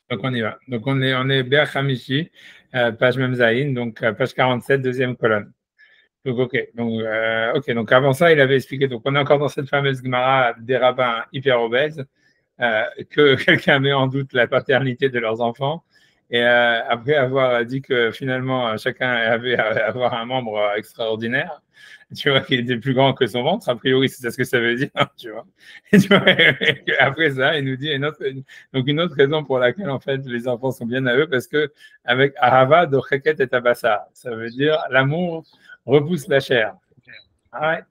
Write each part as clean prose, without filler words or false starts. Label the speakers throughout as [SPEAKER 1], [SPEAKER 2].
[SPEAKER 1] Donc on y va. Donc on est Ber Hamishi, page Memzaïn, donc page 47, deuxième colonne. Donc donc avant ça, il avait expliqué. Donc on est encore dans cette fameuse Gemara des rabbins hyper obèses, que quelqu'un met en doute la paternité de leurs enfants. Et après avoir dit que finalement chacun avait à avoir un membre extraordinaire, tu vois, qui était plus grand que son ventre, a priori c'est ça ce que ça veut dire, tu vois. Et tu vois, après ça, il nous dit donc une autre raison pour laquelle en fait les enfants sont bien à eux, parce que avec Ahava docheket et tabassa, ça veut dire l'amour repousse la chair. Ah ouais,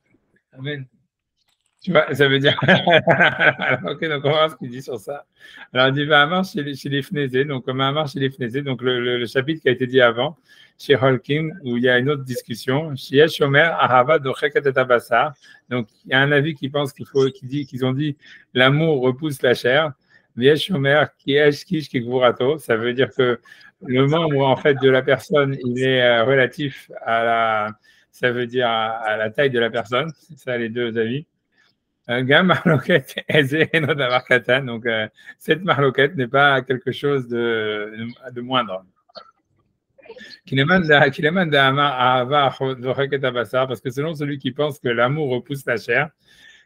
[SPEAKER 1] amen. Tu vois, ça veut dire. Alors, ok, donc on va voir ce qu'il dit sur ça. Alors, il dit Mahamar chez les Fnézés, donc Mahamar chez les Fnézés, donc le chapitre qui a été dit avant, chez Holkim, où il y a une autre discussion. Chez Shomer, Ahava, Docheket et Tabassar. Donc, il y a un avis qui pense qu'ils ont dit l'amour repousse la chair. Mais Shomer, qui est Kish, qui ça veut dire que le membre, en fait, de la personne, il est relatif à ça veut dire à la taille de la personne. C'est ça, les deux avis. Gam marloquette aisée et non d'avoir katan. Donc, cette marloquette n'est pas quelque chose de moindre. Parce que selon celui qui pense que l'amour repousse la chair,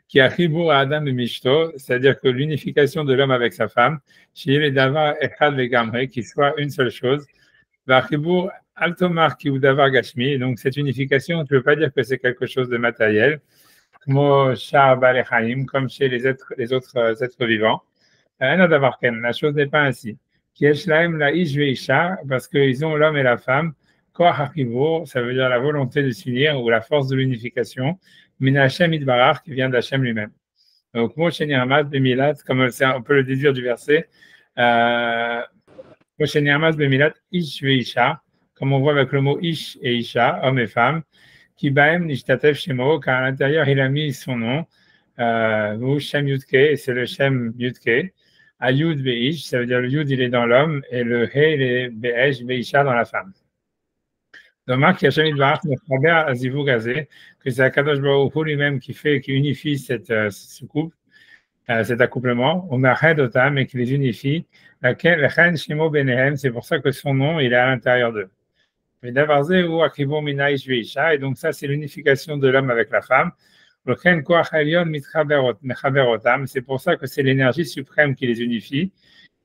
[SPEAKER 1] qui a Chibour à Adam et Mishto, c'est-à-dire que l'unification de l'homme avec sa femme, chez les Davar Echad Vegamre, qui soit une seule chose, va Chibour Altomar qui ou Davar Gashmi. Donc, cette unification, tu ne veux pas dire que c'est quelque chose de matériel, comme chez les autres êtres vivants. La chose n'est pas ainsi. Parce qu'ils ont l'homme et la femme, ça veut dire la volonté de s'unir ou la force de l'unification, qui vient d'Hachem lui-même. Donc, comme on peut le déduire du verset, comme on voit avec le mot ish et isha, homme et femme, qui baem nishtatev shemo, car à l'intérieur il a mis son nom, Shem Yudke, c'est le Shem Yudke. Ayud Beish, ça veut dire le Yud il est dans l'homme et le He il est Beish, Beisha dans la femme. Donc, Marc Yachem Idvarach Mechaber Azivou Gazé, que c'est Akadosh Baruch Hu lui-même qui unifie ce couple, cet accouplement, Omerhed Otam, et qui les unifie. Lechen Shemo Benehem, c'est pour ça que son nom il est à l'intérieur d'eux. Et donc ça c'est l'unification de l'homme avec la femme. C'est pour ça que c'est l'énergie suprême qui les unifie.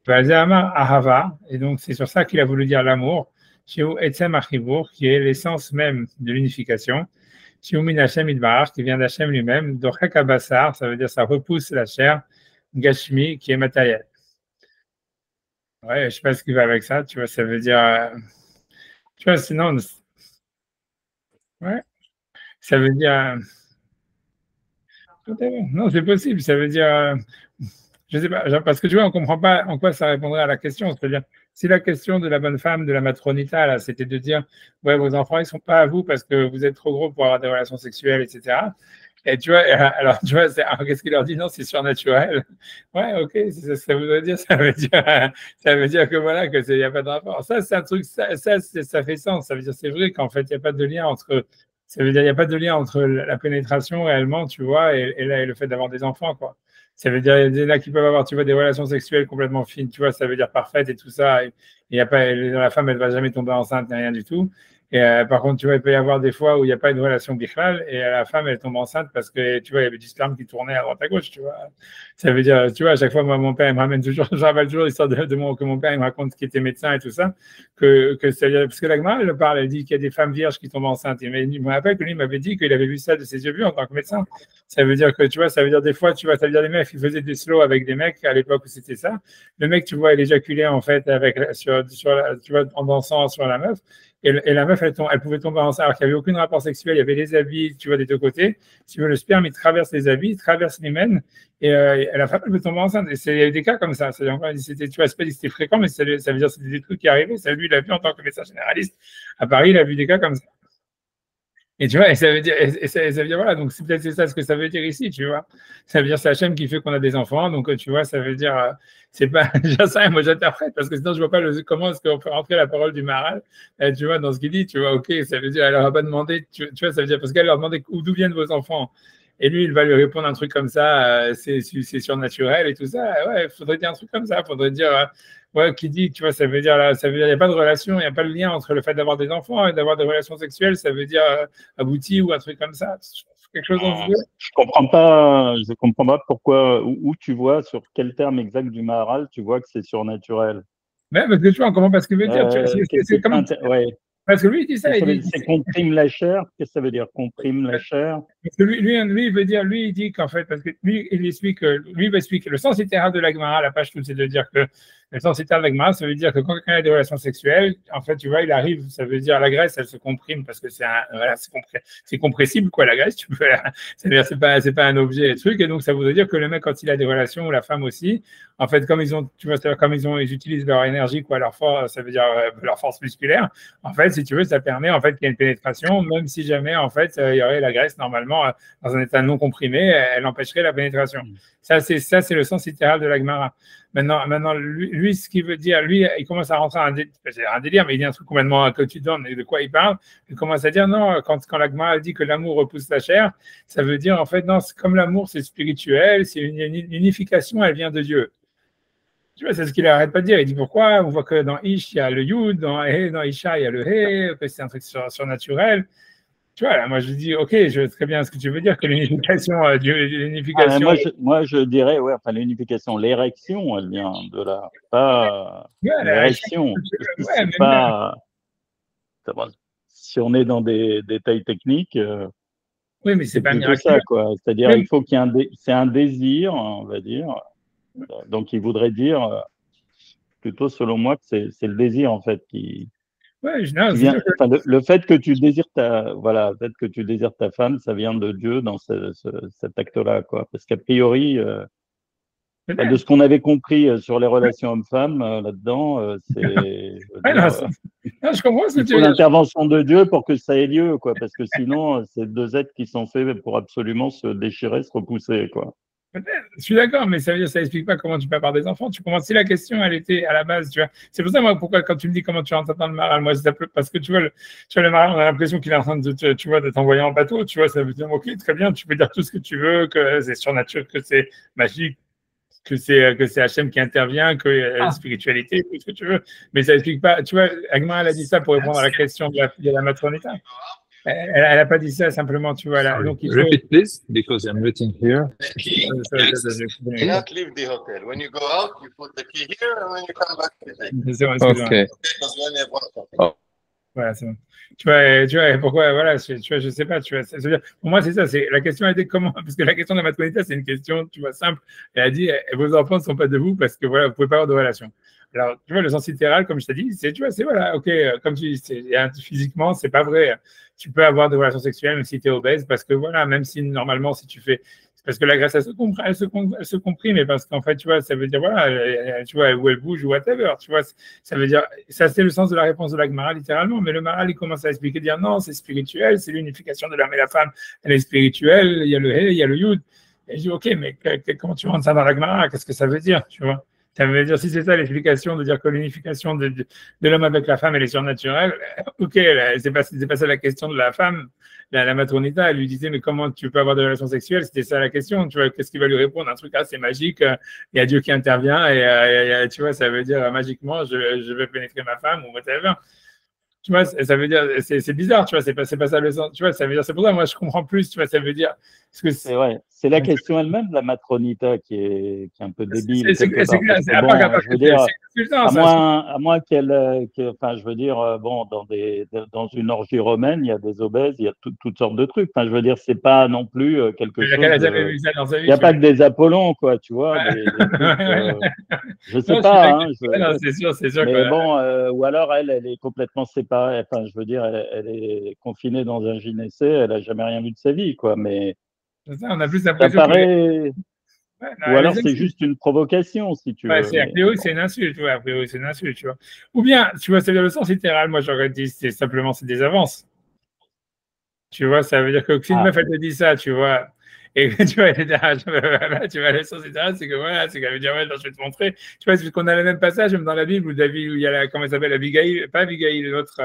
[SPEAKER 1] Et donc c'est sur ça qu'il a voulu dire l'amour, qui est l'essence même de l'unification, qui vient d'Hachem lui-même. Ça veut dire ça repousse la chair, Gashmi, qui est matériel. Ouais, je ne sais pas ce qui va avec ça, tu vois, ça veut dire. Tu vois, sinon. Ouais, ça veut dire. Non, c'est possible. Ça veut dire, je sais pas, parce que tu vois, on comprend pas en quoi ça répondrait à la question. C'est-à-dire, si la question de la bonne femme, de la matronita, là, c'était de dire, ouais, vos enfants, ils sont pas à vous parce que vous êtes trop gros pour avoir des relations sexuelles, etc. Et tu vois, alors, tu vois, qu'est-ce qu'il leur dit? Non, c'est surnaturel. Ouais, ok, ça voudrait dire, ça veut dire que voilà, que il n'y a pas de rapport. Ça, c'est un truc, ça fait sens. Ça veut dire, c'est vrai qu'en fait, il n'y a pas de lien entre ça veut dire qu'il n'y a pas de lien entre la pénétration réellement, tu vois, et le fait d'avoir des enfants, quoi. Ça veut dire qu'il y en a qui peuvent avoir, tu vois, des relations sexuelles complètement fines, tu vois, ça veut dire parfaites et tout ça. Et y a pas, la femme, elle va jamais tomber enceinte, ni rien du tout. Et par contre, tu vois, il peut y avoir des fois où il n'y a pas une relation bichlal et la femme, elle tombe enceinte parce que, tu vois, il y avait du sperme qui tournait à droite à gauche, tu vois. Ça veut dire, tu vois, à chaque fois, moi, mon père, il me ramène toujours, je rappelle toujours l'histoire que mon père, il me raconte qu'il était médecin et tout ça, parce que la Gemara, elle parle, elle dit qu'il y a des femmes vierges qui tombent enceintes. Il me rappelle que lui m'avait dit qu'il avait vu ça de ses yeux vus en tant que médecin. Ça veut dire que, tu vois, ça veut dire des fois, tu vois, ça veut dire les mecs, ils faisaient des slow avec des mecs à l'époque où c'était ça. Le mec, tu vois, il éjaculait, en fait, tu vois, en dansant sur la meuf. Et la meuf, elle pouvait tomber enceinte alors qu'il n'y avait aucun rapport sexuel. Il y avait les habits, tu vois, des deux côtés. Si tu veux, le sperme, il traverse les habits, il traverse les mènes. Et la femme, elle peut tomber enceinte. Et il y a eu des cas comme ça. C'était, tu vois, c'est pas dit que c'était fréquent, mais ça veut dire que c'était des trucs qui arrivaient. Ça, lui, il l'a vu en tant que médecin généraliste. À Paris, il a vu des cas comme ça. Et tu vois, et ça veut dire, ça veut dire, voilà, donc c'est peut-être ça ce que ça veut dire ici, tu vois. Ça veut dire, c'est Hachem qui fait qu'on a des enfants, donc tu vois, ça veut dire, c'est pas, ça, moi j'interprète, parce que sinon je vois pas comment est-ce qu'on peut rentrer la parole du Maharal, tu vois, dans ce qu'il dit, tu vois, ok, ça veut dire, elle leur a pas demandé, tu vois, ça veut dire, parce qu'elle leur a demandé d'où viennent vos enfants. Et lui, il va lui répondre un truc comme ça, c'est surnaturel et tout ça. Ouais, il faudrait dire un truc comme ça. Il faudrait dire, ouais, qui dit, tu vois, ça veut dire, il n'y a pas de relation, il n'y a pas de lien entre le fait d'avoir des enfants et d'avoir des relations sexuelles, ça veut dire abouti ou un truc comme ça. Quelque chose dans ce jeu.
[SPEAKER 2] Je comprends pas pourquoi, où tu vois, sur quel terme exact du Maharal, tu vois que c'est surnaturel.
[SPEAKER 1] Mais parce que tu vois, comment, parce que veut dire, c'est comme,
[SPEAKER 2] ouais.
[SPEAKER 1] parce que lui, il dit ça, il dit.
[SPEAKER 2] C'est qu'on prime la chair. Qu'est-ce que ça veut dire, qu'on prime la chair?
[SPEAKER 1] Parce que lui, il veut dire, lui, il dit qu'en fait, parce que lui, il va expliquer le sens littéral de la Gemara, la page toute, c'est de dire que le sens littéral de la Gemara, ça veut dire que quand quelqu'un a des relations sexuelles, en fait, tu vois, il arrive, ça veut dire la graisse, elle se comprime parce que voilà, c'est compressible, quoi, la graisse, tu peux, c'est-à-dire, c'est pas un objet, truc, et donc ça voudrait dire que le mec, quand il a des relations, ou la femme aussi, en fait, comme ils ont, tu vois, comme ils utilisent leur énergie, quoi, leur force, ça veut dire leur force musculaire, en fait, si tu veux, ça permet, en fait, qu'il y ait une pénétration, même si jamais, en fait, il y aurait la graisse, normalement, dans un état non comprimé, elle empêcherait la pénétration. Ça, c'est le sens littéral de la Gemara. Maintenant lui, ce qu'il veut dire, lui, il commence à rentrer un délire, mais il dit un truc complètement que tu donnes et de quoi il parle. Il commence à dire non, quand la Gemara dit que l'amour repousse la chair, ça veut dire en fait non, comme l'amour c'est spirituel, c'est une unification, elle vient de Dieu. Tu vois, c'est ce qu'il n'arrête pas de dire. Il dit pourquoi? On voit que dans Ish, il y a le Yud, dans Isha, il y a le He, que c'est un truc surnaturel. Tu vois, là, moi je dis, ok, je vois très bien ce que tu veux dire, que l'unification,
[SPEAKER 2] moi, je dirais, ouais, enfin, l'unification, l'érection, elle vient de là, pas
[SPEAKER 1] ouais,
[SPEAKER 2] l'érection.
[SPEAKER 1] Ouais,
[SPEAKER 2] C'est pas. Si on est dans des détails techniques,
[SPEAKER 1] oui, mais c'est pas
[SPEAKER 2] plutôt
[SPEAKER 1] miraculeux.
[SPEAKER 2] ça, quoi. C'est-à-dire, il faut qu'il y ait c'est un désir, on va dire. Donc, il voudrait dire, plutôt selon moi, que c'est le désir, en fait, qui
[SPEAKER 1] Non,
[SPEAKER 2] vient. Enfin, le fait que tu désires voilà, le fait que tu désires ta femme, ça vient de Dieu dans cet acte-là, quoi. Parce qu'a priori, de ce qu'on avait compris sur les relations hommes-femmes, là-dedans, c'est.
[SPEAKER 1] Non, je comprends ce que
[SPEAKER 2] Il
[SPEAKER 1] tu
[SPEAKER 2] faut
[SPEAKER 1] veux dire.
[SPEAKER 2] l'intervention de Dieu pour que ça ait lieu, quoi. Parce que sinon, c'est deux êtres qui sont faits pour absolument se déchirer, se repousser, quoi.
[SPEAKER 1] Je suis d'accord, mais ça veut dire, ça explique pas comment tu peux avoir des enfants. Tu comprends? Si la question, elle était à la base, tu vois. C'est pour ça, moi, pourquoi, quand tu me dis comment tu rentres dans le maral, moi, parce que tu vois, le maral, on a l'impression qu'il est en train de, tu vois, de t'envoyer en bateau, tu vois, ça veut dire, ok, très bien, tu peux dire tout ce que tu veux, que c'est surnaturel, que c'est magique, que c'est Hachem qui intervient, que la spiritualité, tout ce que tu veux. Mais ça explique pas, tu vois, Agma, elle a dit ça pour répondre à la question de la matronité. Elle n'a pas dit ça simplement, tu vois. Là. Donc, il faut...
[SPEAKER 3] Repeat please, because I'm waiting here.
[SPEAKER 4] Do not leave the hotel. When you go out, you put the key here, and when you come back, you take it.
[SPEAKER 3] Okay.
[SPEAKER 4] Because we only have one hotel.
[SPEAKER 3] Oh.
[SPEAKER 1] Voilà, c'est bon. Tu vois, pourquoi, voilà, tu vois, je sais pas, tu vois, c'est-à-dire, pour moi, c'est ça, la question a été comment, parce que la question de la maternité, c'est une question, tu vois, simple. Elle a dit, vos enfants ne sont pas de vous parce que, voilà, vous pouvez pas avoir de relation. Alors, tu vois, le sens littéral, comme je t'ai dit, tu vois, c'est, voilà, ok, comme tu dis, physiquement, c'est pas vrai. Tu peux avoir des relations sexuelles même si tu es obèse, parce que, voilà, même si, normalement, si tu fais, parce que la graisse, elle se comprime, mais parce qu'en fait, tu vois, ça veut dire, voilà, tu vois, où elle bouge ou whatever, tu vois, ça veut dire, ça c'est le sens de la réponse de la Gemara, littéralement, mais le Maharal, il commence à expliquer, dire non, c'est spirituel, c'est l'unification de l'homme et la femme, elle est spirituelle, il y a le He, il y a le Yud. Et je dis, ok, mais comment tu rentres ça dans la Gemara? Qu'est-ce que ça veut dire, tu vois? Ça veut dire, si c'est ça l'explication, de dire que l'unification de l'homme avec la femme, elle est surnaturelle, ok, c'est pas ça la question de la femme. La matronita, elle lui disait, mais comment tu peux avoir des relations sexuelles? C'était ça la question. Tu vois, qu'est-ce qu'il va lui répondre? Un truc, c'est magique, il y a Dieu qui intervient et tu vois, ça veut dire magiquement, je vais pénétrer ma femme ou whatever. Tu vois, ça veut dire, c'est bizarre, tu vois, c'est pas ça le sens, tu vois, ça veut dire, c'est pour ça, moi, je comprends plus, tu vois, ça veut dire.
[SPEAKER 2] C'est la question elle-même, la matronita, qui est un peu débile.
[SPEAKER 1] C'est clair,
[SPEAKER 2] je veux dire, à moins qu'elle, enfin, je veux dire, bon, dans une orgie romaine, il y a des obèses, il y a toutes sortes de trucs. Enfin, je veux dire, c'est pas non plus quelque chose. Il n'y a pas que des Apollons, quoi, tu vois. Je sais pas. Hein,
[SPEAKER 1] c'est sûr.
[SPEAKER 2] Mais bon, ou alors elle est complètement séparée. Enfin, je veux dire, elle est confinée dans un gynécée, elle a jamais rien vu de sa vie, quoi. Mais
[SPEAKER 1] ça, on a plus l'impression
[SPEAKER 2] ou alors c'est juste une provocation, si tu veux.
[SPEAKER 1] A priori, c'est une insulte, tu vois. Ou bien, tu vois, c'est dans le sens littéral, moi j'aurais dit, c'est simplement, c'est des avances. Tu vois, ça veut dire que si une meuf, elle te dit ça, tu vois, Et tu vois, tu vas aller sur ces terrains, c'est que voilà, c'est qu'elle veut dire, ouais, je vais te montrer. Tu vois, c'est qu'on a le même passage, même dans la Bible, où David, où il y a comment elle s'appelle, Abigail, pas Abigail, l'autre,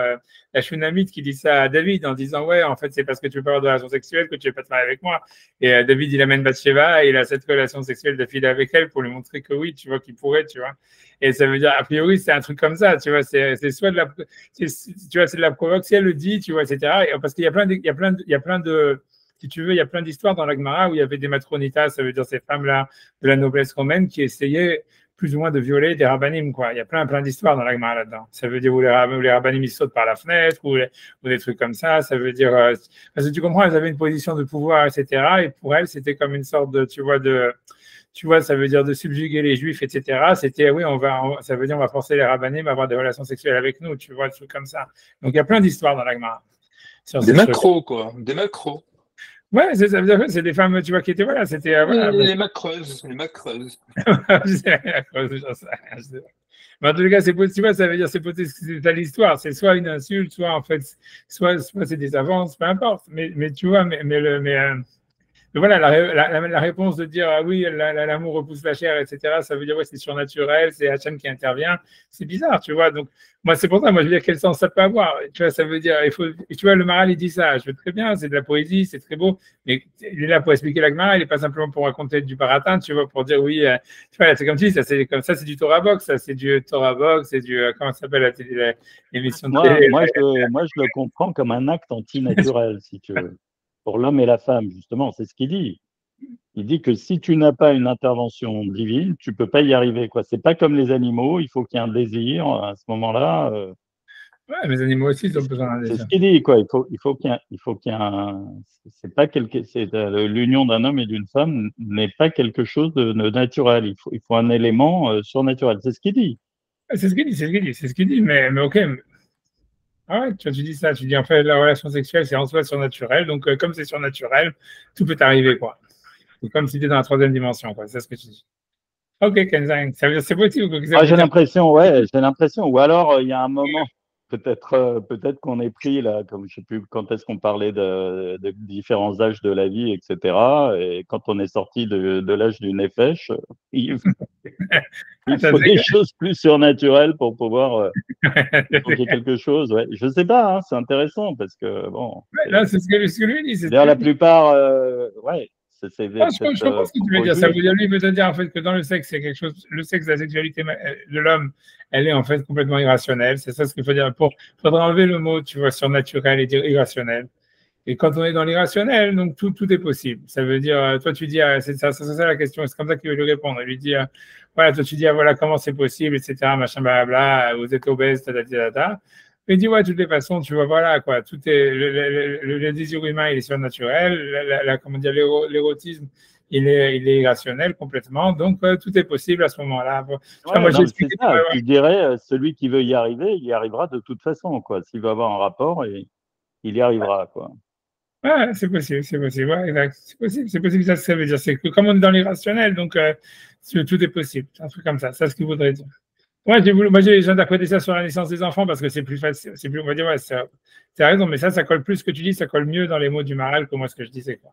[SPEAKER 1] la Shunamite qui dit ça à David en disant, ouais, en fait, c'est parce que tu veux pas avoir de relation sexuelle que tu veux pas te marier avec moi. Et David, il amène Bathsheba et il a cette relation sexuelle d'affilée avec elle pour lui montrer que oui, tu vois, qu'il pourrait, tu vois. Et ça veut dire, a priori, c'est un truc comme ça, tu vois, c'est soit de la, tu vois, c'est de la provoque, si elle le dit, tu vois, etc. Et parce qu'il y a plein de, si tu veux, il y a plein d'histoires dans la Gemara où il y avait des matronitas, ça veut dire ces femmes-là de la noblesse romaine qui essayaient plus ou moins de violer des rabbinim, quoi. Il y a plein d'histoires dans la Gemara là-dedans. Ça veut dire où les rabbinim ils sautent par la fenêtre ou des trucs comme ça. Ça veut dire, parce que tu comprends, elles avaient une position de pouvoir, etc. Et pour elles, c'était comme une sorte de, tu vois, ça veut dire de subjuguer les juifs, etc. C'était, oui, ça veut dire on va forcer les rabbinim à avoir des relations sexuelles avec nous, tu vois, des trucs comme ça. Donc il y a plein d'histoires dans la Gemara.
[SPEAKER 3] Des macros, quoi. Des macros.
[SPEAKER 1] Ouais, ça veut dire que c'est des femmes, tu vois, qui étaient, voilà, c'était...
[SPEAKER 3] les macreuses, les macreuses.
[SPEAKER 1] Mais en tout cas, tu vois, ça veut dire, c'est à l'histoire, c'est soit une insulte, soit en fait, soit c'est des avances, peu importe. Mais tu vois, mais voilà, la réponse de dire ah oui, l'amour repousse la chair, etc., ça veut dire ouais, c'est surnaturel, c'est Hachem qui intervient, c'est bizarre, tu vois. Donc, moi, c'est pour ça, moi, je veux dire, quel sens ça peut avoir. Tu vois, ça veut dire, tu vois, le Maral, il dit ça, je veux très bien, c'est de la poésie, c'est très beau, mais il est là pour expliquer la Gemara, il n'est pas simplement pour raconter du baratin, tu vois, pour dire oui, tu vois, c'est comme tu dis, c'est comme ça, c'est du Torah Box, ça, c'est du Torah Box, c'est du, comment ça s'appelle l'émission de télé.
[SPEAKER 2] Moi, je le comprends comme un acte antinaturel, si tu veux. Pour l'homme et la femme, justement, c'est ce qu'il dit. Il dit que si tu n'as pas une intervention divine, tu peux pas y arriver, quoi. C'est pas comme les animaux, il faut qu'il y ait un désir à ce moment-là.
[SPEAKER 1] Ouais, les animaux aussi, ils ont besoin d'un désir.
[SPEAKER 2] C'est ce qu'il dit, quoi. Il faut qu'il y ait un. C'est pas l'union d'un homme et d'une femme n'est pas quelque chose de naturel. Il faut un élément surnaturel. C'est ce qu'il dit.
[SPEAKER 1] C'est ce qu'il dit, mais ok. Ah ouais, tu dis ça, tu dis en fait la relation sexuelle c'est en soi surnaturel, donc comme c'est surnaturel, tout peut arriver quoi. C'est comme si tu étais dans la troisième dimension quoi, c'est ce que tu dis. Ok Kenzain, ça veut dire c'est possible.
[SPEAKER 2] J'ai l'impression, ou alors il y a un moment, peut-être qu'on est pris là, comme je sais plus quand est-ce qu'on parlait de différents âges de la vie, etc. Et quand on est sorti de l'âge du nefesh, il faut des choses plus surnaturelles pour pouvoir changer quelque chose. Ouais. Je sais pas, hein, c'est intéressant parce que bon.
[SPEAKER 1] Ouais, là, c'est ce que lui dit.
[SPEAKER 2] D'ailleurs, la plupart, ouais.
[SPEAKER 1] Je comprends ce que tu veux dire. Ça veut dire, lui veut te dire en fait que dans le sexe, c'est quelque chose. Le sexe, la sexualité de l'homme, elle est en fait complètement irrationnelle. C'est ça ce qu'il faut dire. Faudra enlever le mot, tu vois, surnaturel et dire irrationnel. Et quand on est dans l'irrationnel, donc tout est possible. Ça veut dire, toi tu dis, c'est ça la question. C'est comme ça qu'il veut lui répondre. Il lui dit, voilà, toi tu dis, voilà comment c'est possible, etc. Machin, blablabla. Vous êtes obèse, tata. Il dit, ouais, de toutes les façons, tu vois, voilà, quoi. Tout est, le désir humain, il est surnaturel. Comment dire, l'érotisme, il est irrationnel complètement. Donc, tout est possible à ce moment-là.
[SPEAKER 2] Ouais, moi, je dirais, celui qui veut y arriver, il y arrivera de toute façon, quoi. S'il veut avoir un rapport, il y arrivera, quoi.
[SPEAKER 1] Ouais, c'est possible, ouais, exact. C'est possible, ça veut dire. C'est que comme on est dans l'irrationnel, donc, tout est possible. Un truc comme ça. C'est ce qu'il voudrait dire. Ouais, j'ai interprété ça sur la naissance des enfants parce que c'est plus facile, on va dire, ouais, t'as raison, mais ça colle plus, ce que tu dis, ça colle mieux dans les mots du Maral que moi, ce que je disais, quoi.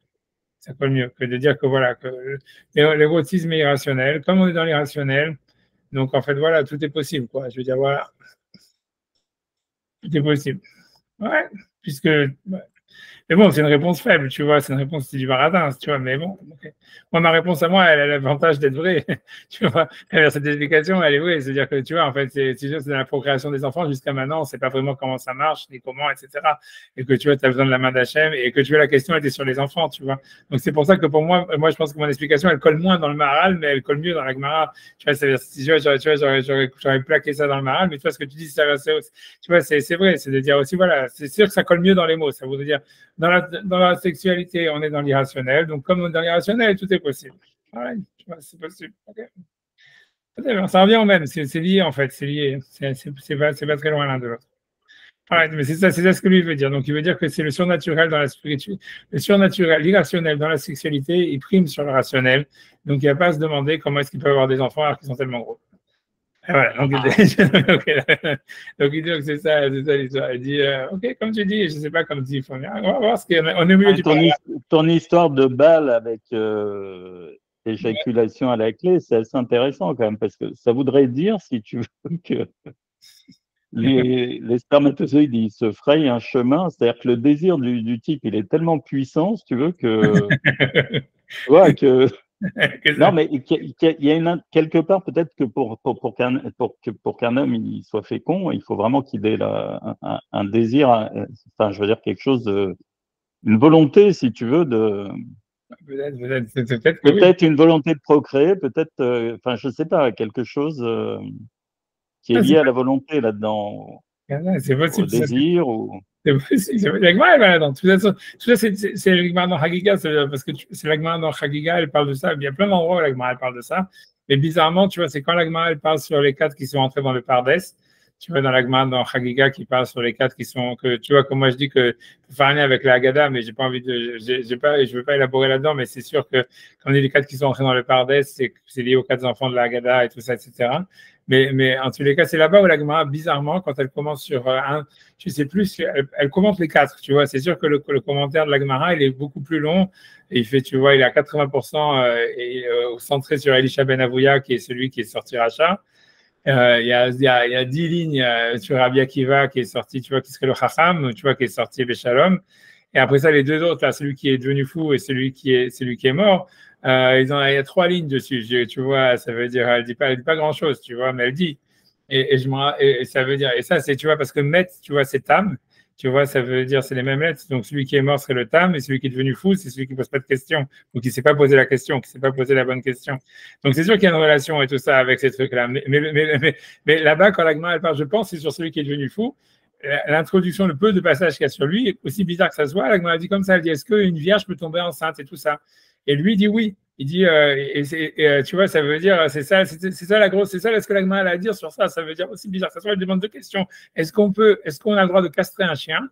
[SPEAKER 1] Ça colle mieux que de dire que voilà, que l'érotisme est irrationnel. Comme on est dans l'irrationnel, donc en fait, voilà, tout est possible, quoi. Je veux dire, voilà. Tout est possible. Ouais, puisque, ouais. Mais bon, c'est une réponse faible, tu vois, c'est une réponse du baratin, tu vois, mais bon, okay. Moi, ma réponse à moi, elle a l'avantage d'être vraie, tu vois, cette explication, elle est vraie, c'est-à-dire que, tu vois, en fait, c'est dans la procréation des enfants, jusqu'à maintenant, on ne sait pas vraiment comment ça marche, ni comment, etc., et que, tu vois, tu as besoin de la main d'Hachem, et que, tu vois, la question était sur les enfants, tu vois, donc c'est pour ça que pour moi, je pense que mon explication, elle colle moins dans le Maharal, mais elle colle mieux dans la Gemara, tu vois, j'aurais plaqué ça dans le Maharal, mais tu vois, ce que tu dis, tu vois, c'est vrai, c'est de dire aussi, voilà, c'est sûr que ça colle mieux dans les mots, ça voudrait dire, dans la sexualité, on est dans l'irrationnel. Donc, comme on est dans l'irrationnel, tout est possible. Ouais, c'est possible. Okay. Ça revient au même. C'est lié, en fait. C'est lié. C'est pas très loin l'un de l'autre. Ouais, mais c'est ça ce que lui veut dire. Donc, il veut dire que c'est le surnaturel dans la spiritualité. Le surnaturel, l'irrationnel dans la sexualité, il prime sur le rationnel. Donc, il n'y a pas à se demander comment est-ce qu'il peut avoir des enfants alors qu'ils sont tellement gros. Voilà, donc, donc il dit que c'est ça l'histoire. Il dit, ok, comme tu dis, je ne sais pas comme dit, on va voir ce qu'on est au milieu du
[SPEAKER 2] ton histoire de balle avec éjaculation à la clé, c'est assez intéressant quand même, parce que ça voudrait dire, si tu veux, que les spermatozoïdes, ils se frayent un chemin, c'est-à-dire que le désir du type, il est tellement puissant, si tu veux, que... tu vois, que... Non, mais il y a quelque part, peut-être que pour qu'un homme il soit fécond, il faut vraiment qu'il ait un désir, enfin, je veux dire quelque chose, une volonté, si tu veux, de... Peut-être une volonté de procréer, peut-être, enfin, je sais pas, quelque chose qui est lié à la volonté là-dedans,
[SPEAKER 1] c'est possible,
[SPEAKER 2] au désir ou...
[SPEAKER 1] C'est possible. Tout ça, c'est l'Agmara dans Chagiga, parce que c'est l'Agmara dans Chagiga, elle parle de ça. Il y a plein d'endroits où l'Agmara parle de ça. Mais bizarrement, tu vois, c'est quand l'Agmara elle parle sur les 4 qui sont entrés dans le Pardes. Tu vois, dans l'Agmara dans Chagiga qui parle sur les 4 qui sont, que tu vois, comme moi je dis que faut faire un lien avec la Haggadah, mais j'ai pas envie de, je veux pas élaborer là-dedans, mais c'est sûr que quand on dit les 4 qui sont entrés dans le Pardes, c'est lié aux 4 enfants de la Haggadah et tout ça, etc. Mais en tous les cas, c'est là-bas où la Gemara, bizarrement, quand elle commence sur un, je sais plus, elle commente les 4, tu vois. C'est sûr que le commentaire de la Gemara, il est beaucoup plus long. Et il fait, tu vois, il est à 80% centré sur Elisha Ben Avouya, qui est celui qui est sorti Racha. Il y a 10 lignes sur Rabbi Akiva qui est sorti, tu vois, qui serait le Chacham, tu vois, qui est sorti Beshalom. Et après ça, les deux autres, là, celui qui est devenu fou et celui qui est mort, il y a 3 lignes dessus. Tu vois, ça veut dire, elle dit pas grand chose, tu vois, mais elle dit. Et ça veut dire, et ça, c'est, tu vois, parce que Met, tu vois, c'est Tam, tu vois, ça veut dire, c'est les mêmes lettres. Donc, celui qui est mort serait le Tam, et celui qui est devenu fou, c'est celui qui pose pas de questions, ou qui s'est pas posé la question, qui s'est pas posé la bonne question. Donc, c'est sûr qu'il y a une relation et tout ça avec ces trucs-là. Mais là-bas, quand l'Agma, elle parle, je pense, c'est sur celui qui est devenu fou. L'introduction, le peu de passages qu'il y a sur lui, aussi bizarre que ça soit, l'Agma a dit comme ça, elle dit, est-ce qu'une vierge peut tomber enceinte et tout ça? Et lui dit oui. Il dit, tu vois, ça veut dire, c'est ça la grosse, c'est ça ce que l'Agma a à dire sur ça. Ça veut dire aussi bizarre que ça soit. Elle demande 2 questions. Est-ce qu'on a le droit de castrer un chien?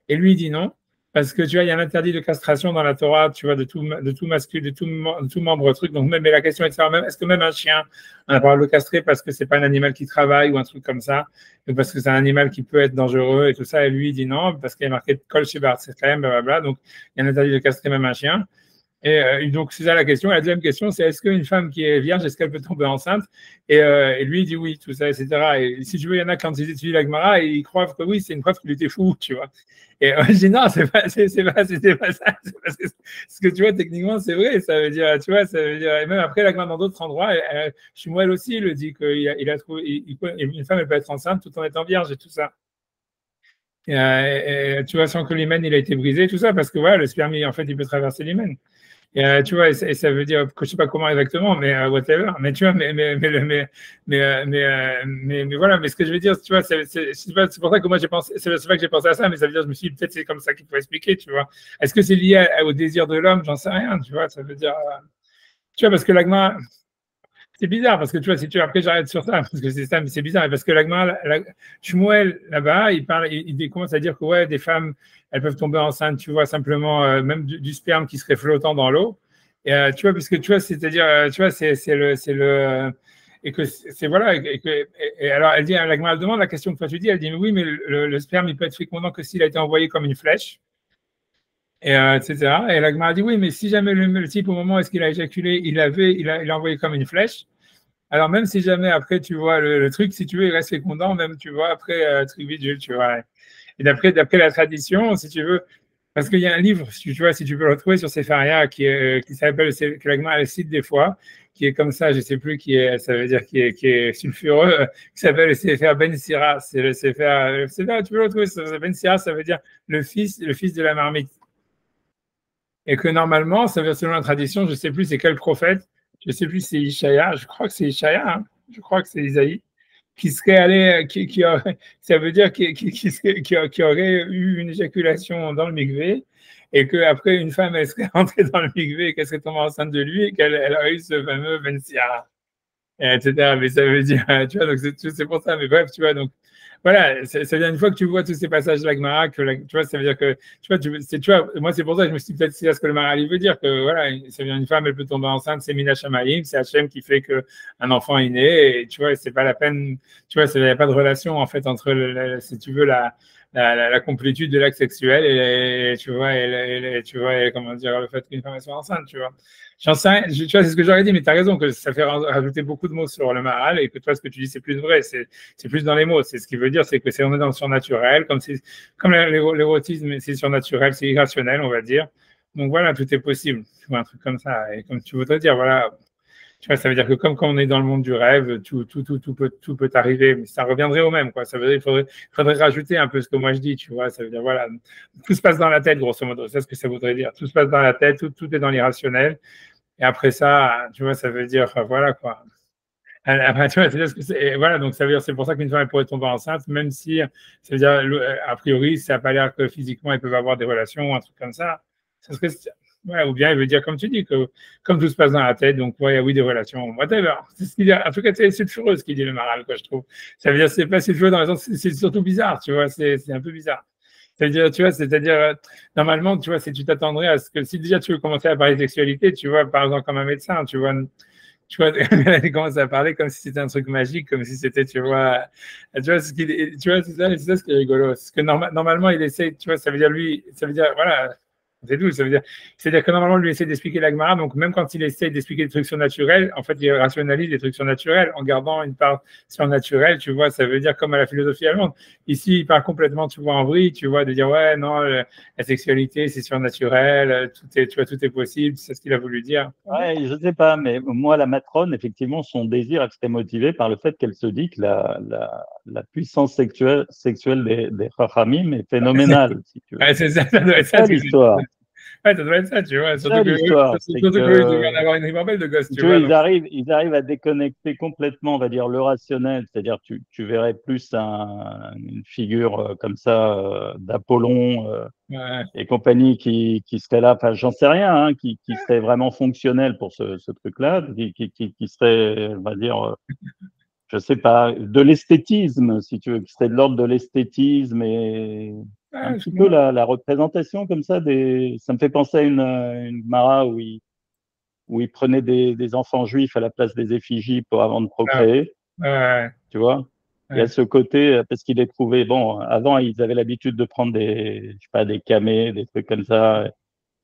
[SPEAKER 1] Et lui il dit non. Parce que tu vois, il y a un interdit de castration dans la Torah, tu vois, de tout masculin, de tout membre truc. Donc, mais la question est de savoir même, est-ce que même un chien, on a pas le droit de le castrer parce que c'est pas un animal qui travaille ou un truc comme ça, parce que c'est un animal qui peut être dangereux et tout ça. Et lui, il dit non, parce qu'il y a marqué Kol Shebar, c'est quand même, blablabla. Donc, il y a un interdit de castrer même un chien. Et donc, c'est ça la question. La deuxième question, c'est est-ce qu'une femme qui est vierge, est-ce qu'elle peut tomber enceinte? Et lui, il dit oui, tout ça, etc. Et si tu veux, il y en a quand ils étudient la Gemara et ils croient que oui, c'est une preuve qu'il était fou, tu vois. Et je dis non, c'était pas ça. C'est parce que ce que tu vois, techniquement, c'est vrai. Ça veut dire, tu vois, ça veut dire, et même après, la Gemara dans d'autres endroits, Shmuel aussi, il dit qu'il a trouvé, une femme, elle peut être enceinte tout en étant vierge et tout ça. Et tu vois, sans que l'hymen, il a été brisé, tout ça, parce que voilà, le sperme, en fait, il peut traverser l'hymen. Et tu vois, et ça veut dire que je sais pas comment exactement, mais whatever. Mais tu vois, mais voilà. Mais ce que je veux dire, tu vois, c'est pour ça que moi j'ai pensé, c'est pas que j'ai pensé à ça, mais ça veut dire, je me suis dit peut-être c'est comme ça qu'il faut expliquer, tu vois. Est-ce que c'est lié au désir de l'homme? J'en sais rien, tu vois. Ça veut dire, tu vois, parce que l'agma, c'est bizarre, parce que tu vois, si tu après j'arrête sur ça, parce que c'est ça, mais c'est bizarre, parce que l'agma, Shmuel là-bas, il commence à dire que ouais, des femmes elles peuvent tomber enceintes, tu vois, simplement, même du sperme qui serait flottant dans l'eau. Et tu vois, parce que tu vois, c'est-à-dire, tu vois, c'est le, et que c'est voilà, et alors elle dit, elle demande la question que toi tu dis, elle dit, mais oui, mais le sperme, il peut être fécondant que s'il a été envoyé comme une flèche, et etc. Et l'agma a dit, oui, mais si jamais le type, au moment où est-ce qu'il a éjaculé, il a envoyé comme une flèche, alors même si jamais après, tu vois, le truc, si tu veux, il reste fécondant, même, tu vois, après, truc bidule, tu vois. Et d'après la tradition, si tu veux, parce qu'il y a un livre, si tu vois, si tu peux le retrouver sur Sefaria, qui s'appelle, que l'Agma cite des fois, qui est comme ça, je sais plus qui est, ça veut dire qui est sulfureux, qui s'appelle le Sefer Ben Sira. C'est le Sefer, tu peux le retrouver, Ben Sira, ça veut dire le fils de la marmite. Et que normalement, ça veut dire selon la tradition, je sais plus c'est quel prophète, je sais plus si c'est Ishaïa, je crois que c'est Ishaïa, hein, je crois que c'est Isaïe, qui serait allé, ça veut dire qui aurait eu une éjaculation dans le mikvé et qu'après une femme elle serait rentrée dans le mikvé et qu'elle serait tombée enceinte de lui et qu'elle aurait eu ce fameux Ben Sira. etc. Mais ça veut dire, tu vois, donc c'est pour ça. Mais bref, tu vois, donc voilà, ça veut dire une fois que tu vois tous ces passages de la Gemara, tu vois, ça veut dire que, tu vois, moi c'est pour ça que je me suis dit peut-être c'est ce que le Maharali veut dire, que voilà, ça veut dire une femme, elle peut tomber enceinte, c'est Mina Shamayim, c'est Hachem qui fait que un enfant est né, et tu vois, c'est pas la peine, tu vois, il n'y a pas de relation en fait entre, si tu veux, la complétude de l'acte sexuel et tu vois, tu vois, et comment dire, le fait qu'une femme soit enceinte, tu vois. J'en sais rien, tu vois, c'est ce que j'aurais dit, mais tu as raison que ça fait rajouter beaucoup de mots sur le Maharal et que toi, ce que tu dis, c'est plus vrai, c'est plus dans les mots. C'est ce qui veut dire, c'est que on est dans le surnaturel, comme l'érotisme, c'est surnaturel, c'est irrationnel, on va dire. Donc voilà, tout est possible, tu vois, un truc comme ça. Et comme tu voudrais dire, voilà, tu vois, ça veut dire que comme quand on est dans le monde du rêve, tout peut arriver, mais ça reviendrait au même, quoi. Ça veut dire qu'il faudrait rajouter un peu ce que moi je dis, tu vois. Ça veut dire, voilà, tout se passe dans la tête, grosso modo. C'est ce que ça voudrait dire. Tout se passe dans la tête, tout est dans l'irrationnel. Et après ça, tu vois, ça veut dire, voilà, quoi. Après, tu vois, c'est ce que c'est. Voilà, donc ça veut dire, c'est pour ça qu'une femme elle pourrait tomber enceinte, même si, ça veut dire, a priori, ça n'a pas l'air que physiquement, ils peuvent avoir des relations ou un truc comme ça. C'est ce que ouais, ou bien il veut dire, comme tu dis, que comme tout se passe dans la tête, donc ouais, oui, des relations, whatever. C'est ce qu'il dit. En tout cas, c'est sulfureux ce qu'il dit le Maharal, quoi, je trouve. Ça veut dire, c'est pas sulfureux dans le sens, c'est surtout bizarre, tu vois, c'est un peu bizarre. C'est-à-dire, tu vois, normalement, tu vois, si tu t'attendrais à ce que, si déjà tu veux commencer à parler de sexualité, tu vois, par exemple, comme un médecin, tu vois, il commence à parler comme si c'était un truc magique, comme si c'était, tu vois, c'est ça ce qui est rigolo. Parce que normalement, il essaie, tu vois, ça veut dire lui, ça veut dire, voilà, c'est tout, c'est-à-dire que normalement, lui essaie d'expliquer la Gemara, donc même quand il essaie d'expliquer des trucs surnaturels, en fait, il rationalise des trucs surnaturels en gardant une part surnaturelle, tu vois, ça veut dire comme à la philosophie allemande. Ici, il part complètement, tu vois, en vrille, tu vois, de dire, ouais, non, la sexualité, c'est surnaturel, tu vois, tout est possible, c'est ce qu'il a voulu dire.
[SPEAKER 2] Ouais, je sais pas, mais moi, la matrone, effectivement, son désir est très motivé par le fait qu'elle se dit que la puissance sexuelle des Chachamim est phénoménale, si tu veux.
[SPEAKER 1] Ouais, c'est ça doit être ça
[SPEAKER 2] l'histoire.
[SPEAKER 1] Ouais, ça doit être ça, tu vois. Surtout que ils viennent d'avoir une ribambelle de gosses, tu vois.
[SPEAKER 2] Ils arrivent à déconnecter complètement, on va dire, le rationnel. C'est-à-dire, tu verrais plus une figure comme ça d'Apollon et compagnie qui serait là, enfin, j'en sais rien, hein, qui serait vraiment fonctionnel pour ce truc-là, qui serait, on va dire, je sais pas, de l'esthétisme, si tu veux, qui serait de l'ordre de l'esthétisme et un petit peu la représentation comme ça. Ça me fait penser à une Mara où il prenait des enfants juifs à la place des effigies avant de procréer, tu vois. Il y a ce côté, parce qu'il les trouvait, bon, avant, ils avaient l'habitude de prendre je sais pas, des camées, des trucs comme ça,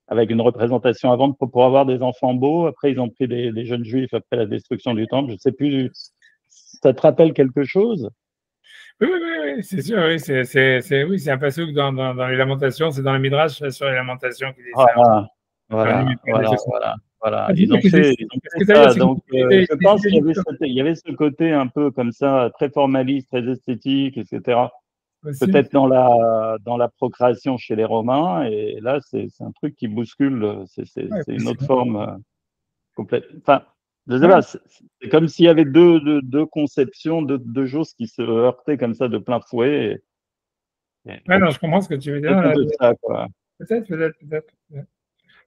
[SPEAKER 2] avec une représentation avant pour avoir des enfants beaux. Après, ils ont pris des jeunes juifs après la destruction du temple. Je sais plus, ça te rappelle quelque chose?
[SPEAKER 1] Oui, c'est sûr, oui, c'est un passouk dans les Lamentations, c'est dans le Midrash sur les Lamentations qui dit ça.
[SPEAKER 2] Voilà. Ils ont fait ça. Donc, je pense qu'il y avait ce côté un peu comme ça, très formaliste, très esthétique, etc. Peut-être dans la procréation chez les Romains. Et là, c'est un truc qui bouscule. C'est une autre forme complète. Enfin, je sais pas, c'est comme s'il y avait deux conceptions, deux choses qui se heurtaient comme ça de plein fouet.
[SPEAKER 1] Non, je comprends ce que tu veux dire. Peut-être.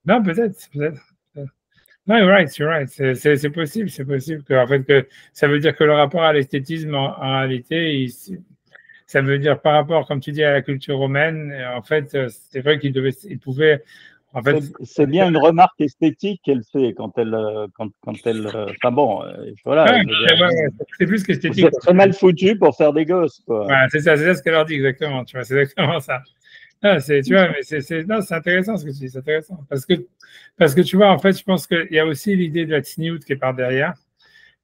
[SPEAKER 1] Non, peut-être. Non, you're right. C'est possible que, en fait, que ça veut dire que le rapport à l'esthétisme, en réalité, ça veut dire par rapport, comme tu dis, à la culture romaine, en fait, c'est vrai qu'il pouvait. En fait,
[SPEAKER 2] c'est bien une remarque esthétique qu'elle fait quand elle, enfin bon, voilà.
[SPEAKER 1] C'est plus qu'esthétique.
[SPEAKER 2] C'est très mal foutu pour faire des gosses, quoi.
[SPEAKER 1] Voilà, c'est ça ce qu'elle leur dit exactement. Tu vois, c'est exactement ça. Non, tu vois, mais c'est intéressant ce que tu dis, c'est intéressant. Parce que tu vois, en fait, je pense qu'il y a aussi l'idée de la tsniout qui est par derrière.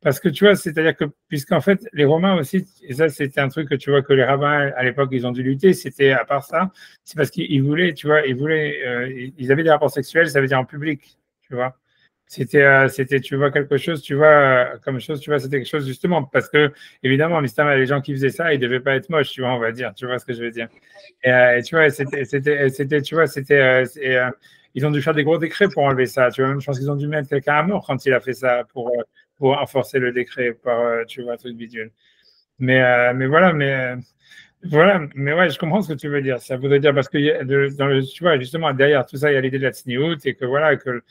[SPEAKER 1] Parce que tu vois, c'est-à-dire que, puisqu'en fait, les Romains aussi, et ça, c'était un truc que tu vois que les rabbins, à l'époque, ils ont dû lutter, c'était, à part ça, c'est parce qu'ils voulaient, tu vois, ils avaient des rapports sexuels, ça veut dire en public, tu vois. C'était, tu vois, quelque chose, tu vois, comme chose, tu vois, c'était quelque chose justement, parce que, évidemment, l'islam, les gens qui faisaient ça, ils devaient pas être moches, tu vois, on va dire, tu vois ce que je veux dire. Et tu vois, tu vois, ils ont dû faire des gros décrets pour enlever ça, tu vois, même, je pense qu'ils ont dû mettre quelqu'un à mort quand il a fait ça pour renforcer le décret par, tu vois, truc bidule. Mais voilà, Voilà, mais ouais, je comprends ce que tu veux dire. Ça voudrait dire parce que tu vois, justement, derrière tout ça, il y a l'idée de la tsniout et que voilà, que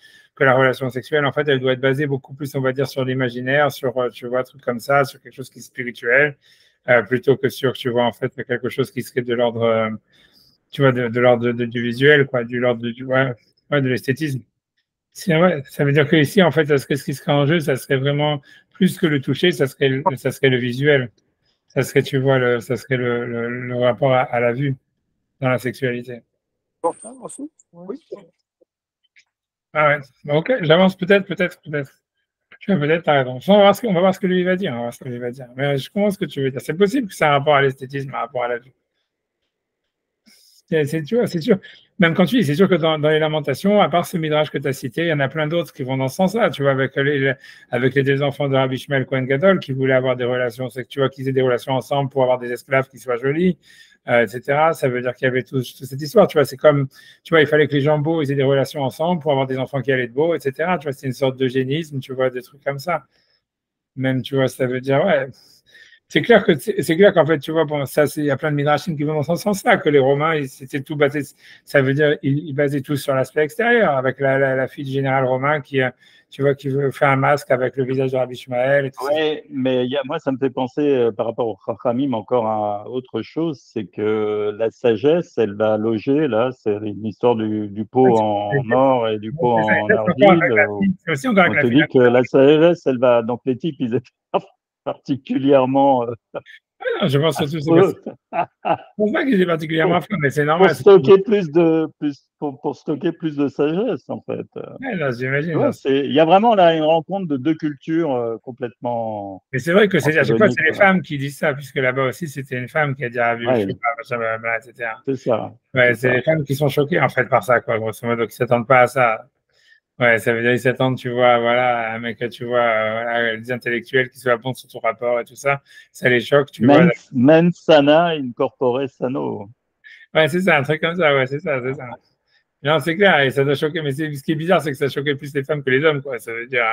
[SPEAKER 1] la relation sexuelle, en fait, elle doit être basée beaucoup plus, on va dire, sur l'imaginaire, sur, tu vois, un truc comme ça, sur quelque chose qui est spirituel, plutôt que sur, tu vois, en fait, quelque chose qui serait de l'ordre, tu vois, de l'ordre du visuel, quoi, du l'ordre de l'esthétisme. Ouais, ça veut dire que ici, en fait, ce qui serait en jeu, ça serait vraiment plus que le toucher, ça serait le visuel. Ça serait, tu vois, ça serait le rapport à la vue dans la sexualité.
[SPEAKER 3] Oui.
[SPEAKER 1] Ah ouais, ok, j'avance peut-être. Tu vois, peut-être, t'as raison. On va voir ce que lui va dire. On va voir ce que lui va dire. Mais je comprends ce que tu veux dire. C'est possible que c'est un rapport à l'esthétisme, un rapport à la vue. Tu vois, c'est sûr. Même quand tu dis, c'est sûr que dans les lamentations, à part ce midrash que tu as cité, il y en a plein d'autres qui vont dans ce sens-là. Tu vois, avec les deux enfants de Rabbi Shmuel Cohen Gadol qui voulaient avoir des relations, tu vois, qu'ils aient des relations ensemble pour avoir des esclaves qui soient jolis, etc. Ça veut dire qu'il y avait toute cette histoire. Tu vois, c'est comme, tu vois, il fallait que les gens beaux ils aient des relations ensemble pour avoir des enfants qui allaient être beaux, etc. Tu vois, c'est une sorte d'eugénisme, tu vois, des trucs comme ça. Même, tu vois, ça veut dire, ouais. C'est clair qu'en fait, tu vois, bon, ça, il y a plein de midrashim qui vont dans ce sens-là, que les Romains, c'était tout basé, ça veut dire, ils basaient tout sur l'aspect extérieur, avec la fille du général romain qui, tu vois, qui veut faire un masque avec le visage de Rabbi Ishmael et tout ça.
[SPEAKER 2] Oui, mais moi, ça me fait penser, par rapport au Chachamim, encore à autre chose, c'est que la sagesse, elle va loger, là, c'est une histoire du pot en or et du pot en argile. On te dit que la sagesse, elle va, donc les types, ils étaient particulièrement
[SPEAKER 1] je pense surtout c'est pour ça qu'ils étaient particulièrement fort, mais c'est normal.
[SPEAKER 2] Pour stocker plus de sagesse, en fait.
[SPEAKER 1] Ouais, là, j'imagine.
[SPEAKER 2] Il y a vraiment là une rencontre de deux cultures complètement.
[SPEAKER 1] Mais c'est vrai que à chaque fois, c'est les femmes qui disent ça, puisque là-bas aussi, c'était une femme qui a dit ah, vu,
[SPEAKER 2] ouais.
[SPEAKER 1] etc.
[SPEAKER 2] C'est ça.
[SPEAKER 1] Ouais, c'est les femmes qui sont choquées, en fait, par ça, quoi, grosso modo, qui ne s'attendent pas à ça. Ouais, ça veut dire qu'ils s'attendent, tu vois, voilà, un mec, tu vois, voilà, des intellectuels qui soient bons sur ton rapport et tout ça, ça les choque, tu vois.
[SPEAKER 2] Mens sana in corpore sano.
[SPEAKER 1] Ouais, c'est ça, un truc comme ça, ouais, c'est ça. Non, c'est clair, et ça doit choquer, mais ce qui est bizarre, c'est que ça choquait plus les femmes que les hommes, quoi. Ça veut dire,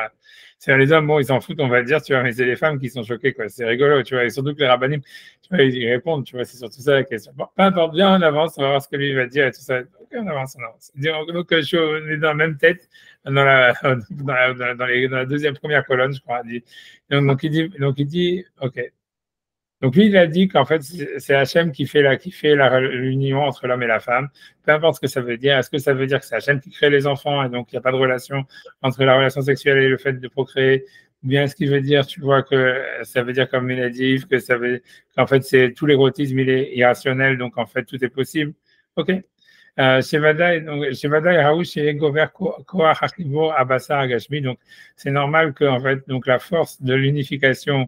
[SPEAKER 1] les hommes, bon, ils s'en foutent, on va dire, tu vois, mais c'est les femmes qui sont choquées, quoi. C'est rigolo, tu vois, et surtout que les rabbinim, tu vois, ils répondent, tu vois, c'est surtout ça la question. Bon, peu importe, bien, on avance, on va voir ce que lui va dire et tout ça. Ok, on avance. Donc, on est dans la même tête, dans la deuxième, première colonne, je crois. Donc, il dit, ok. Donc lui, il a dit qu'en fait, c'est Hachem qui fait l'union entre l'homme et la femme. Peu importe ce que ça veut dire. Est-ce que ça veut dire que c'est Hachem qui crée les enfants et donc il n'y a pas de relation entre la relation sexuelle et le fait de procréer? Ou bien est-ce qu'il veut dire, tu vois, que ça veut dire comme il a dit, qu'en fait, c'est tout l'érotisme, il est irrationnel, donc en fait, tout est possible. OK. Shevadai Raouch et Gover Koach Hachivo Abasa Agashmi. Donc, c'est normal que, en fait, donc la force de l'unification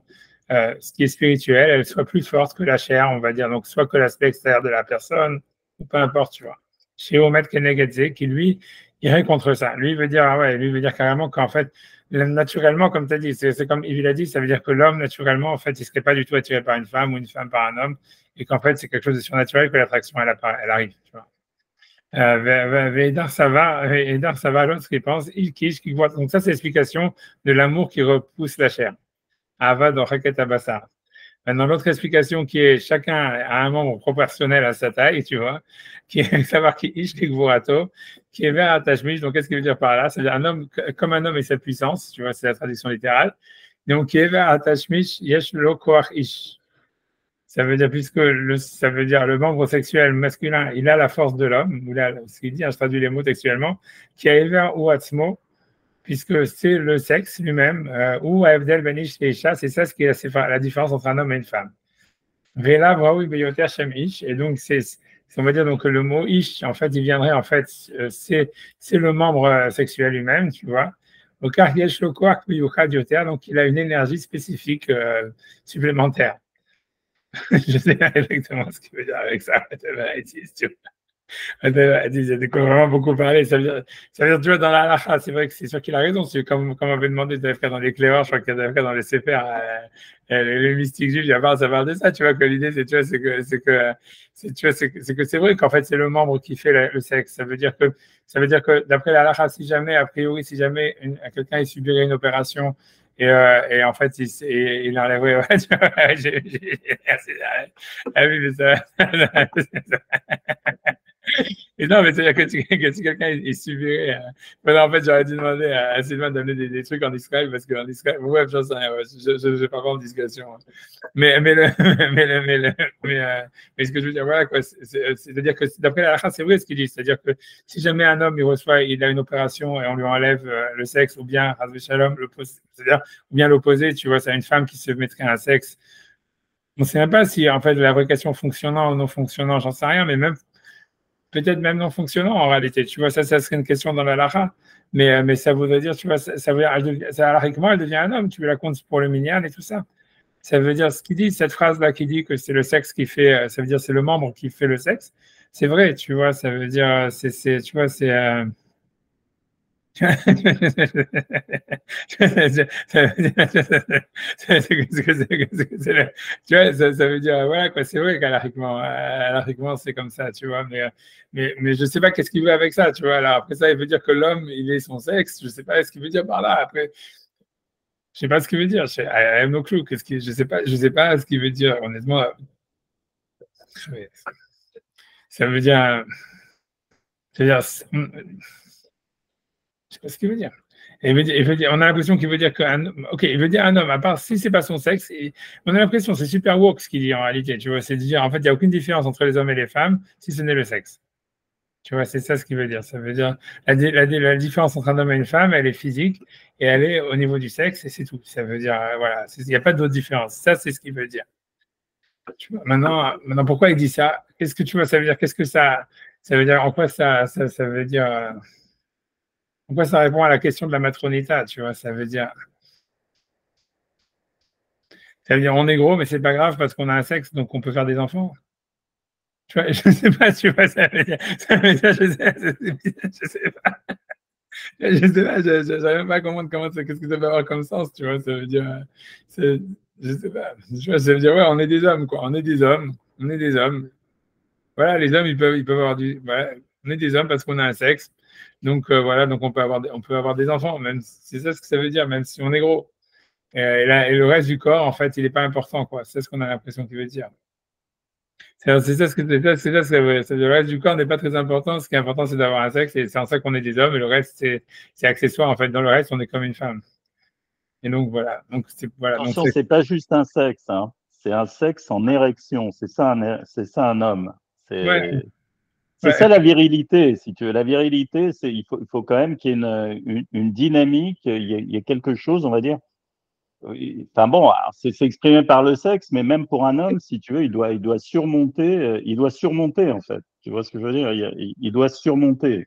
[SPEAKER 1] ce qui est spirituel, elle soit plus forte que la chair, on va dire. Donc, soit que l'aspect extérieur de la personne, ou peu importe, tu vois. Chez Omet Kenegedze, qui lui irait contre ça. Lui veut dire, lui veut dire carrément qu'en fait, naturellement, comme tu as dit, c'est comme il a dit, ça veut dire que l'homme, naturellement, en fait, il ne serait pas du tout attiré par une femme ou une femme par un homme, et qu'en fait, c'est quelque chose de surnaturel que l'attraction, elle arrive, tu vois. Vedar Sava, l'autre qui pense, qui voit. Donc, ça, c'est l'explication de l'amour qui repousse la chair. Ava dans Raket Abassar. Maintenant, l'autre explication qui est chacun a un membre proportionnel à sa taille, tu vois, qui est savoir qui ish Gvorato, qui est vers Atashmish. Donc, qu'est-ce qu'il veut dire par là? C'est-à-dire un homme, comme un homme et sa puissance, tu vois, c'est la traduction littérale. Donc, qui est vers Atashmish, yesh lo koach ish. Ça veut dire, ça veut dire le membre sexuel masculin, il a la force de l'homme, ou là, ce qu'il dit, je traduis les mots textuellement, qui a vers ou atzmo, puisque c'est le sexe lui-même, ou Avdel Benish Leisha, c'est ça ce qui est la différence entre un homme et une femme. Vela Vraoui Beyoter Shem Ish, et donc on va dire donc le mot Ish, en fait, il viendrait, en fait, c'est le membre sexuel lui-même, tu vois. Au Karyesh Lokoak Beyuchad Yoter, donc il a une énergie spécifique supplémentaire. Je sais pas exactement ce qu'il veut dire avec ça, Ils vraiment beaucoup parlé. Ça veut dire, tu vois, dans la halakha, c'est vrai que c'est sûr qu'il a raison. C'est comme on avait demandé de faire dans les cléors, je crois qu'il y a dans les Sefer, les mystiques juifs, ça parle de ça. Tu vois, que l'idée, c'est que c'est vrai qu'en fait, c'est le membre qui fait le sexe. Ça veut dire que d'après la halakha, si jamais, a priori, si jamais quelqu'un subirait une opération Et en fait, il enlève, ouais, Et non, mais c'est-à-dire que si quelqu'un il subirait. En fait, j'aurais dû demander à Sylvain d'amener des trucs en Israël, parce qu'en Israël, ouais, j'en sais rien, ouais, je ne vais pas avoir en discussion. Mais ce que je veux dire, voilà, quoi, c'est-à-dire que d'après la Halakha, c'est vrai ce qu'il dit, c'est-à-dire que si jamais un homme il a une opération et on lui enlève le sexe, ou bien, Shalom, c'est-à-dire, ou bien l'opposé, tu vois, c'est une femme qui se mettrait un sexe. On ne sait même pas si, en fait, la vraie question fonctionnant ou non fonctionnant, j'en sais rien, mais même peut-être même non fonctionnant en réalité. Tu vois, ça serait une question dans la lara. Mais ça voudrait dire, tu vois, ça veut dire, alariquement, elle devient un homme. Tu la comptes pour le minyan et tout ça. Ça veut dire ce qu'il dit, cette phrase-là qui dit que c'est le sexe qui fait, ça veut dire c'est le membre qui fait le sexe. C'est vrai, tu vois, ça veut dire, tu vois, c'est. Tu vois, ça veut dire, voilà, quoi, c'est vrai qu'alariquement, c'est comme ça, tu vois, mais je sais pas qu'est-ce qu'il veut avec ça, tu vois, alors après ça, il veut dire que l'homme, il est son sexe, je sais pas ce qu'il veut dire par là, après, je sais pas ce qu'il veut dire, I have no clue, je sais pas ce qu'il veut dire, honnêtement, ça veut dire, je sais pas ce qu'il veut dire. Il veut dire, on a l'impression qu'il veut dire il veut dire un homme, à part si c'est pas son sexe, on a l'impression, c'est super woke ce qu'il dit en réalité, tu vois, c'est de dire, en fait, il n'y a aucune différence entre les hommes et les femmes si ce n'est le sexe. Tu vois, c'est ça ce qu'il veut dire. Ça veut dire, la différence entre un homme et une femme, elle est physique et elle est au niveau du sexe et c'est tout. Ça veut dire, voilà, il n'y a pas d'autre différence. Ça, c'est ce qu'il veut dire. Tu vois, maintenant, pourquoi il dit ça? Qu'est-ce que tu vois, ça veut dire, ça veut dire, en quoi ça veut dire, pourquoi ça répond à la question de la matronita, tu vois, ça veut dire, on est gros, mais c'est pas grave parce qu'on a un sexe, donc on peut faire des enfants. Tu vois, je sais pas, tu vois, ça veut dire je sais pas. Je sais pas, je savais même pas qu'est-ce que ça peut avoir comme sens, tu vois, ça veut dire, je sais pas, tu vois, ça veut dire, ouais, on est des hommes, quoi, on est des hommes. Voilà, les hommes, ils peuvent avoir voilà, on est des hommes parce qu'on a un sexe. Donc, voilà, donc on peut avoir des enfants, même, c'est ça ce que ça veut dire, même si on est gros. Et le reste du corps, en fait, il n'est pas important, quoi. C'est ce qu'on a l'impression qu'il veut dire. C'est ça ce que le reste du corps n'est pas très important. Ce qui est important, c'est d'avoir un sexe et c'est en ça qu'on est des hommes. Et le reste, c'est accessoire. En fait, dans le reste, on est comme une femme. Et donc, voilà.
[SPEAKER 2] Attention, c'est pas juste un sexe, hein. C'est un sexe en érection. C'est ça un homme. C'est ça la virilité, si tu veux. La virilité, il faut quand même qu'il y ait une dynamique, il y ait quelque chose, on va dire. Enfin bon, c'est exprimé par le sexe, mais même pour un homme, si tu veux, il doit surmonter en fait. Tu vois ce que je veux dire? Il doit surmonter.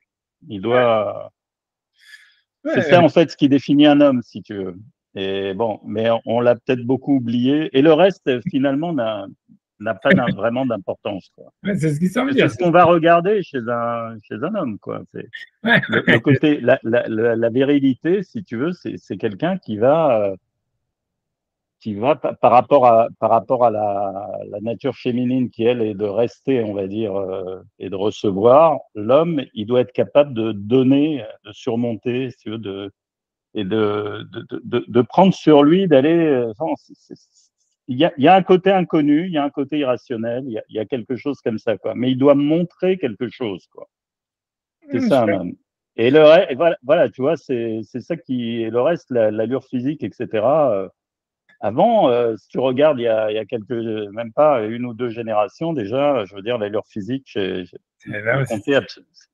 [SPEAKER 2] C'est ça en fait ce qui définit un homme, si tu veux. Et bon, mais on l'a peut-être beaucoup oublié. Et le reste, finalement, n'a pas vraiment d'importance, quoi.
[SPEAKER 1] C'est ce qui semble dire.
[SPEAKER 2] C'est ce qu'on va regarder chez un homme, quoi. Le côté, la virilité, si tu veux, c'est quelqu'un qui va par rapport à la nature féminine qui, elle, est de rester, on va dire, et de recevoir, l'homme, il doit être capable de donner, de surmonter, si tu veux, et de prendre sur lui, d'aller. Il y a un côté inconnu, il y a un côté irrationnel, il y a quelque chose comme ça, quoi. Mais il doit montrer quelque chose, quoi. C'est ça un homme. Et voilà, tu vois, c'est ça qui. Le reste, l'allure physique, etc. Avant, si tu regardes, il y a même pas une ou deux générations déjà, je veux dire, l'allure physique,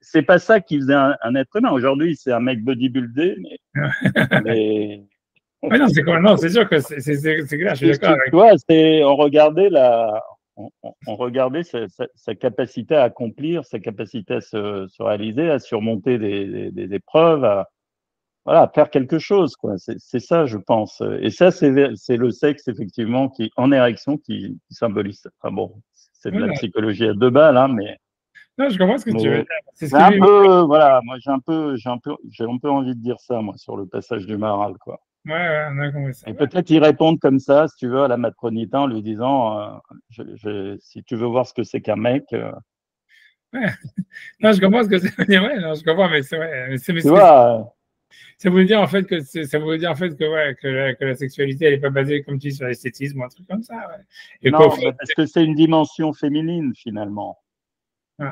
[SPEAKER 2] c'est pas ça qui faisait un être humain. Aujourd'hui, c'est un mec bodybuildé, mais...
[SPEAKER 1] Ouais, non, c'est sûr que c'est clair, je suis d'accord avec.
[SPEAKER 2] Tu vois, on regardait sa capacité à accomplir, sa capacité à se réaliser, à surmonter des épreuves, à faire quelque chose, quoi. C'est ça, je pense. Et ça, c'est le sexe, effectivement, qui, en érection, qui symbolise. Enfin bon, c'est de la psychologie à deux balles, hein, mais.
[SPEAKER 1] Non, je comprends ce que tu veux dire.
[SPEAKER 2] C'est un peu, voilà, moi, j'ai un peu envie de dire ça, moi, sur le passage du Maharal, quoi.
[SPEAKER 1] Ouais, on a compris ça.
[SPEAKER 2] Et peut-être y répondre comme ça, si tu veux, à la matronité, en lui disant, si tu veux voir ce que c'est qu'un mec.
[SPEAKER 1] Ouais. Non, je comprends ce que tu veux dire. Ouais, non, je comprends, mais c'est vrai.
[SPEAKER 2] Tu vois.
[SPEAKER 1] Ça voulait dire en fait que ouais, que la sexualité elle est pas basée comme tu dis sur l'esthétisme ou un truc comme ça. Ouais.
[SPEAKER 2] Et non, parce que c'est une dimension féminine finalement.
[SPEAKER 1] Ouais.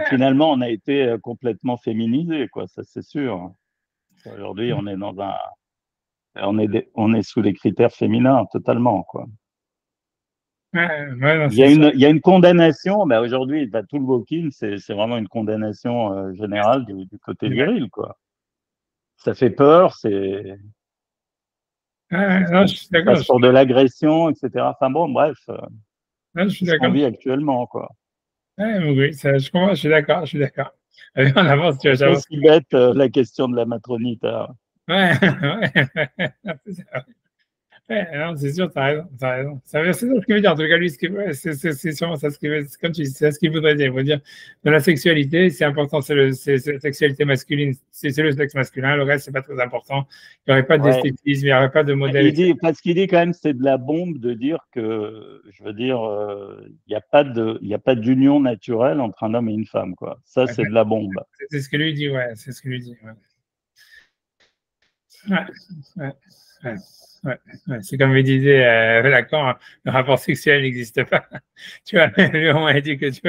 [SPEAKER 2] Finalement, on a été complètement féminisé, quoi. Ça c'est sûr. Aujourd'hui, on est dans un, on est sous les critères féminins totalement, quoi.
[SPEAKER 1] Non,
[SPEAKER 2] il y a une condamnation. Ben aujourd'hui, tout le walking, c'est vraiment une condamnation générale du côté viril, quoi. Ça fait peur, c'est.
[SPEAKER 1] Non, je suis d'accord.
[SPEAKER 2] Pour de l'agression, etc. Enfin bon, bref.
[SPEAKER 1] Non, je suis d'accord.
[SPEAKER 2] On vit actuellement, quoi.
[SPEAKER 1] Oui, ça, je comprends, je suis d'accord. Allez, on avance, tu vois,
[SPEAKER 2] c'est aussi bête la question de la matronité.
[SPEAKER 1] Ouais. Non, c'est sûr, t'as raison. C'est ça ce qu'il veut dire. En tout cas, lui, c'est sûrement ça ce qu'il veut, comme tu dis, c'est ce qu'il voudrait dire. Il veut dire, dans la sexualité, c'est important, c'est la sexualité masculine, c'est le sexe masculin, le reste, c'est pas très important. Il n'y aurait pas d'esthétisme, il n'y aurait pas de modèle.
[SPEAKER 2] Parce qu'il dit quand même, c'est de la bombe de dire que, je veux dire, il n'y a pas d'union naturelle entre un homme et une femme, quoi. Ça, c'est de la bombe.
[SPEAKER 1] C'est ce que lui dit, ouais, c'est ce que lui dit, ouais. C'est comme il disait Lacan, le rapport sexuel n'existe pas. Tu vois, lui, on m'a dit que tu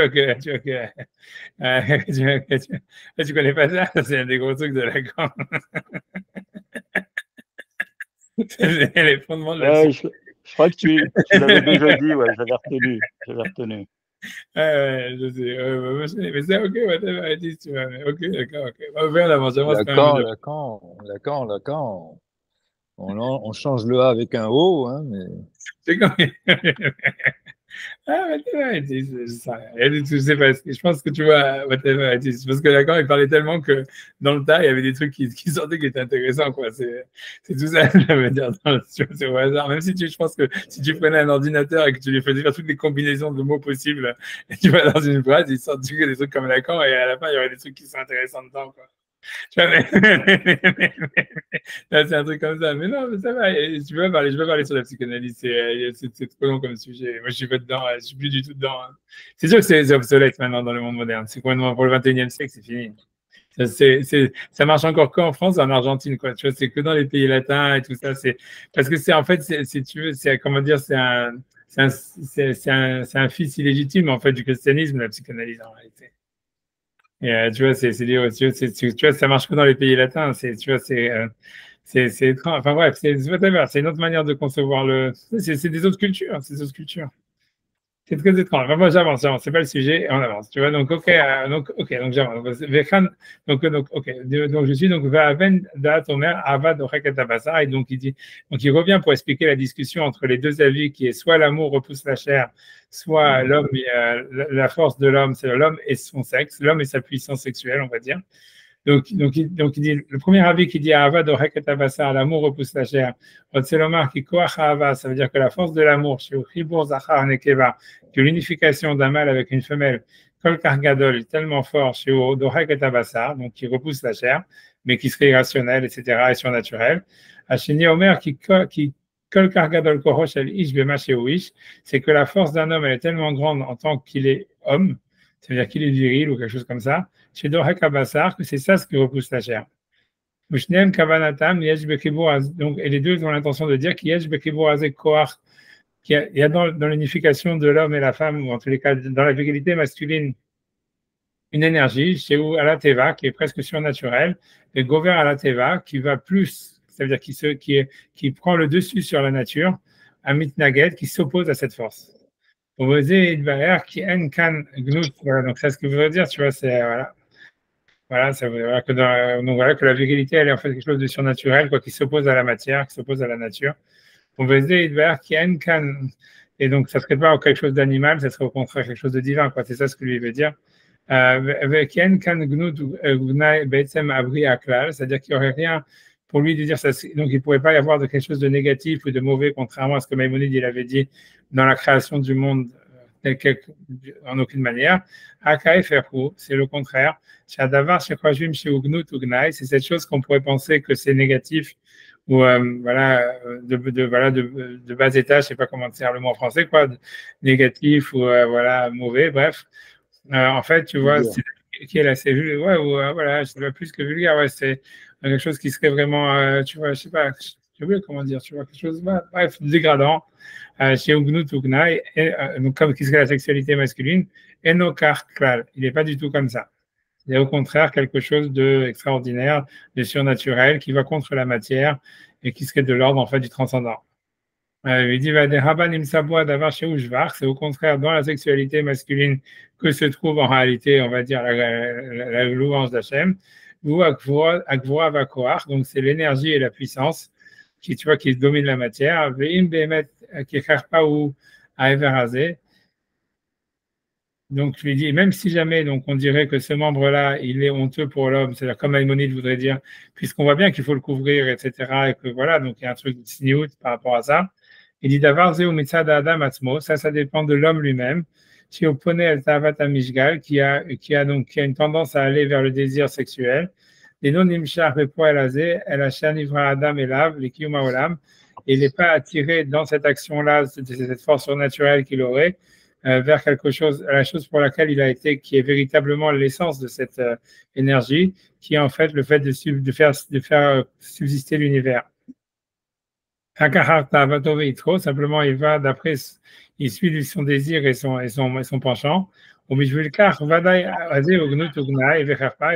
[SPEAKER 1] connais pas ça, c'est un des gros trucs de Lacan. C'est les fondements de la
[SPEAKER 2] je crois que tu l'avais déjà dit, ouais, j'avais retenu.
[SPEAKER 1] Je sais, mais c'est ok, whatever it is, tu vois, ok, d'accord, ok. On va avance,
[SPEAKER 3] Lacan. On change le A avec un O, hein, mais.
[SPEAKER 1] C'est comme. Whatever it is, je sais pas, je pense que tu vois, whatever it is, parce que Lacan, il parlait tellement que dans le tas, il y avait des trucs qui sortaient qui étaient intéressants, quoi. C'est tout ça, je veux dire, c'est au hasard. Même si je pense que si tu prenais un ordinateur et que tu lui faisais faire toutes les combinaisons de mots possibles, et tu vas dans une phrase, il sort des trucs comme Lacan, et à la fin, il y aurait des trucs qui sont intéressants dedans, quoi. C'est un truc comme ça. Mais non, mais ça va. Je peux parler sur la psychanalyse. C'est trop long comme sujet. Moi, je suis pas dedans. Je suis plus du tout dedans. C'est sûr que c'est obsolète maintenant dans le monde moderne. C'est complètement pour le 21e siècle, c'est fini. Ça marche encore qu'en France et en Argentine, quoi. Tu vois, c'est que dans les pays latins et tout ça. Parce que en fait, si tu veux, comment dire, c'est un fils illégitime, en fait, du christianisme, la psychanalyse, en réalité. Et tu vois, tu vois, ça marche que dans les pays latins. Tu vois, c'est étrange. Enfin bref, c'est une autre manière de concevoir c'est des autres cultures, c'est des autres cultures. C'est très étrange. Enfin, moi, j'avance, c'est pas le sujet, on avance. Tu vois, donc, ok, donc j'avance. Donc, je suis, donc, Vaven Datomer Avad Ochekatabasa, et donc, il revient pour expliquer la discussion entre les deux avis qui est soit l'amour repousse la chair, soit l'homme, la force de l'homme, c'est l'homme et son sexe, l'homme et sa puissance sexuelle, on va dire. Donc, il dit, le premier avis qui dit Ava de Hekatabasa, l'amour repousse la chair. Otselomar qui koach Ava, ça veut dire que la force de l'amour, chez Chibur Zachar Nekeva, que l'unification d'un mâle avec une femelle, Kol Kargadol, est tellement fort chez Dorek et Tabassa, donc qui repousse la chair, mais qui serait irrationnel, etc., et surnaturel. Hachini Omer qui Kol Kargadol Korosh El Ish Bema Ish, c'est que la force d'un homme, elle est tellement grande en tant qu'il est homme, c'est-à-dire qu'il est viril ou quelque chose comme ça, chez Dorek Abassar, que c'est ça ce qui repousse la chair. Mushnem Kavanatam, Yesh Bekibur, donc, et les deux ont l'intention de dire qu'il Yesh Bekibur Azek Koach, qu'il y a dans l'unification de l'homme et la femme, ou en tous les cas dans la virilité masculine, une énergie, chez Alateva, qui est presque surnaturelle, et Gover Alateva, qui va plus, c'est-à-dire qui prend le dessus sur la nature, Amit Naged, qui s'oppose à cette force. Osé Idbaer, qui en kan gnut, voilà, donc c'est ce que veut dire, tu vois, c'est voilà, ça veut dire que la virilité, elle est en fait quelque chose de surnaturel, quoi, qui s'oppose à la matière, qui s'oppose à la nature. Et donc, ça ne serait pas quelque chose d'animal, ça serait au contraire quelque chose de divin, quoi. C'est ça ce que lui veut dire. C'est-à-dire qu'il n'y aurait rien pour lui de dire ça. Donc, il ne pourrait pas y avoir de quelque chose de négatif ou de mauvais, contrairement à ce que Maïmonide il avait dit dans la création du monde en aucune manière. C'est le contraire. C'est cette chose qu'on pourrait penser que c'est négatif ou de bas étage, je sais pas comment dire le mot en français, quoi, négatif ou mauvais, bref. En fait, tu vois, c'est qui est là, c'est voilà, c'est plus que vulgaire, ouais, quelque chose qui serait vraiment, tu vois, je sais pas, j'ai oublié comment dire, tu vois, quelque chose, bref, dégradant, chez Ugnut Ugnai, donc comme qui serait la sexualité masculine, et no klal, il n'est pas du tout comme ça. C'est au contraire quelque chose d'extraordinaire, de surnaturel, qui va contre la matière et qui serait de l'ordre, en fait, du transcendant. Il dit, c'est au contraire dans la sexualité masculine que se trouve en réalité, on va dire, la louange d'Hachem, ou Akvora Vakoach, donc c'est l'énergie et la puissance qui, tu vois, qui domine la matière, Ve'im Behemet Kecharpa ou Aeverazé. Donc, je lui dis, même si jamais, donc, on dirait que ce membre-là, il est honteux pour l'homme, c'est-à-dire comme Maïmonide voudrait dire, puisqu'on voit bien qu'il faut le couvrir, etc., et que voilà, donc il y a un truc de sniout par rapport à ça. Il dit d'avoir zéo mitzad adam atzmo, ça dépend de l'homme lui-même. Si on prenait el tavat amishgal, qui a une tendance à aller vers le désir sexuel. Et non nimshar bepoel azé, el asher nivra adam elav, les kiyuma olam. Il n'est pas attiré dans cette action-là, cette force surnaturelle qu'il aurait, vers quelque chose, la chose pour laquelle il a été, qui est véritablement l'essence de cette énergie, qui est en fait le fait de faire subsister l'univers. Simplement, il va d'après, il suit son désir et son penchant. Et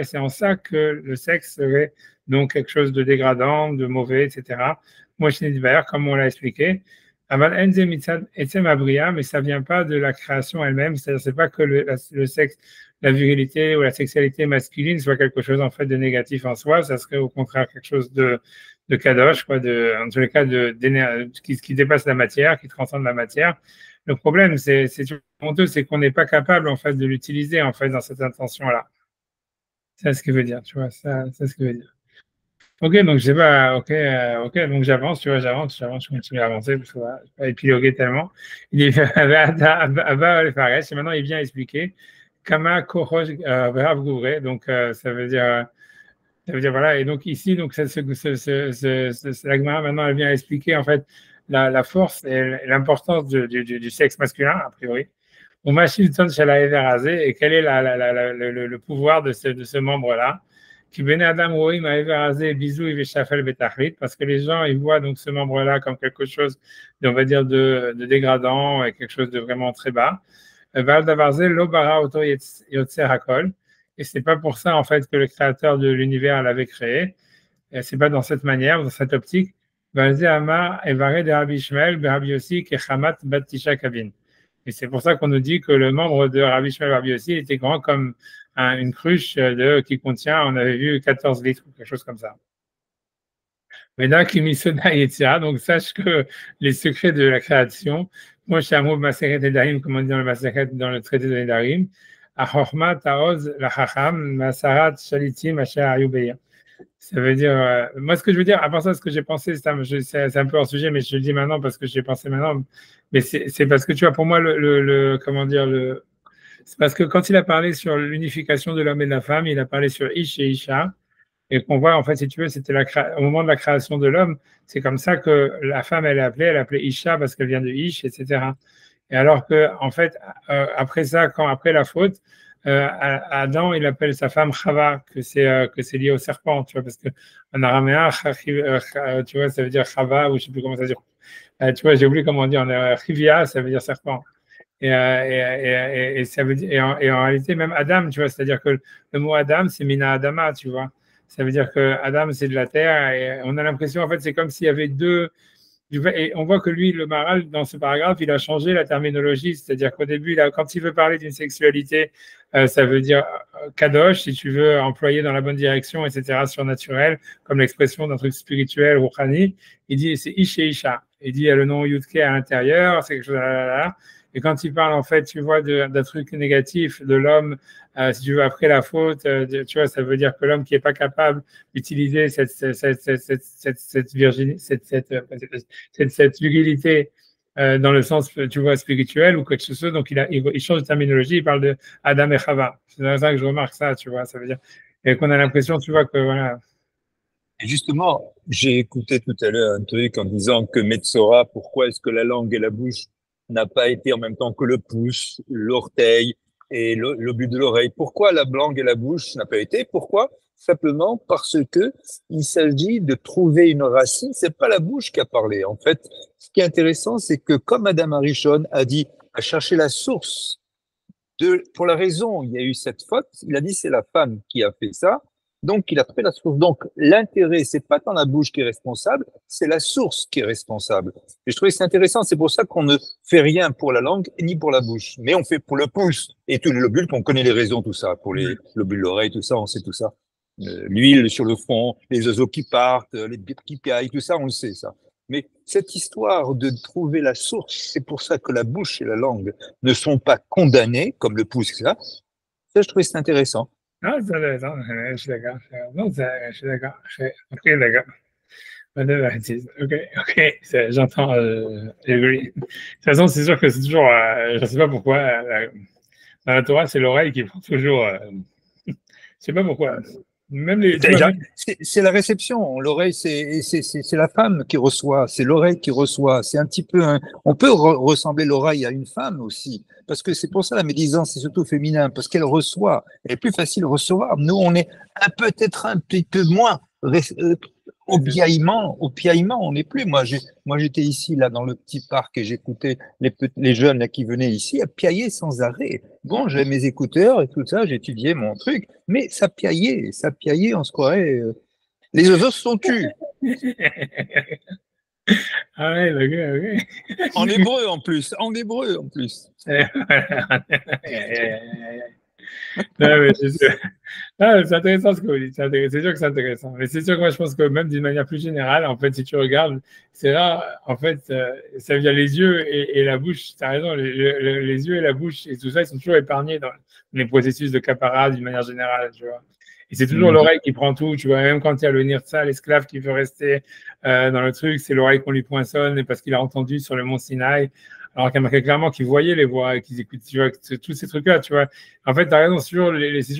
[SPEAKER 1] c'est en ça que le sexe serait donc quelque chose de dégradant, de mauvais, etc. Comme on l'a expliqué. Mais ça vient pas de la création elle-même. C'est pas que le sexe, la virilité ou la sexualité masculine soit quelque chose en fait de négatif en soi. Ça serait au contraire quelque chose de kadosh, quoi, en tous les cas qui dépasse la matière, qui transcende la matière. Le problème, c'est honteux, c'est qu'on n'est pas capable en fait de l'utiliser en fait dans cette intention-là. C'est ce que veut dire, tu vois. C'est ce que veut dire. Ok, donc je sais pas, ok, donc j'avance, tu vois, j'avance, je continue à avancer parce que voilà, je ne vais pas épiloguer tellement. Il dit, et maintenant il vient expliquer Kama Korosh Rav Gouré, donc ça veut dire voilà, et donc ici, donc la Gemara maintenant elle vient expliquer en fait la force et l'importance du sexe masculin, a priori. Au Machilton Shalaeverazé, et quel est le pouvoir de ce membre-là? Qui venait Adam Roim à Everazé, bisou, il Shafel Betachlit, parce que les gens, ils voient donc ce membre-là comme quelque chose, on va dire, de dégradant et quelque chose de vraiment très bas. Val Davarze, Lobara Auto Yotzer Hakol. Et c'est pas pour ça, en fait, que le créateur de l'univers l'avait créé. Et c'est pas dans cette manière, dans cette optique. Valze Amar, Evare de Rabbi Shmuel, Rabbi Yossi, Kechamat Batisha Kabin. Et c'est pour ça qu'on nous dit que le membre de Rabbi Shmuel Rabbi Yossi était grand comme une cruche qui contient, on avait vu 14 litres ou quelque chose comme ça. Donc sache que les secrets de la création, moi je suis amour de Maseret Nedarim, comme on dit dans le Maseret, dans le traité de Nedarim, Achorma Taoz Lachacham Masarat Shalitim Asher Ayubeya. Ça veut dire, moi ce que je veux dire, à part ça, ce que j'ai pensé, c'est un peu hors sujet, mais je le dis maintenant parce que j'ai pensé maintenant, mais c'est parce que tu vois, pour moi, comment dire, c'est parce que quand il a parlé sur l'unification de l'homme et de la femme, il a parlé sur Ish et Isha, et qu'on voit, en fait, si tu veux, c'était au moment de la création de l'homme, c'est comme ça que la femme, elle appelée Isha parce qu'elle vient de Ish, etc. Et alors que, en fait, après ça, après la faute, Adam, il appelle sa femme Chava, que c'est lié au serpent, tu vois, parce que en araméen, tu vois, ça veut dire Chava, ou je sais plus comment ça veut dire. Tu vois, j'ai oublié comment dire, en Chivia, ça veut dire serpent. Et ça veut dire, et en réalité, même Adam, tu vois, c'est-à-dire que le mot Adam, c'est Mina Adama, tu vois. Ça veut dire que Adam, c'est de la terre, et on a l'impression, en fait, c'est comme s'il y avait deux. Et on voit que lui, le Maharal, dans ce paragraphe, il a changé la terminologie, c'est-à-dire qu'au début, quand il veut parler d'une sexualité, ça veut dire kadosh, si tu veux, employer dans la bonne direction, etc., surnaturel, comme l'expression d'un truc spirituel, rouhani. Il dit, c'est Ish et Isha. Il dit, il y a le nom Yudke à l'intérieur, c'est quelque chose, là. Et quand il parle, en fait, tu vois, d'un truc négatif de l'homme, si tu veux, après la faute, tu vois, ça veut dire que l'homme qui n'est pas capable d'utiliser cette virilité dans le sens, tu vois, spirituel ou quelque chose, donc il change de terminologie, il parle de Adam et Chava. C'est ça que je remarque ça, tu vois, ça veut dire. Et qu'on a l'impression, tu vois, que voilà.
[SPEAKER 3] Et justement, j'ai écouté tout à l'heure un truc en disant que Metzora, pourquoi est-ce que la langue et la bouche n'a pas été en même temps que le pouce, l'orteil et le but de l'oreille? Pourquoi la langue et la bouche n'a pas été? Pourquoi? simplement parce que il s'agit de trouver une racine. C'est pas la bouche qui a parlé. En fait, ce qui est intéressant, c'est que comme Madame Arichon a dit, a cherché la source pour la raison, il y a eu cette faute. Il a dit c'est la femme qui a fait ça. Donc, il a trouvé la source. Donc, l'intérêt, c'est pas tant la bouche qui est responsable, c'est la source qui est responsable. Et je trouvais que c'est intéressant. C'est pour ça qu'on ne fait rien pour la langue ni pour la bouche. Mais on fait pour le pouce et tous les lobules, qu'on connaît les raisons, tout ça. Pour les lobules de l'oreille, tout ça, on sait tout ça. L'huile sur le front, les oiseaux qui partent, les bites qui piaillent, tout ça, on le sait, ça. Mais cette histoire de trouver la source, c'est pour ça que la bouche et la langue ne sont pas condamnées, comme le pouce, etc. Ça, je trouvais que c'est intéressant.
[SPEAKER 1] Ah, c'est intéressant, je suis d'accord. Non, je suis d'accord. Ok, d'accord. Ok, j'entends, agree. De toute façon, c'est sûr que c'est toujours, je ne sais pas pourquoi, dans la Torah, c'est l'oreille qui prend toujours, je ne sais pas pourquoi. Même
[SPEAKER 3] c'est la réception. L'oreille, c'est la femme qui reçoit, c'est l'oreille qui reçoit. C'est un petit peu on peut ressembler l'oreille à une femme aussi, parce que c'est pour ça la médisance, c'est surtout féminin, parce qu'elle reçoit. Elle est plus facile de recevoir. Nous, on est peut-être un petit peu moins au piaillement, on n'est plus. Moi, j'étais ici, là, dans le petit parc et j'écoutais les jeunes là, qui venaient ici à piailler sans arrêt. Bon, j'avais mes écouteurs et tout ça, j'étudiais mon truc, mais ça piaillait, on se croirait. Les oiseaux se sont tus.
[SPEAKER 1] Ah ouais, ok.
[SPEAKER 3] En hébreu en plus.
[SPEAKER 1] Non, mais c'est intéressant ce que vous dites. C'est sûr que c'est intéressant. Mais c'est sûr que moi, je pense que même d'une manière plus générale, en fait, si tu regardes, c'est rare. En fait, ça veut dire les yeux et la bouche. Tu as raison, les yeux et la bouche et tout ça, ils sont toujours épargnés dans les processus de capara d'une manière générale, tu vois. Et c'est toujours l'oreille qui prend tout, tu vois. Même quand il y a le nirtsa, l'esclave qui veut rester dans le truc, c'est l'oreille qu'on lui poinçonne et parce qu'il a entendu sur le mont Sinaï. Alors qu'il y a marqué clairement qu'ils voyaient les voix, qu'ils écoutent, tu vois, tous ces trucs-là, tu vois. En fait, tu as raison, c'est toujours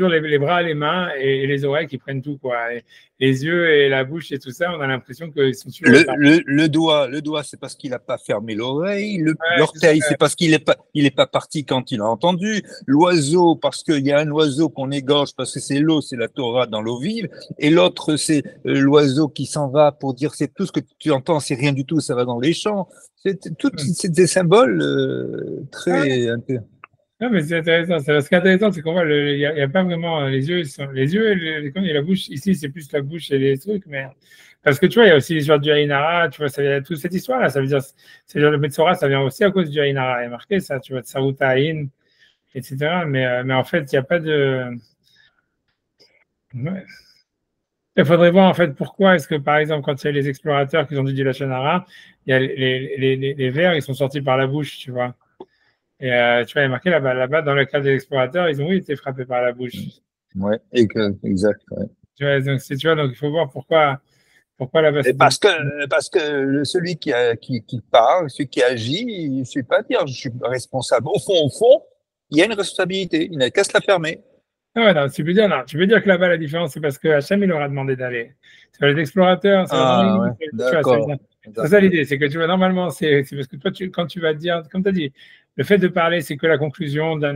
[SPEAKER 1] les bras, les mains et les oreilles qui prennent tout, quoi. Et les yeux et la bouche et tout ça, on a l'impression qu'ils sont toujours…
[SPEAKER 3] Le doigt, c'est parce qu'il n'a pas fermé l'oreille. L'orteil, c'est parce qu'il est pas parti quand il a entendu. L'oiseau, parce qu'il y a un oiseau qu'on égorge, parce que c'est l'eau, c'est la Torah dans l'eau vive. Et l'autre, c'est l'oiseau qui s'en va pour dire c'est tout ce que tu entends, c'est rien du tout, ça va dans les champs. C'est des symboles très…
[SPEAKER 1] Non, mais c'est intéressant. Ce qui est intéressant, c'est qu'on voit, il y a pas vraiment les yeux et la bouche. Ici, c'est plus la bouche et les trucs, mais parce que tu vois, il y a aussi l'histoire du Haïnara, tu vois, toute cette histoire-là, ça veut dire le Metzora, ça vient aussi à cause du Haïnara. Il est marqué ça, tu vois, de Saruta Haïn, etc. Mais en fait, il n'y a pas de. Ouais. Il faudrait voir en fait pourquoi est-ce que par exemple quand il y a les explorateurs qui ont dit la Shonara, il y a les vers, ils sont sortis par la bouche, tu vois. Et tu vois, il est marqué là-bas, dans le cas des explorateurs, ils ont été frappés par la bouche.
[SPEAKER 3] Ouais, exact. Ouais.
[SPEAKER 1] Tu vois, donc il faut voir pourquoi là-bas.
[SPEAKER 3] Parce que celui qui parle, celui qui agit, il ne suffit pas de dire je suis responsable. Au fond, il y a une responsabilité. Il n'a qu'à se la fermer.
[SPEAKER 1] Non, tu peux dire que là-bas la différence c'est parce que Hachem il leur a demandé d'aller. Sur les explorateurs, c'est ça l'idée, c'est que tu vois normalement c'est parce que toi quand tu vas dire, comme tu as dit, le fait de parler c'est que la conclusion ça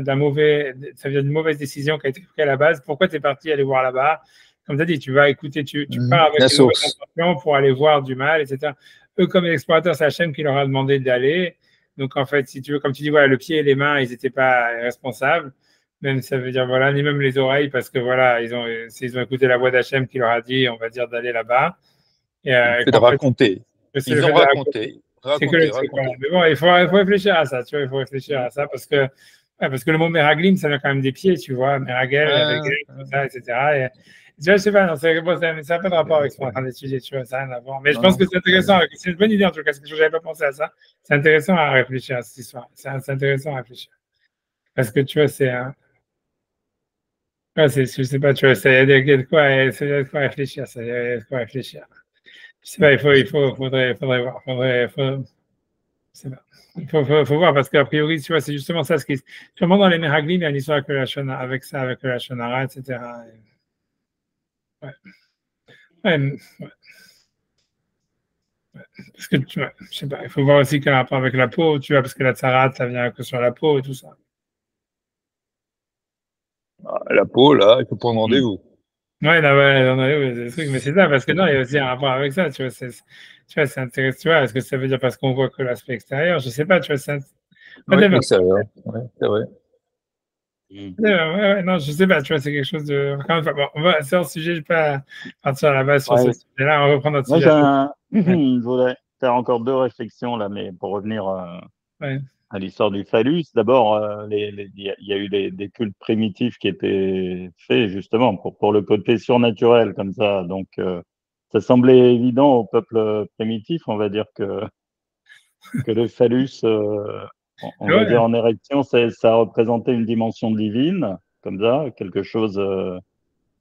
[SPEAKER 1] vient d'une mauvaise décision qui a été prise à la base. Pourquoi tu es parti aller voir là-bas? Comme tu as dit, tu vas écouter, tu pars avec une mauvaise intention pour aller voir du mal, etc. Eux comme les explorateurs, c'est Hachem qui leur a demandé d'aller. Donc en fait, si tu veux, comme tu dis, voilà, le pied et les mains, ils n'étaient pas responsables. Même ça veut dire voilà, ni même les oreilles parce que voilà, ils ont écouté la voix d'Hachem qui leur a dit, on va dire d'aller là-bas.
[SPEAKER 3] C'est de raconter. Ils ont raconté.
[SPEAKER 1] Mais bon, il faut réfléchir à ça, tu vois, il faut réfléchir à ça parce que le mot Meraglim, ça vient quand même des pieds, tu vois, Meragel, tout ça, etc. Et, tu vois, je sais pas, ça n'a pas de rapport avec ce qu'on est en train d'étudier, tu vois, ça n'a rien à voir. Mais je pense que c'est intéressant, c'est une bonne idée en tout cas, parce que je n'avais pas pensé à ça. C'est intéressant à réfléchir à cette histoire. C'est intéressant à réfléchir. Parce que tu vois, je sais pas, tu vois, il y a de quoi réfléchir, ça, il y a de quoi réfléchir. Je sais pas, faudrait voir, c'est pas. Il faut voir parce qu'a priori, tu vois, c'est justement ça ce qui est. Sûrement dans les Meraglim, il y a une histoire avec la Shonara, etc. Ouais. Parce que tu vois, je sais pas, il faut voir aussi quel rapport avec la peau, tu vois, parce que la tsarat, ça vient que sur la peau et tout ça.
[SPEAKER 3] La peau, là, il faut prendre rendez-vous.
[SPEAKER 1] Ouais, non, ouais, on a eu des trucs, mais c'est ça, parce que non, il y a aussi un rapport avec ça, tu vois, c'est intéressant, tu vois, est-ce que ça veut dire parce qu'on voit que l'aspect extérieur, je sais pas, tu vois,
[SPEAKER 3] Oui, l'extérieur, ouais, c'est vrai.
[SPEAKER 1] Ouais, non, je sais pas, tu vois, c'est quelque chose de. Encore une fois, bon, c'est un sujet, je ne vais pas partir à la base sur ce sujet-là, on reprend notre
[SPEAKER 2] Moi,
[SPEAKER 1] sujet.
[SPEAKER 2] je voudrais faire encore deux réflexions là, mais pour revenir à l'histoire du phallus, d'abord, il y a eu des cultes primitifs qui étaient faits justement pour le côté surnaturel comme ça. Donc, ça semblait évident au peuple primitif, on va dire que le phallus, on va dire en érection, ça représentait une dimension divine, comme ça, quelque chose.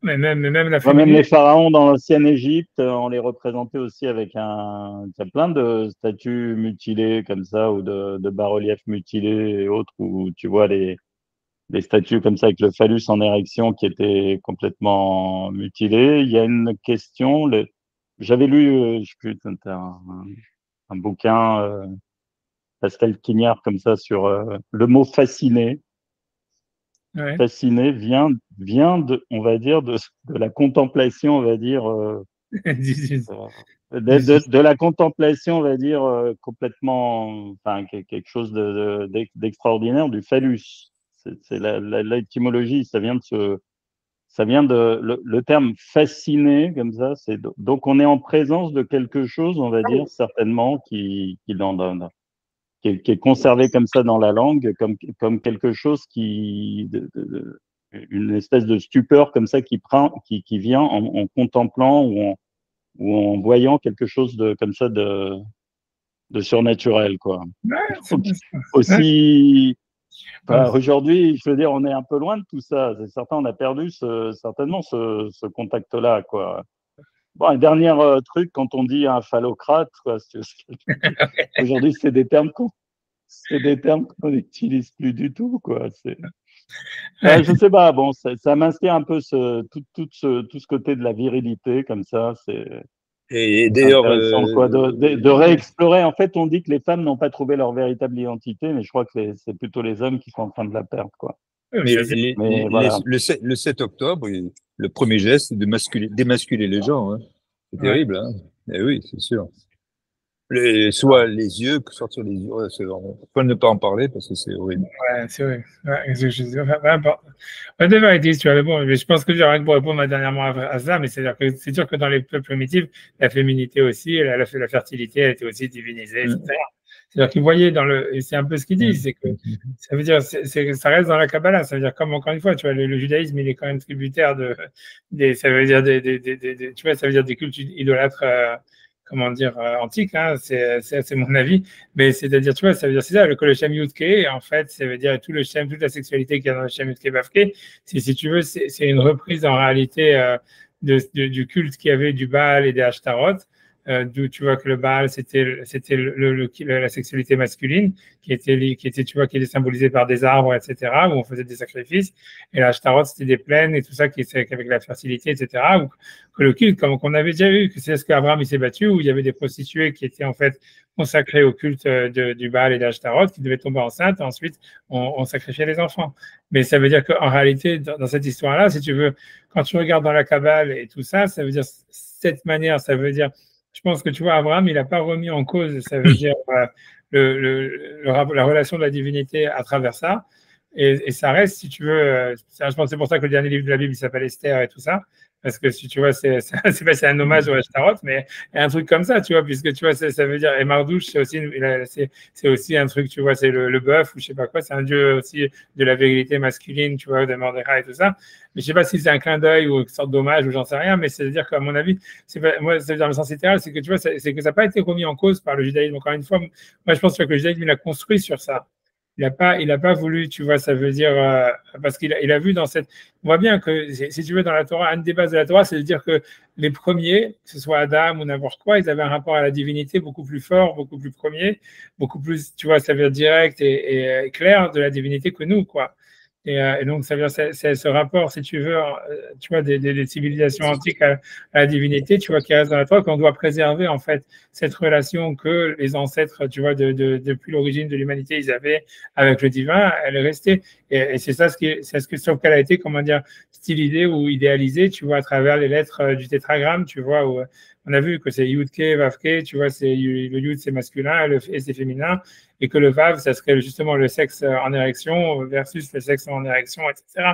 [SPEAKER 1] Mais même la
[SPEAKER 2] Même
[SPEAKER 1] féminité.
[SPEAKER 2] les pharaons dans l'ancienne Égypte, on les représentait aussi avec il y a plein de statues mutilées comme ça, ou de bas-reliefs mutilés et autres, où tu vois les statues comme ça avec le phallus en érection qui étaient complètement mutilées. Il y a une question, j'avais lu, je sais plus, c'était un bouquin, Pascal Quignard comme ça sur le mot fasciné.
[SPEAKER 1] Ouais.
[SPEAKER 2] Fasciné vient de, on va dire, de la contemplation, on va dire, de la contemplation, on va dire, complètement, enfin, quelque chose d'extraordinaire du phallus. C'est l'étymologie, ça vient de le terme fasciné, comme ça. Donc, on est en présence de quelque chose, on va dire, certainement, qui est conservé comme ça dans la langue, comme quelque chose une espèce de stupeur comme ça qui vient en contemplant ou en voyant quelque chose comme ça de surnaturel, quoi. Donc, aussi, aujourd'hui, je veux dire, on est un peu loin de tout ça. C'est certain, on a perdu certainement ce contact-là, quoi. Bon, un dernier truc, quand on dit un phallocrate, quoi, aujourd'hui, c'est des termes qu'on n'utilise plus du tout, quoi. Je sais pas, bon, ça m'inspire un peu tout ce côté de la virilité, comme ça,
[SPEAKER 3] Et d'ailleurs,
[SPEAKER 2] intéressant, quoi, de réexplorer. En fait, on dit que les femmes n'ont pas trouvé leur véritable identité, mais je crois que c'est plutôt les hommes qui sont en train de la perdre, quoi.
[SPEAKER 3] mais
[SPEAKER 2] voilà.
[SPEAKER 3] le 7 octobre, le premier geste, c'est de démasculer les gens. Hein. C'est terrible. Hein. Eh oui, c'est sûr. Soit les yeux, sortir les yeux. Ouais, on peut ne pas en parler parce que c'est horrible.
[SPEAKER 1] Ouais, c'est vrai. Ouais, des vérités, tu vois, mais bon, mais je pense que j'aurais pour répondre dernièrement à ça, mais c'est sûr que dans les peuples primitifs, la féminité aussi, la fertilité, elle était aussi divinisée, etc. C'est-à-dire qu'ils voyaient et c'est un peu ce qu'ils disent, c'est que ça veut dire, ça reste dans la Kabbalah, ça veut dire comme encore une fois, tu vois, le judaïsme, il est quand même tributaire ça veut dire tu vois, ça veut dire des cultes idolâtres, comment dire, antiques, hein, c'est mon avis, mais c'est-à-dire, tu vois, ça veut dire, c'est ça, que le Shem Yudke, en fait, ça veut dire tout le Shem, toute la sexualité qu'il y a dans le Shem Yudke Bavke, si tu veux, c'est une reprise en réalité du culte qu'il y avait du Baal et des Ashtaroth, d'où tu vois que le Baal, c'était la sexualité masculine, qui était, tu vois, qui était symbolisée par des arbres, etc., où on faisait des sacrifices, et l'Ashtaroth, c'était des plaines et tout ça, avec la fertilité, etc., où, que le culte, comme qu'on avait déjà vu, que c'est ce qu'Abraham il s'est battu, où il y avait des prostituées qui étaient en fait consacrées au culte du Baal et d'Ashtaroth, qui devaient tomber enceintes, et ensuite on sacrifiait les enfants. Mais ça veut dire qu'en réalité, dans cette histoire-là, si tu veux, quand tu regardes dans la Kabbale et tout ça, ça veut dire cette manière, ça veut dire, je pense que tu vois, Abraham, il n'a pas remis en cause, ça veut dire la relation de la divinité à travers ça. Et ça reste, si tu veux, je pense que c'est pour ça que le dernier livre de la Bible, il s'appelle Esther et tout ça. Parce que si tu vois, c'est un hommage au Ashtaroth, mais un truc comme ça, tu vois, puisque tu vois, ça veut dire, et Mardouche, c'est aussi un truc, tu vois, c'est le bœuf ou je sais pas quoi, c'est un dieu aussi de la virilité masculine, tu vois, de Mordechai et tout ça. Mais je sais pas si c'est un clin d'œil ou une sorte d'hommage ou j'en sais rien, mais c'est-à-dire qu'à mon avis, moi, c'est dans le sens littéral, c'est que tu vois, c'est que ça n'a pas été remis en cause par le judaïsme. Encore une fois, moi, je pense que le judaïsme, il a construit sur ça. Il n'a pas voulu, tu vois, ça veut dire, parce qu'il a vu dans cette. On voit bien que, si tu veux, dans la Torah, une des bases de la Torah, c'est de dire que les premiers, que ce soit Adam ou n'importe quoi, ils avaient un rapport à la divinité beaucoup plus fort, beaucoup plus premier, beaucoup plus, tu vois, ça veut dire direct et clair de la divinité que nous, quoi. Et donc, ça veut dire c'est ce rapport, si tu veux, tu vois, des civilisations antiques à la divinité, tu vois, qui reste dans la Torah, qu'on doit préserver, en fait, cette relation que les ancêtres, tu vois, depuis l'origine de l'humanité, ils avaient avec le divin, elle est restée. Et c'est ça, sauf qu'elle a été, comment dire, stylisée ou idéalisée, tu vois, à travers les lettres du tétragramme, tu vois, où on a vu que c'est Yud-Ke, Vav-Ke, tu vois, le Yud, c'est masculin, et c'est féminin, et que le Vav, ça serait justement le sexe en érection versus le sexe en érection, etc.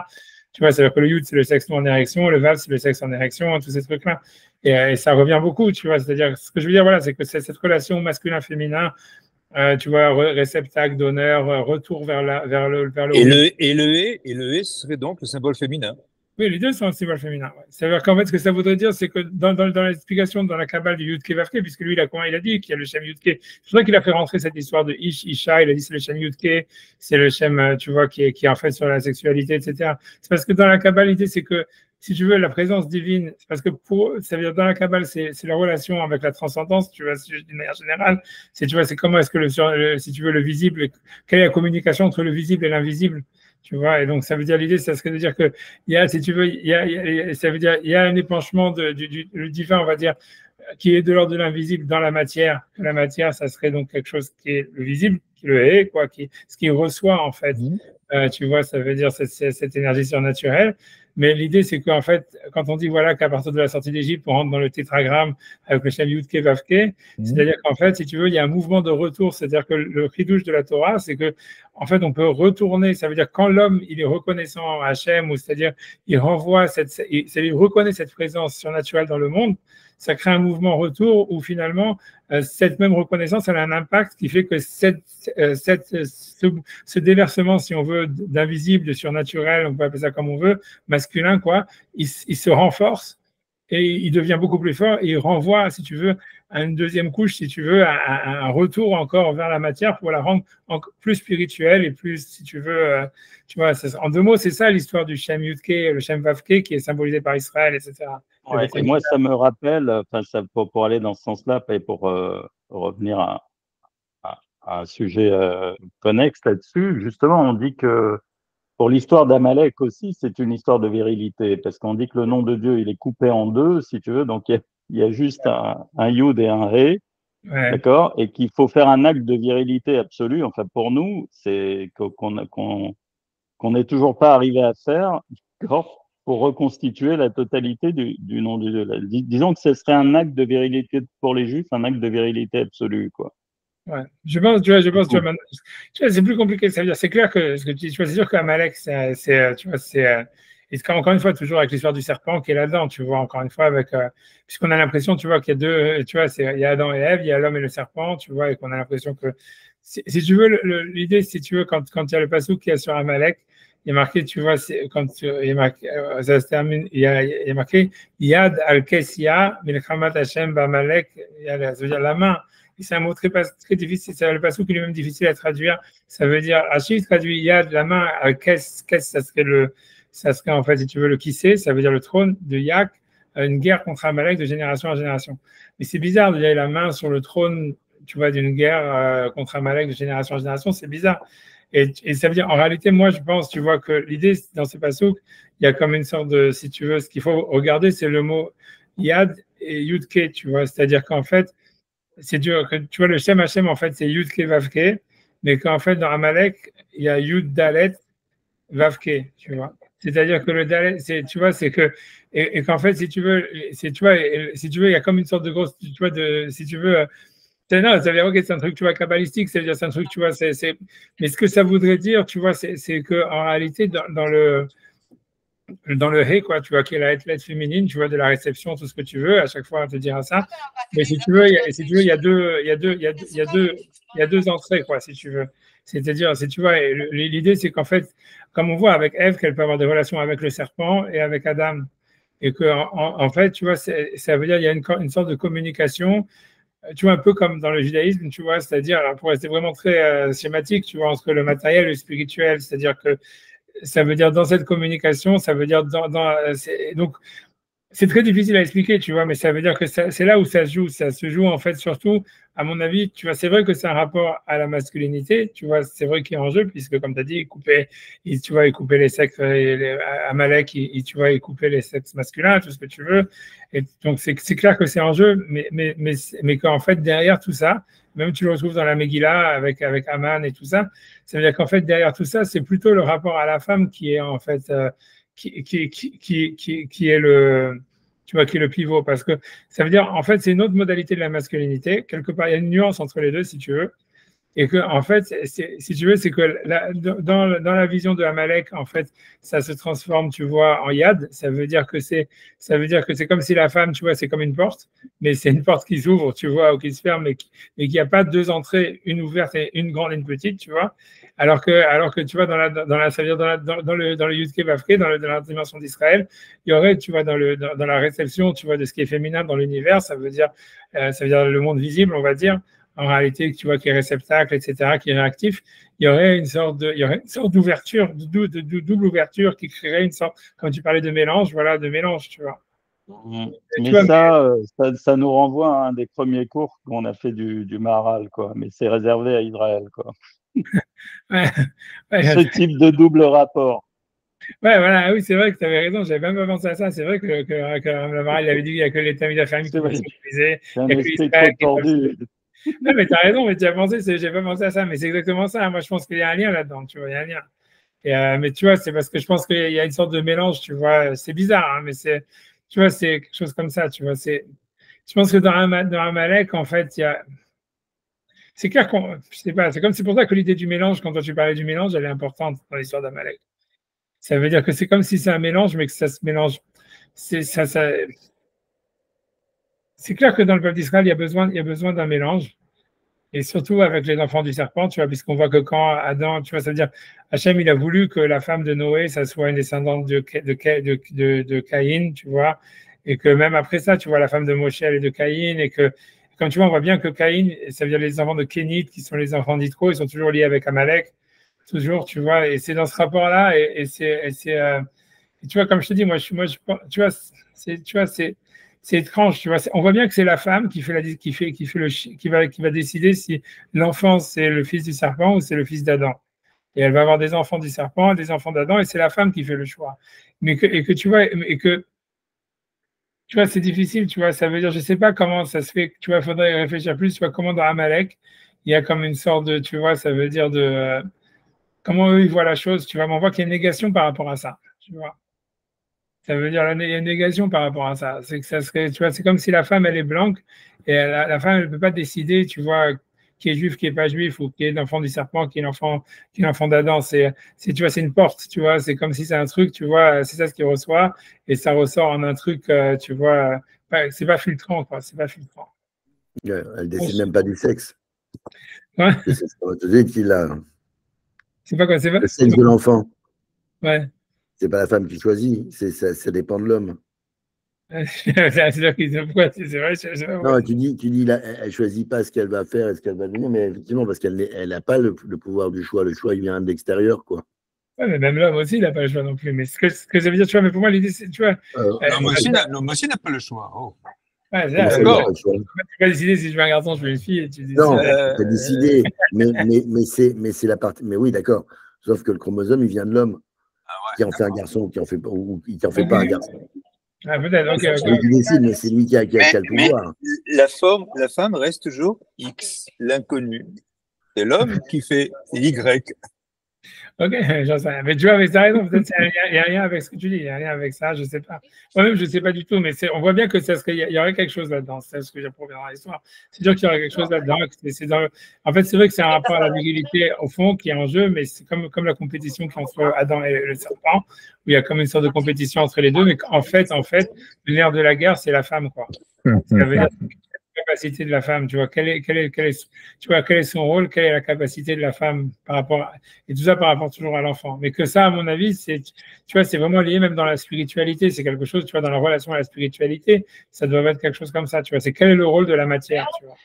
[SPEAKER 1] Tu vois, c'est-à-dire que le Yud, c'est le sexe non en érection, le Vav, c'est le sexe en érection, tous ces trucs-là. Et ça revient beaucoup, tu vois. C'est-à-dire, ce que je veux dire, voilà, c'est que c'est cette relation masculin-féminin, tu vois, réceptacle, donneur, retour vers le
[SPEAKER 3] et le et serait donc le symbole féminin.
[SPEAKER 1] Oui, les deux sont un symbole féminin. Ouais. C'est-à-dire qu'en fait, ce que ça voudrait dire, c'est que dans l'explication, dans la Kabbale du Yud-Ke Vav-Ke, puisque lui, il a dit qu'il y a le Shem Yud-Ke, c'est vrai qu'il a fait rentrer cette histoire de Isha, il a dit c'est le Shem Yud-Ke, c'est le Shem, tu vois, qui est en fait sur la sexualité, etc. C'est parce que dans la Kabbale, l'idée, c'est que, si tu veux, la présence divine, c'est parce que ça veut dire dans la Kabbale, c'est la relation avec la transcendance, tu vois, d'une manière générale, tu vois, c'est comment est-ce que si tu veux, le visible, quelle est la communication entre le visible et l'invisible. Tu vois, et donc ça veut dire l'idée, ça serait de dire que il y a, si tu veux, ça veut dire il y a un épanchement du divin, on va dire, qui est de l'ordre de l'invisible dans la matière. La matière, ça serait donc quelque chose qui est le visible, qui le est, quoi, ce qui reçoit en fait. Tu vois, ça veut dire cette énergie surnaturelle. Mais l'idée, c'est qu'en fait, quand on dit voilà qu'à partir de la sortie d'Égypte, on rentre dans le tétragramme avec le Shem Yud-Ke Vav-Ke, c'est-à-dire qu'en fait, si tu veux, il y a un mouvement de retour. C'est-à-dire que le chidouche de la Torah, c'est que en fait, on peut retourner. Ça veut dire quand l'homme il est reconnaissant à Hachem, ou c'est-à-dire il renvoie il reconnaît cette présence surnaturelle dans le monde, ça crée un mouvement retour où finalement cette même reconnaissance elle a un impact qui fait que ce déversement, si on veut, d'invisible, de surnaturel, on peut appeler ça comme on veut, masculin, quoi, il se renforce et il devient beaucoup plus fort et il renvoie, si tu veux, à une deuxième couche, si tu veux, un retour encore vers la matière pour la rendre plus spirituelle et plus, si tu veux, tu vois, en deux mots, c'est ça l'histoire du Shem Yud-Ke, le Shem Vav-Ke qui est symbolisé par Israël, etc.
[SPEAKER 2] Ouais, et moi, ça me rappelle, pour aller dans ce sens-là, et pour revenir à un sujet connexe là-dessus, justement, on dit que pour l'histoire d'Amalek aussi, c'est une histoire de virilité, parce qu'on dit que le nom de Dieu, il est coupé en deux, si tu veux, donc il y a juste un Yud et un Ré, d'accord, et qu'il faut faire un acte de virilité absolue. Enfin, pour nous, c'est qu'on n'est toujours pas arrivé à faire, d'accord, pour reconstituer la totalité du nom de Dieu. Disons que ce serait un acte de virilité pour les Juifs, un acte de virilité absolue, quoi.
[SPEAKER 1] Ouais. Je pense, tu vois, c'est plus compliqué. Ça veut dire, c'est clair que ce que tu vois, c'est sûr qu'Amalek, tu vois, encore une fois, toujours avec l'histoire du serpent qui est là-dedans, tu vois, encore une fois, puisqu'on a l'impression, tu vois, qu'il y a deux, tu vois, il y a Adam et Ève, il y a l'homme et le serpent, tu vois, et qu'on a l'impression que, si tu veux, l'idée, si tu veux, quand il y a le passouk qui est sur Amalek, il y a marqué, tu vois, il y a marqué, ça se termine, il y a marqué, Yad al-Kessia, Milchamat Hashem B'Amalek, ça veut dire la main. C'est un mot très difficile, c'est le passouk qui est même difficile à traduire. Ça veut dire, Rachid traduit Yad, la main, Kes, ça serait en fait, si tu veux, le Kissé, ça veut dire le trône de Yak, une guerre contre Amalek de génération en génération. Mais c'est bizarre de dire la main sur le trône, tu vois, d'une guerre contre Amalek de génération en génération, c'est bizarre. Et ça veut dire, en réalité, moi, je pense, tu vois, que l'idée dans ce passouk, il y a comme une sorte de, si tu veux, ce qu'il faut regarder, c'est le mot Yad et Yudke, tu vois, c'est-à-dire qu'en fait, c'est dur, tu vois, le Shem Hashem, en fait, c'est Yud-Ke Vav-Ke, mais qu'en fait, dans Amalek, il y a Yud Dalet Vav-Ke, tu vois. C'est-à-dire que le Dalet, tu vois, c'est que, et qu'en fait, si tu veux, il y a comme une sorte de grosse, tu vois, si tu veux, non, ça veut dire, ok, c'est un truc, tu vois, kabbalistique, ça veut dire, c'est un truc, tu vois, mais ce que ça voudrait dire, tu vois, c'est qu'en réalité, dans le hé, quoi, tu vois, qui est la lettre féminine, tu vois, de la réception, tout ce que tu veux, à chaque fois, on te dira ça. Mais si tu veux, il y a deux entrées, quoi, si tu veux. C'est-à-dire, si tu vois, l'idée, c'est qu'en fait, comme on voit avec Ève, qu'elle peut avoir des relations avec le serpent et avec Adam. Et que, en fait, tu vois, ça veut dire, il y a une sorte de communication, tu vois, un peu comme dans le judaïsme, tu vois, c'est-à-dire, pour rester vraiment très schématique, tu vois, entre le matériel et le spirituel, c'est-à-dire que ça veut dire dans cette communication, ça veut dire donc C'est très difficile à expliquer, tu vois, mais ça veut dire que c'est là où ça se joue. Ça se joue, en fait, surtout, à mon avis, tu vois, c'est vrai que c'est un rapport à la masculinité, tu vois, c'est vrai qu'il est en jeu, puisque, comme tu as dit, tu vois, il coupait les sexes, Amalek, tu vois, il coupait les sexes masculins, tout ce que tu veux. Et donc, c'est clair que c'est en jeu, mais qu'en fait, derrière tout ça, même tu le retrouves dans la Megillah avec Aman et tout ça, ça veut dire qu'en fait, derrière tout ça, c'est plutôt le rapport à la femme qui est, en fait, qui est le, tu vois, qui est le pivot, parce que ça veut dire, en fait, c'est une autre modalité de la masculinité. Quelque part, il y a une nuance entre les deux, si tu veux. Et que, en fait, si tu veux, c'est que dans la vision de Amalek, en fait, ça se transforme, tu vois, en yad. Ça veut dire que c'est comme si la femme, tu vois, c'est comme une porte, mais c'est une porte qui s'ouvre, tu vois, ou qui se ferme, mais qu'il n'y a pas deux entrées, une ouverte et une grande et une petite, tu vois. Alors que tu vois, ça veut dire dans le Yud Kei Vav Kei, dans la dimension d'Israël, il y aurait, tu vois, dans la réception, tu vois, de ce qui est féminin dans l'univers, ça veut dire le monde visible, on va dire. En réalité, tu vois, qui est réceptacle, etc., qui est réactif, il y aurait une sorte d'ouverture, de double ouverture qui créerait une sorte, comme tu parlais de mélange, voilà, de mélange, tu vois.
[SPEAKER 2] Mais ça nous renvoie à un des premiers cours qu'on a fait du Maharal, quoi. Mais c'est réservé à Israël, quoi. Ce type de double rapport.
[SPEAKER 1] Ouais, voilà, oui, c'est vrai que tu avais raison, j'avais même pas pensé à ça. C'est vrai que le Maharal, il avait dit qu'il n'y a que les Talmidei Chachamim qui peuvent s'utiliser.
[SPEAKER 2] C'est un esprit trop tordu.
[SPEAKER 1] Non, mais tu as raison, mais tu as pensé, j'ai pas pensé à ça, mais c'est exactement ça. Moi, je pense qu'il y a un lien là-dedans, tu vois, il y a un lien. Et, mais tu vois, c'est parce que je pense qu'il y a une sorte de mélange, tu vois, c'est bizarre, hein, mais tu vois, c'est quelque chose comme ça, tu vois. Je pense que dans Amalek, en fait, c'est clair je sais pas, c'est pour ça que l'idée du mélange, quand toi tu parlais du mélange, elle est importante dans l'histoire d'Amalek. Ça veut dire que c'est comme si c'est un mélange, mais que ça se mélange. C'est clair que dans le peuple d'Israël, il y a besoin d'un mélange. Et surtout avec les enfants du serpent, tu vois, puisqu'on voit que quand Adam, tu vois, ça veut dire, Hachem, il a voulu que la femme de Noé, ça soit une descendante de Caïn, tu vois, et que même après ça, tu vois, la femme de Moshe, elle est de Caïn, et que, comme tu vois, on voit bien que Caïn, ça veut dire les enfants de Kénite, qui sont les enfants d'Itro, ils sont toujours liés avec Amalek, toujours, tu vois, et c'est dans ce rapport-là, et tu vois, comme je te dis, tu vois, c'est étrange, tu vois. On voit bien que c'est la femme qui va décider si l'enfant c'est le fils du serpent ou c'est le fils d'Adam. Et elle va avoir des enfants du serpent, des enfants d'Adam, et c'est la femme qui fait le choix. Tu vois, c'est difficile, tu vois. Ça veut dire, je sais pas comment ça se fait. Tu vois, il faudrait y réfléchir plus. Tu vois, comment dans Amalek, il y a comme une sorte de, tu vois, ça veut dire comment eux ils voient la chose. Tu vois, mais on voit qu'il y a une négation par rapport à ça. Tu vois. Ça veut dire il y a une négation par rapport à ça. C'est que ça serait, tu vois, c'est comme si la femme elle est blanche et la femme elle peut pas décider, tu vois, qui est juif, qui est pas juif, ou qui est l'enfant du serpent, qui est l'enfant d'Adam. Tu vois, c'est une porte, tu vois. C'est comme si c'est un truc, tu vois, c'est ça ce qu'il reçoit et ça ressort en un truc, tu vois, c'est pas filtrant, quoi. C'est pas filtrant.
[SPEAKER 5] Elle décide même pas du sexe.
[SPEAKER 1] Ouais.
[SPEAKER 5] C'est ce qu'on va te dire qu'il a.
[SPEAKER 1] C'est pas quoi, c'est pas.
[SPEAKER 5] Le sexe de l'enfant.
[SPEAKER 1] Ouais.
[SPEAKER 5] C'est pas la femme qui choisit, ça dépend de l'homme.
[SPEAKER 1] C'est-à-dire pourquoi c'est vrai,
[SPEAKER 5] non, tu dis là, elle choisit pas ce qu'elle va faire et ce qu'elle va devenir, mais effectivement, parce qu'elle n'a pas le pouvoir du choix. Le choix, il vient de l'extérieur, quoi.
[SPEAKER 1] Ouais, mais même l'homme aussi, il n'a pas le choix non plus. Mais ce que ça veut dire, tu vois, mais pour moi, l'idée, c'est, tu vois.
[SPEAKER 3] L'homme aussi n'a pas le choix. Oh.
[SPEAKER 1] Ouais, d'accord. Tu peux pas décider si je veux un garçon, je veux une fille. Et tu
[SPEAKER 5] non, tu peux décider. mais c'est la partie. Mais oui, d'accord. Sauf que le chromosome, il vient de l'homme. Qui en fait un garçon ou qui en fait pas un garçon.
[SPEAKER 1] Ah, peut-être, ok.
[SPEAKER 5] C'est lui qui décide, mais c'est lui qui a le pouvoir.
[SPEAKER 3] La femme reste toujours X, l'inconnu. C'est l'homme qui fait Y.
[SPEAKER 1] Ok, j'en sais rien. Mais tu vois, mais t'as raison, peut-être il y a rien avec ce que tu dis, il y a rien avec ça, je sais pas. Moi-même, je sais pas du tout, mais on voit bien que il y aurait quelque chose là-dedans, c'est ce que j'ai prouvé dans l'histoire. C'est sûr qu'il y aurait quelque chose là-dedans. En fait, c'est vrai que c'est un rapport à la virilité au fond qui est en jeu, mais c'est comme la compétition qui est entre Adam et le serpent, où il y a comme une sorte de compétition entre les deux, mais en fait, le nerf de la guerre, c'est la femme, quoi. Ça veut dire capacité de la femme, tu vois, quel est son rôle, quelle est la capacité de la femme et tout ça par rapport toujours à l'enfant. Mais que ça, à mon avis, tu vois, c'est vraiment lié même dans la spiritualité, c'est quelque chose, tu vois, dans la relation à la spiritualité, ça doit être quelque chose comme ça, tu vois, c'est quel est le rôle de la matière, tu vois.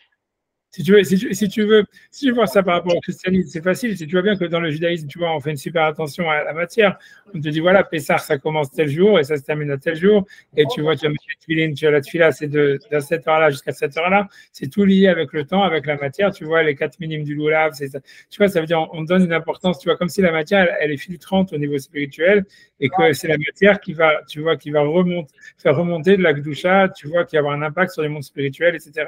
[SPEAKER 1] Si tu veux voir ça par rapport au christianisme, c'est facile. Si tu vois bien que dans le judaïsme, tu vois, on fait une super attention à la matière. On te dit, voilà, Pessah, ça commence tel jour et ça se termine à tel jour. Et tu vois, tu as la tefila, c'est de cette heure-là jusqu'à cette heure-là. C'est tout lié avec le temps, avec la matière. Tu vois, les 4 minimes du loulav, tu vois, ça veut dire, on donne une importance, tu vois, comme si la matière, elle est filtrante au niveau spirituel et que c'est la matière qui va, tu vois, qui va faire remonter de la Gdusha, tu vois, qui va avoir un impact sur les mondes spirituels, etc.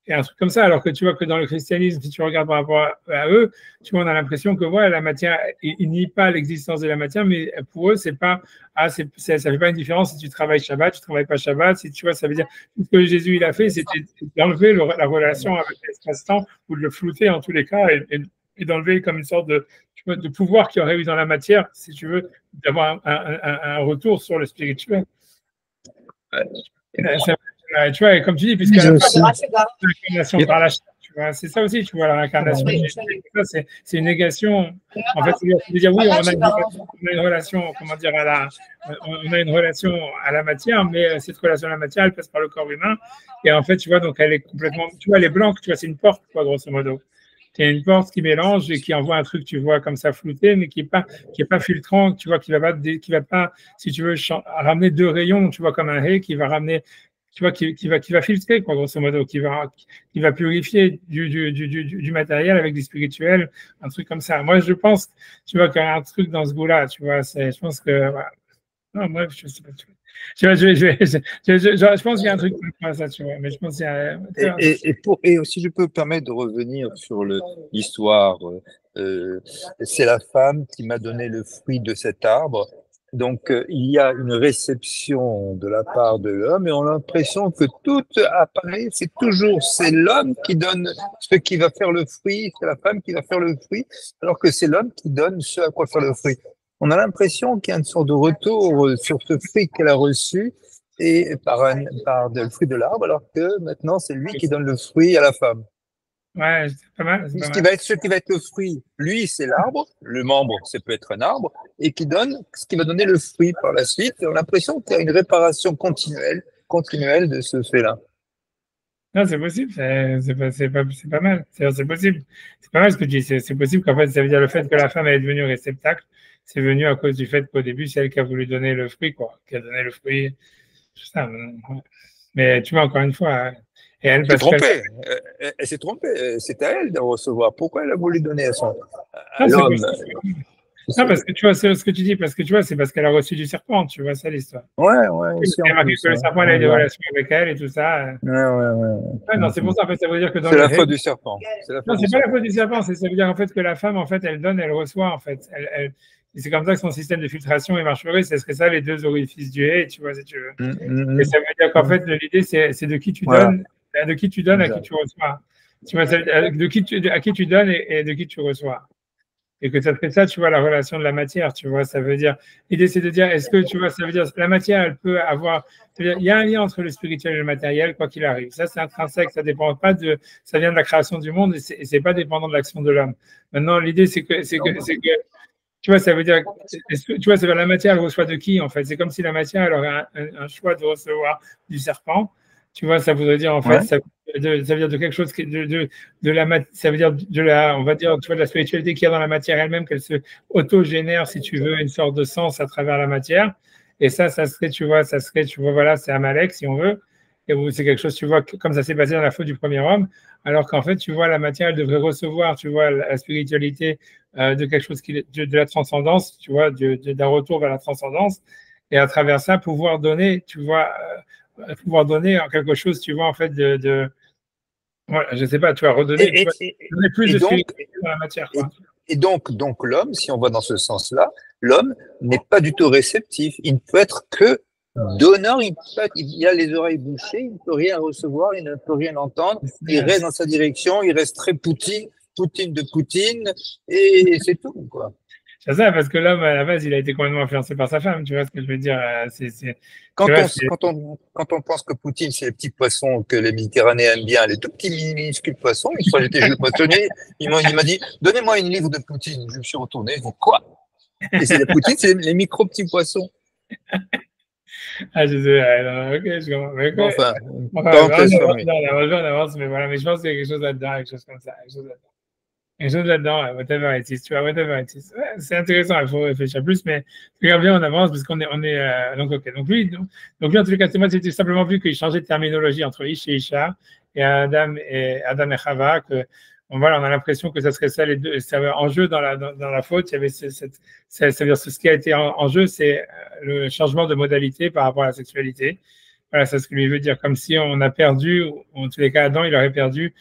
[SPEAKER 1] Et un truc comme ça, alors que tu vois que dans le christianisme, si tu regardes par rapport à eux, tu vois, on a l'impression que voilà, la matière, ils nient pas l'existence de la matière, mais pour eux, c'est pas, ça fait pas une différence si tu travailles Shabbat, tu travailles pas Shabbat, si tu vois, ça veut dire tout ce que Jésus il a fait, c'était d'enlever la relation avec l'espace-temps ou de le flouter en tous les cas et d'enlever comme une sorte de, tu vois, de pouvoir qu'il y aurait eu dans la matière, si tu veux, d'avoir un retour sur le spirituel. Tu vois, et comme tu dis, puisque l'incarnation par la chair, tu vois, c'est ça aussi, tu vois, la réincarnation. C'est une négation. En fait, c'est de dire, oui, on a une relation, comment dire, on a une relation à la matière, mais cette relation à la matière, elle passe par le corps humain. Et en fait, tu vois, donc elle est complètement, tu vois, elle est blanche, tu vois, c'est une porte, quoi, grosso modo. C'est une porte qui mélange et qui envoie un truc, tu vois, comme ça flouté, mais qui est pas filtrant, tu vois, qui va pas, si tu veux, ramener 2 rayons, tu vois, comme un ray, qui va ramener, tu vois, qui va filtrer, quoi, grosso modo, qui va purifier du matériel avec du spirituel, un truc comme ça. Moi, je pense, tu vois, qu'il y a un truc dans ce goût-là, tu vois, je pense que, voilà. Non, bref, je sais pas. Tu vois, je pense qu'il y a un truc comme ça, tu vois, mais je pense qu'il y a.
[SPEAKER 3] Et si je peux me permettre de revenir sur l'histoire, c'est la femme qui m'a donné le fruit de cet arbre. Donc, il y a une réception de la part de l'homme et on a l'impression que tout apparaît, c'est l'homme qui donne ce qui va faire le fruit, c'est la femme qui va faire le fruit, alors que c'est l'homme qui donne ce à quoi faire le fruit. On a l'impression qu'il y a une sorte de retour sur ce fruit qu'elle a reçu et par le fruit de l'arbre, alors que maintenant c'est lui qui donne le fruit à la femme.
[SPEAKER 1] Ouais, c'est pas mal.
[SPEAKER 3] Ce qui va être le fruit, lui, c'est l'arbre, le membre, ça peut être un arbre, et ce qui va donner le fruit par la suite. On a l'impression qu'il y a une réparation continuelle de ce fait-là.
[SPEAKER 1] Non, c'est possible, c'est pas mal. C'est possible. C'est pas mal ce que tu dis. C'est possible qu'en fait, ça veut dire le fait que la femme est devenue réceptacle, c'est venu à cause du fait qu'au début, c'est elle qui a voulu donner le fruit, quoi. Qui a donné le fruit. Tout ça. Mais tu vois, encore une fois, et elle
[SPEAKER 3] s'est trompée. Elle s'est trompée. C'est à elle de recevoir. Pourquoi elle a voulu donner à l'homme?
[SPEAKER 1] Non, parce que tu vois, c'est ce que tu dis, parce que tu vois, c'est parce qu'elle a reçu du serpent, tu vois, ça l'histoire.
[SPEAKER 3] Ouais.
[SPEAKER 1] C'est marqué que le serpent a eu des relations avec elle et tout ça.
[SPEAKER 3] Ouais.
[SPEAKER 1] Non, c'est pour ça, en fait, ça veut dire que dans
[SPEAKER 3] c'est la faute du serpent.
[SPEAKER 1] Non, c'est pas la faute du serpent, ça veut dire en fait que la femme, en fait, elle donne, elle reçoit, en fait. C'est comme ça que son système de filtration il marcherait, ce serait ça les 2 orifices du hais, tu vois, si tu veux. Et ça veut dire qu'en fait, l'idée, c'est de qui tu donnes, à qui tu reçois. Tu vois, à qui tu donnes et de qui tu reçois. Et que ça fait ça, tu vois, la relation de la matière, tu vois, ça veut dire, l'idée c'est de dire, est-ce que, tu vois, ça veut dire, la matière, elle peut avoir, il y a un lien entre le spirituel et le matériel, quoi qu'il arrive. Ça, c'est intrinsèque, ça dépend pas ça vient de la création du monde et c'est pas dépendant de l'action de l'homme. Maintenant, l'idée, c'est que, tu vois, ça veut dire, tu vois, la matière, elle reçoit de qui, en fait? C'est comme si la matière, elle aurait un choix de recevoir du serpent. Tu vois, ça voudrait dire, en fait, ça veut dire de quelque chose, ça veut dire on va dire, tu vois, de la spiritualité qu'il y a dans la matière elle-même, qu'elle se auto-génère, si tu veux, une sorte de sens à travers la matière. Et ça serait, tu vois, voilà, c'est Amalek, si on veut. Et c'est quelque chose, tu vois, comme ça s'est passé dans la faute du premier homme. Alors qu'en fait, tu vois, la matière, elle devrait recevoir, tu vois, la spiritualité de quelque chose de la transcendance, tu vois, d'un retour vers la transcendance. Et à travers ça, pouvoir donner, tu vois, en quelque chose, tu vois, en fait, voilà, je sais pas, tu vas redonner, donner plus de spiritualité dans la matière, quoi.
[SPEAKER 3] Et donc l'homme, si on va dans ce sens-là, l'homme n'est pas du tout réceptif. Il ne peut être que donneur. Il a les oreilles bouchées, il ne peut rien recevoir, il ne peut rien entendre. Il reste dans sa direction, il reste très Poutine de Poutine, et c'est tout, quoi.
[SPEAKER 1] C'est ça, parce que l'homme, à la base, il a été complètement influencé par sa femme, tu vois ce que je veux dire?
[SPEAKER 3] Quand on pense que Poutine, c'est les petits poissons que les Méditerranéens aiment bien, les tout petits minuscules poissons, une fois j'étais chez le poissonnier, il m'a dit, donnez-moi une livre de Poutine. Je me suis retourné, je dis, quoi? Et c'est la Poutine, c'est les micro petits poissons.
[SPEAKER 1] Ah, je sais, ok, je comprends. Mais
[SPEAKER 3] Enfin,
[SPEAKER 1] parenthèse
[SPEAKER 3] fermée.
[SPEAKER 1] On avance, mais voilà, mais je pense qu'il y a quelque chose là-dedans, quelque chose comme ça, quelque chose là-dedans, whatever it is, tu vois, whatever it is. Ouais, c'est intéressant, il faut réfléchir plus, mais regarde bien, on avance, parce on est, donc, ok. Donc lui, en tout cas, moi, c'était simplement vu qu'il changeait de terminologie entre Ish et Isha, et Adam et Chava, que, bon, voilà, on a l'impression que ça serait ça les deux, ça en jeu dans la faute, il y avait ça veut dire ce qui a été en jeu, c'est le changement de modalité par rapport à la sexualité. Voilà, c'est ce que lui veut dire, comme si on a perdu, ou en tous les cas, Adam, il aurait perdu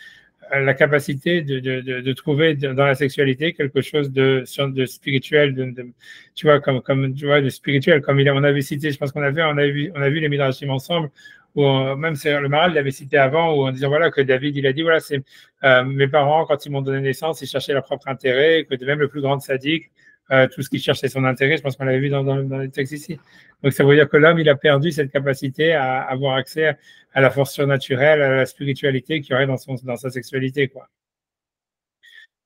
[SPEAKER 1] la capacité de trouver dans la sexualité quelque chose de spirituel, tu vois, comme tu vois, de spirituel, comme on avait cité, je pense on a vu les Midrashim ensemble, où même c'est le Maral l'avait cité avant, où en disant voilà que David il a dit voilà c'est mes parents quand ils m'ont donné naissance ils cherchaient leur propre intérêt, que même le plus grand sadique tout ce qu'il cherche c'est son intérêt, je pense qu'on l'avait vu dans les textes ici. Donc ça veut dire que l'homme il a perdu cette capacité à avoir accès à la force surnaturelle, à la spiritualité qu'il y aurait dans sa sexualité, quoi.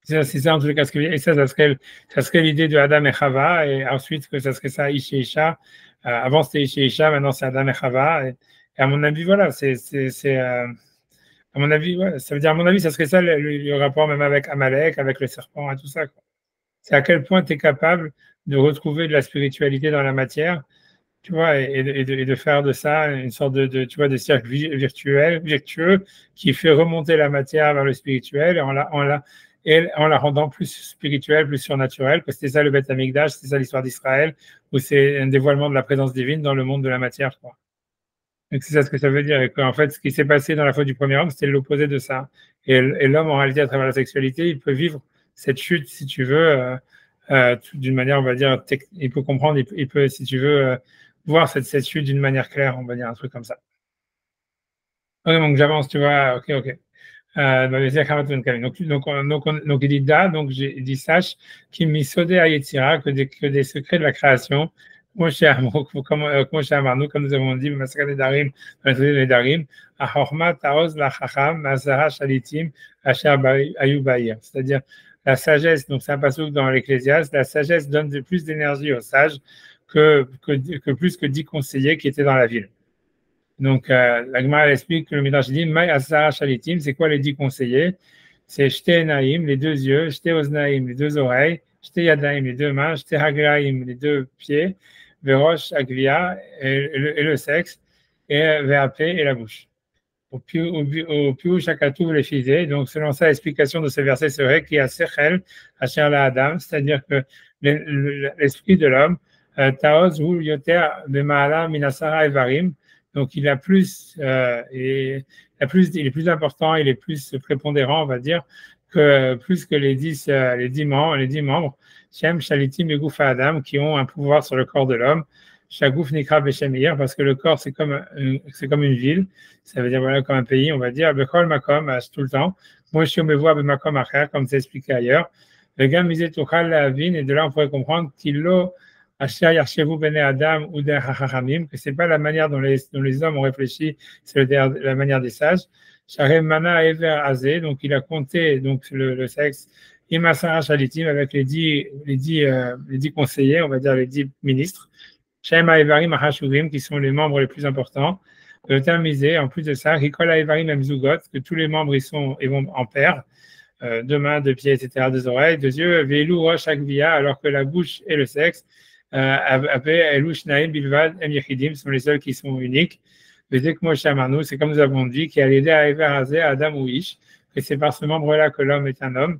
[SPEAKER 1] C'est ça en tout cas, et ça serait l'idée de Adam et Chava, et ensuite que ça serait ça Ish et Isha. Avant c'était Ish et Isha, maintenant c'est Adam et Chava, et à mon avis voilà, à mon avis, ouais, ça veut dire à mon avis ça serait ça le rapport même avec Amalek, avec le serpent et tout ça, quoi. C'est à quel point tu es capable de retrouver de la spiritualité dans la matière, tu vois, et de faire de ça une sorte tu vois, de cercle virtueux qui fait remonter la matière vers le spirituel et en la rendant plus spirituelle, plus surnaturelle, parce que c'était ça le Beth Amikdash, c'est ça l'histoire d'Israël, où c'est un dévoilement de la présence divine dans le monde de la matière, quoi. Donc c'est ça ce que ça veut dire, et qu'en fait, ce qui s'est passé dans la faute du premier homme, c'était l'opposé de ça. Et l'homme, en réalité, à travers la sexualité, il peut vivre cette chute, si tu veux, d'une manière, on va dire, il peut comprendre, il peut, si tu veux, voir cette chute d'une manière claire, on va dire, un truc comme ça. Ok, donc j'avance, tu vois, ok. Donc il dit da, donc il dit sache, qui misodé à Yetzira, que des secrets de la création, comme nous avons dit, Masakha Nedarim, dans le traité de Nedarim, Ahorma Taoz la Chacham, Masara Shalitim, Asher Ayubaïr. C'est-à-dire la sagesse, donc c'est un passage dans l'Ecclésiaste, la sagesse donne plus d'énergie aux sages que plus que 10 conseillers qui étaient dans la ville. Donc, la Gemara explique que le Midrash dit Maï Asara Shalitim, c'est quoi les 10 conseillers? C'est Shte Naïm, les 2 yeux, Shte Oznaïm, les 2 oreilles, Shte Yadaïm, les 2 mains, Shte Hagraïm, les 2 pieds, Verosh Agvia, et le sexe, et VAP et la bouche. Au Piou Shakatou les fisés. Donc, selon ça, l'explication de ce verset serait qu'il y a Sechel, Asher la Adam, c'est-à-dire que l'esprit de l'homme, Taoz ou Yoter, Bemaala, Minasara, Evarim. Donc, il est plus important, il est plus prépondérant, on va dire, plus que les 10 membres, Shem, Shalitim et Goufa Adam, qui ont un pouvoir sur le corps de l'homme. Shagouf Nikra Beshemir, parce que le corps, c'est comme une ville, ça veut dire voilà, comme un pays, on va dire, Bekol Makom, tout le temps. Moi, je suis au Mevoa Bemakom Acher, comme c'est expliqué ailleurs. Le gars misé Tuchal Lavin, et de là, on pourrait comprendre qu'il l'eau. Adam ou que c'est pas la manière dont les hommes ont réfléchi, c'est la manière des sages. Donc il a compté donc le sexe avec les 10 conseillers, on va dire les 10 ministres, qui sont les membres les plus importants. Le terme misé, en plus de ça, que tous les membres ils vont en paire. 2 mains, 2 pieds, etc., 2 oreilles, 2 yeux, alors que la bouche et le sexe sont les seuls qui sont uniques. C'est comme nous avons dit, qui a aidé à Adam ou Ish, et c'est par ce membre-là que l'homme est un homme.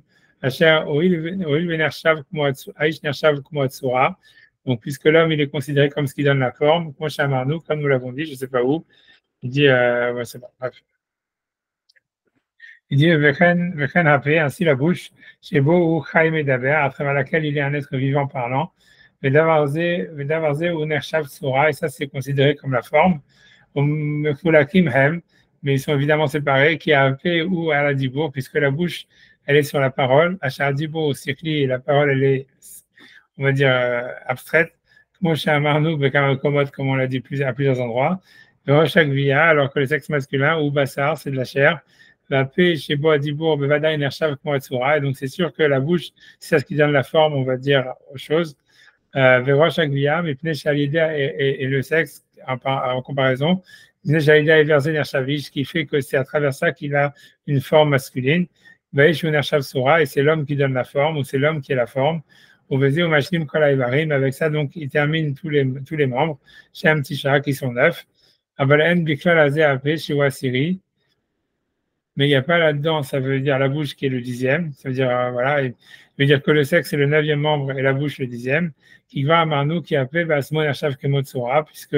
[SPEAKER 1] Donc, puisque l'homme il est considéré comme ce qui donne la forme, comme nous l'avons dit, je ne sais pas où, il dit, c'est pas bref. Il dit ainsi la bouche, chez Beau ou Chaim Edaber, à travers laquelle il est un être vivant parlant. Et ça c'est considéré comme la forme. Mais ils sont évidemment séparés, qui a fait ou à la dibour, puisque la bouche, elle est sur la parole. À dibour au circli, et la parole, elle est, on va dire, abstraite. Comme on l'a dit à plusieurs endroits. Alors que le sexe masculin, ou bassar, c'est de la chair. La paix chez Boa Dibour, Bevada Inershav Kmoatsura. Et donc, c'est sûr que la bouche, c'est ce qui donne la forme, on va dire, aux choses. Et le sexe, en comparaison. Ce qui fait que c'est à travers ça qu'il a une forme masculine. Et c'est l'homme qui donne la forme, ou c'est l'homme qui est la forme. Avec ça, donc, il termine tous les membres. Chez un petit chat qui sont 9. Mais il n'y a pas là-dedans, ça veut dire la bouche qui est le 10e. Ça veut dire, voilà, ça veut dire que le sexe est le 9e membre et la bouche le 10e. Qui va à Marnou, qui appelle Basmon Achav Kemotsura, puisque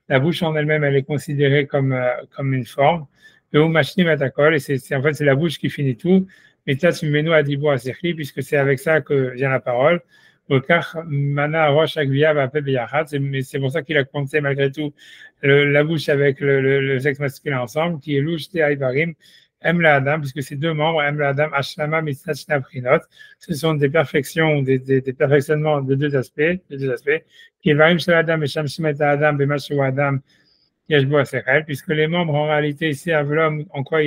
[SPEAKER 1] la bouche en elle-même, elle est considérée comme une forme. Et en fait, c'est la bouche qui finit tout. Mais Tatsumenu Adibo Asekli, puisque c'est avec ça que vient la parole. Mais c'est pour ça qu'il a compté malgré tout la bouche avec le sexe masculin ensemble, qui est louche te Aivarim, aime la Adam, puisque ces deux membres, aime la Adam, Ashlama Mitzachna Prinot, ce sont des perfections, des perfectionnements de deux aspects, qui est Varim Shel Adam et Shamshimet Adam, Bemashu Adam, Yashbo Aserel, puisque les membres en réalité servent l'homme en quoi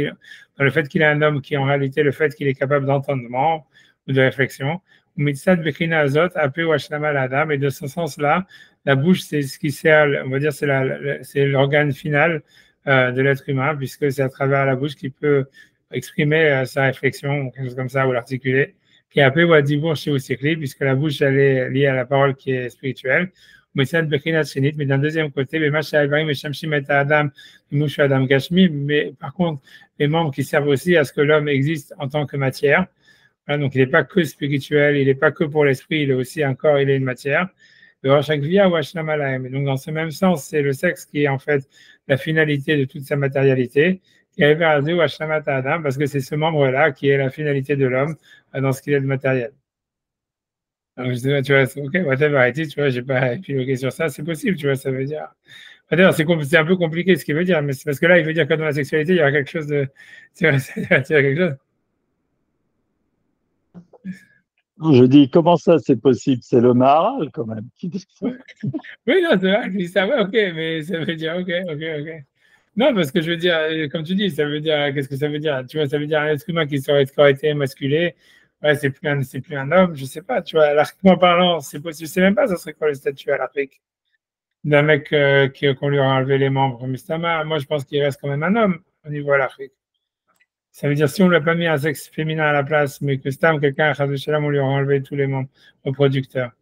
[SPEAKER 1] dans le fait qu'il est un homme qui est en réalité le fait qu'il est capable d'entendement ou de réflexion. Mitzad Bekrina Azot, Apé ou Ashlama Adam, et de ce sens-là, la bouche, c'est ce qui sert, on va dire, c'est l'organe final de l'être humain, puisque c'est à travers la bouche qu'il peut exprimer sa réflexion, quelque chose comme ça, ou l'articuler. Qui est Apé ou Adibour chez Usikli, puisque la bouche, elle est liée à la parole qui est spirituelle. Mais d'un deuxième côté, mais par contre, les membres qui servent aussi à ce que l'homme existe en tant que matière. Voilà, donc, il n'est pas que spirituel, il n'est pas que pour l'esprit, il est aussi un corps, il est une matière. Et donc, dans ce même sens, c'est le sexe qui est en fait la finalité de toute sa matérialité, qui est Adam, parce que c'est ce membre-là qui est la finalité de l'homme dans ce qu'il est de matériel. Donc, je dis, tu vois, ok, whatever it is, tu vois, j'ai pas épilogué sur ça, c'est possible, tu vois, ça veut dire. D'ailleurs, c'est un peu compliqué ce qu'il veut dire, mais c'est parce que là, il veut dire que dans la sexualité, il y aura quelque chose de. Tu vois, il y a quelque chose.
[SPEAKER 2] Je dis, comment ça, c'est possible? C'est le Maharal, quand même, qui dit ça.
[SPEAKER 1] Oui, non, c'est vrai, je dis ça, ouais, ok, mais ça veut dire, ok. Non, parce que je veux dire, comme tu dis, ça veut dire, qu'est-ce que ça veut dire? Tu vois, ça veut dire un être humain qui aurait été masculé. Ouais, c'est plus un homme, je sais pas, tu vois, largiquement parlant, c'est possible, je sais même pas, ça serait quoi le statut à l'Afrique d'un mec qu'on lui a enlevé les membres. Mais moi, je pense qu'il reste quand même un homme au niveau de l'Afrique. Ça veut dire, si on ne lui a pas mis un sexe féminin à la place, mais que Stam, quelqu'un à Khadouchalam, on lui a enlevé tous les membres reproducteurs.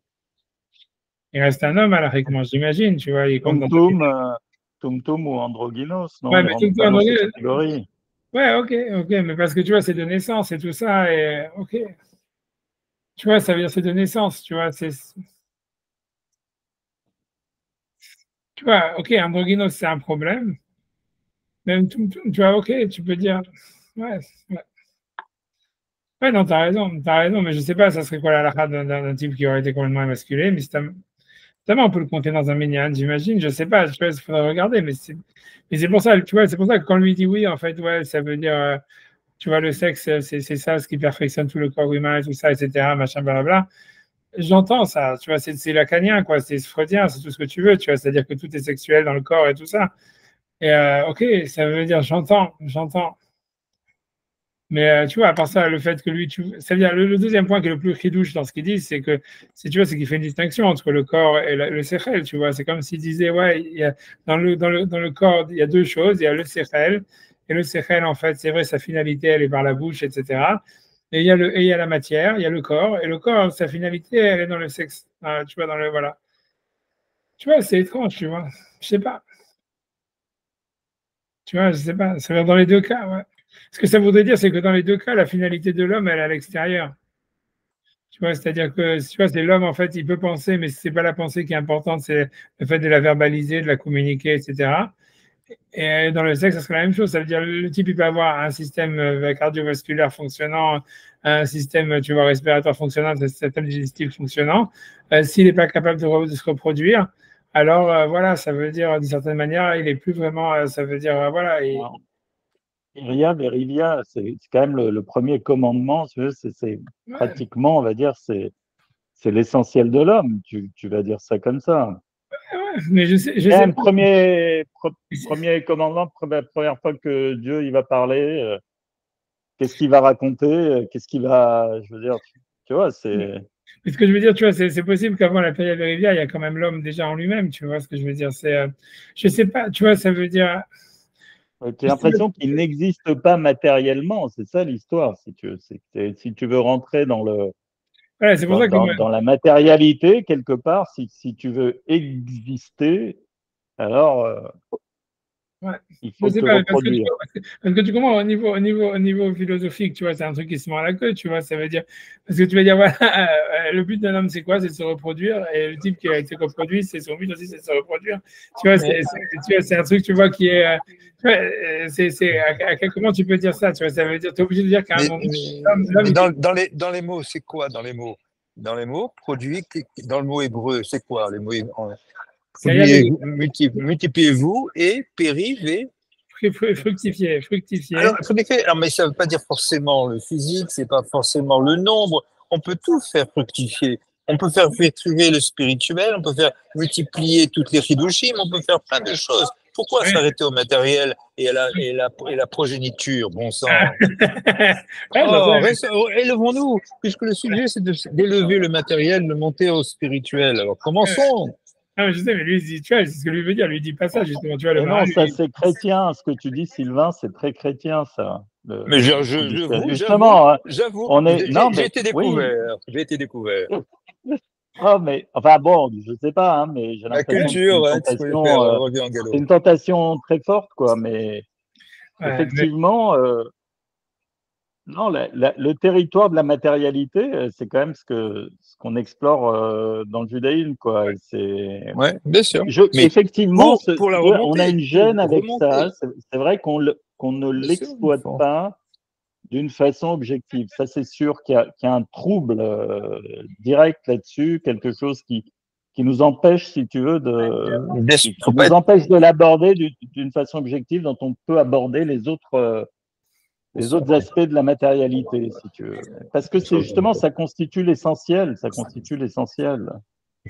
[SPEAKER 1] Il reste un homme à l'Afrique, moi, j'imagine, tu vois, il compte dans
[SPEAKER 2] Tum ou androgynos, non?
[SPEAKER 1] Ouais, mais Tum
[SPEAKER 2] androgynos.
[SPEAKER 1] Ouais, ok, mais parce que tu vois, c'est de naissance et tout ça, et ok. Tu vois, ça veut dire c'est de naissance, tu vois, tu vois, ok, androgynos, c'est un problème. Même tu vois, ok, tu peux dire, ouais. Ouais, non, t'as raison, mais je sais pas, ça serait quoi la halakha d'un type qui aurait été complètement émasculé, mais on peut le compter dans un minyan, j'imagine, je sais pas, tu vois, il faudrait regarder, mais c'est pour ça, tu vois, c'est pour ça que quand on lui dit oui, en fait, ouais, ça veut dire, tu vois, le sexe, c'est ça, ce qui perfectionne tout le corps humain et tout ça, etc., machin, blablabla. J'entends ça, tu vois, c'est lacanien, quoi, c'est freudien, c'est tout ce que tu veux, tu vois, c'est-à-dire que tout est sexuel dans le corps et tout ça. Et ok, ça veut dire, j'entends. Mais tu vois, à part ça, le fait que lui, ça veut dire le deuxième point qui est le plus chidouche dans ce qu'il dit, c'est que, tu vois, c'est qu'il fait une distinction entre le corps et le sechel, tu vois. C'est comme s'il disait, ouais, dans le corps, il y a deux choses, il y a le sechel, et le sechel, en fait, c'est vrai, sa finalité, elle est par la bouche, etc. Et il y a la matière, il y a le corps, et le corps, sa finalité, elle est dans le sexe, tu vois, voilà. Tu vois, c'est étrange, tu vois. Je sais pas. Tu vois, je sais pas. Ça va dans les deux cas, ouais. Ce que ça voudrait dire, c'est que dans les deux cas, la finalité de l'homme, elle est à l'extérieur. Tu vois, c'est-à-dire que, tu vois, c'est l'homme, en fait, il peut penser, mais c'est pas la pensée qui est importante, c'est le fait de la verbaliser, de la communiquer, etc. Et dans le sexe, ça serait la même chose. Ça veut dire le type, il peut avoir un système cardiovasculaire fonctionnant, un système, tu vois, respiratoire fonctionnant, un système digestif fonctionnant. S'il n'est pas capable de se reproduire, alors voilà, ça veut dire, d'une certaine manière, il est plus vraiment, ça veut dire, voilà.
[SPEAKER 2] Iria, Verivia, c'est quand même le premier commandement, c'est pratiquement, on va dire, c'est l'essentiel de l'homme, tu vas dire ça comme ça.
[SPEAKER 1] Ouais, mais je sais
[SPEAKER 2] le premier commandement, première fois que Dieu il va parler, qu'est-ce qu'il va raconter, qu'est-ce qu'il va, je veux dire, tu vois, c'est…
[SPEAKER 1] Mais ce que je veux dire, tu vois, c'est possible qu'avant la période de rivière, il y a quand même l'homme déjà en lui-même, tu vois ce que je veux dire. Je sais pas, tu vois, ça veut dire.
[SPEAKER 2] Tu as l'impression qu'il n'existe pas matériellement, c'est ça l'histoire, si tu veux. Si tu veux rentrer dans le
[SPEAKER 1] voilà, c'est pour ça que
[SPEAKER 2] dans la matérialité, quelque part, si tu veux exister, alors
[SPEAKER 1] ouais.
[SPEAKER 2] il faut te
[SPEAKER 1] pas,
[SPEAKER 2] reproduire.
[SPEAKER 1] Parce que tu comprends, au niveau philosophique, tu vois, c'est un truc qui se mord à la queue, tu vois, ça veut dire, parce que tu vas dire, voilà, le but d'un homme, c'est quoi? C'est de se reproduire, et le type qui a été reproduit, c'est son but aussi, c'est de se reproduire. Tu vois, c'est un truc, tu vois, qui est, comment tu peux dire ça, tu vois, ça veut dire, tu es obligé de dire qu'à un moment,
[SPEAKER 3] dans les mots, c'est quoi dans les mots? Dans les mots, produit, dans le mot hébreu, c'est quoi les mots multipliez-vous et périvez.
[SPEAKER 1] Fructifier.
[SPEAKER 3] Alors, mais ça ne veut pas dire forcément le physique, c'est pas forcément le nombre. On peut tout faire fructifier. On peut faire fructifier le spirituel, on peut faire multiplier toutes les hidushim, on peut faire plein de choses. Pourquoi s'arrêter au matériel et à la progéniture, bon sang? Élevons-nous, puisque le sujet c'est d'élever le matériel, de monter au spirituel. Alors commençons.
[SPEAKER 1] Ah, je sais, mais lui, il dit, tu vois, c'est ce que lui veut dire. Lui, il dit pas ça, justement. Tu vois, le
[SPEAKER 2] non, ça, c'est chrétien. Ce que tu dis, Sylvain, c'est très chrétien, ça.
[SPEAKER 3] Mais justement, j'avoue. J'ai été découvert.
[SPEAKER 2] Oui.
[SPEAKER 3] J'ai été découvert.
[SPEAKER 2] Oh, mais, enfin, bon, je sais pas, hein, mais j'ai l'impression que c'est une tentation très forte, quoi. Mais effectivement, non, le territoire de la matérialité, c'est quand même ce qu'on explore dans le judaïsme, quoi.
[SPEAKER 3] Ouais, bien sûr.
[SPEAKER 2] Effectivement, on a une gêne avec ça. C'est vrai qu'on ne l'exploite pas d'une façon objective. Ça, c'est sûr qu'il y a un trouble direct là-dessus, quelque chose qui nous empêche, si tu veux, nous empêche de l'aborder d'une façon objective dont on peut aborder les autres aspects de la matérialité, si tu veux. Parce que c'est justement, ça constitue l'essentiel. Ça constitue l'essentiel.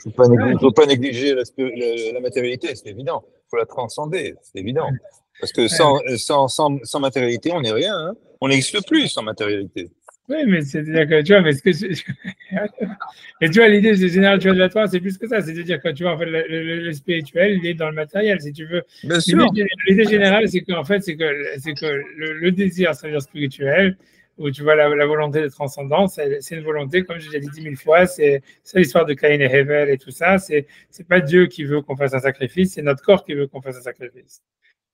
[SPEAKER 3] Il ne faut pas négliger la matérialité, c'est évident. Il faut la transcender, c'est évident. Parce que sans matérialité, on n'est rien. Hein. On n'existe plus sans matérialité.
[SPEAKER 1] Oui, mais c'est-à-dire que, tu vois, mais et tu vois, l'idée générale, tu vois, de la Torah, c'est plus que ça. C'est-à-dire que, tu vois, en fait, le spirituel, il est dans le matériel, si tu veux. L'idée générale, c'est qu'en fait, c'est que le désir, ça veut dire spirituel, où tu vois la volonté de transcendance, c'est une volonté, comme j'ai dit 10 000 fois, c'est l'histoire de Caïn et Hevel et tout ça. C'est pas Dieu qui veut qu'on fasse un sacrifice, c'est notre corps qui veut qu'on fasse un sacrifice.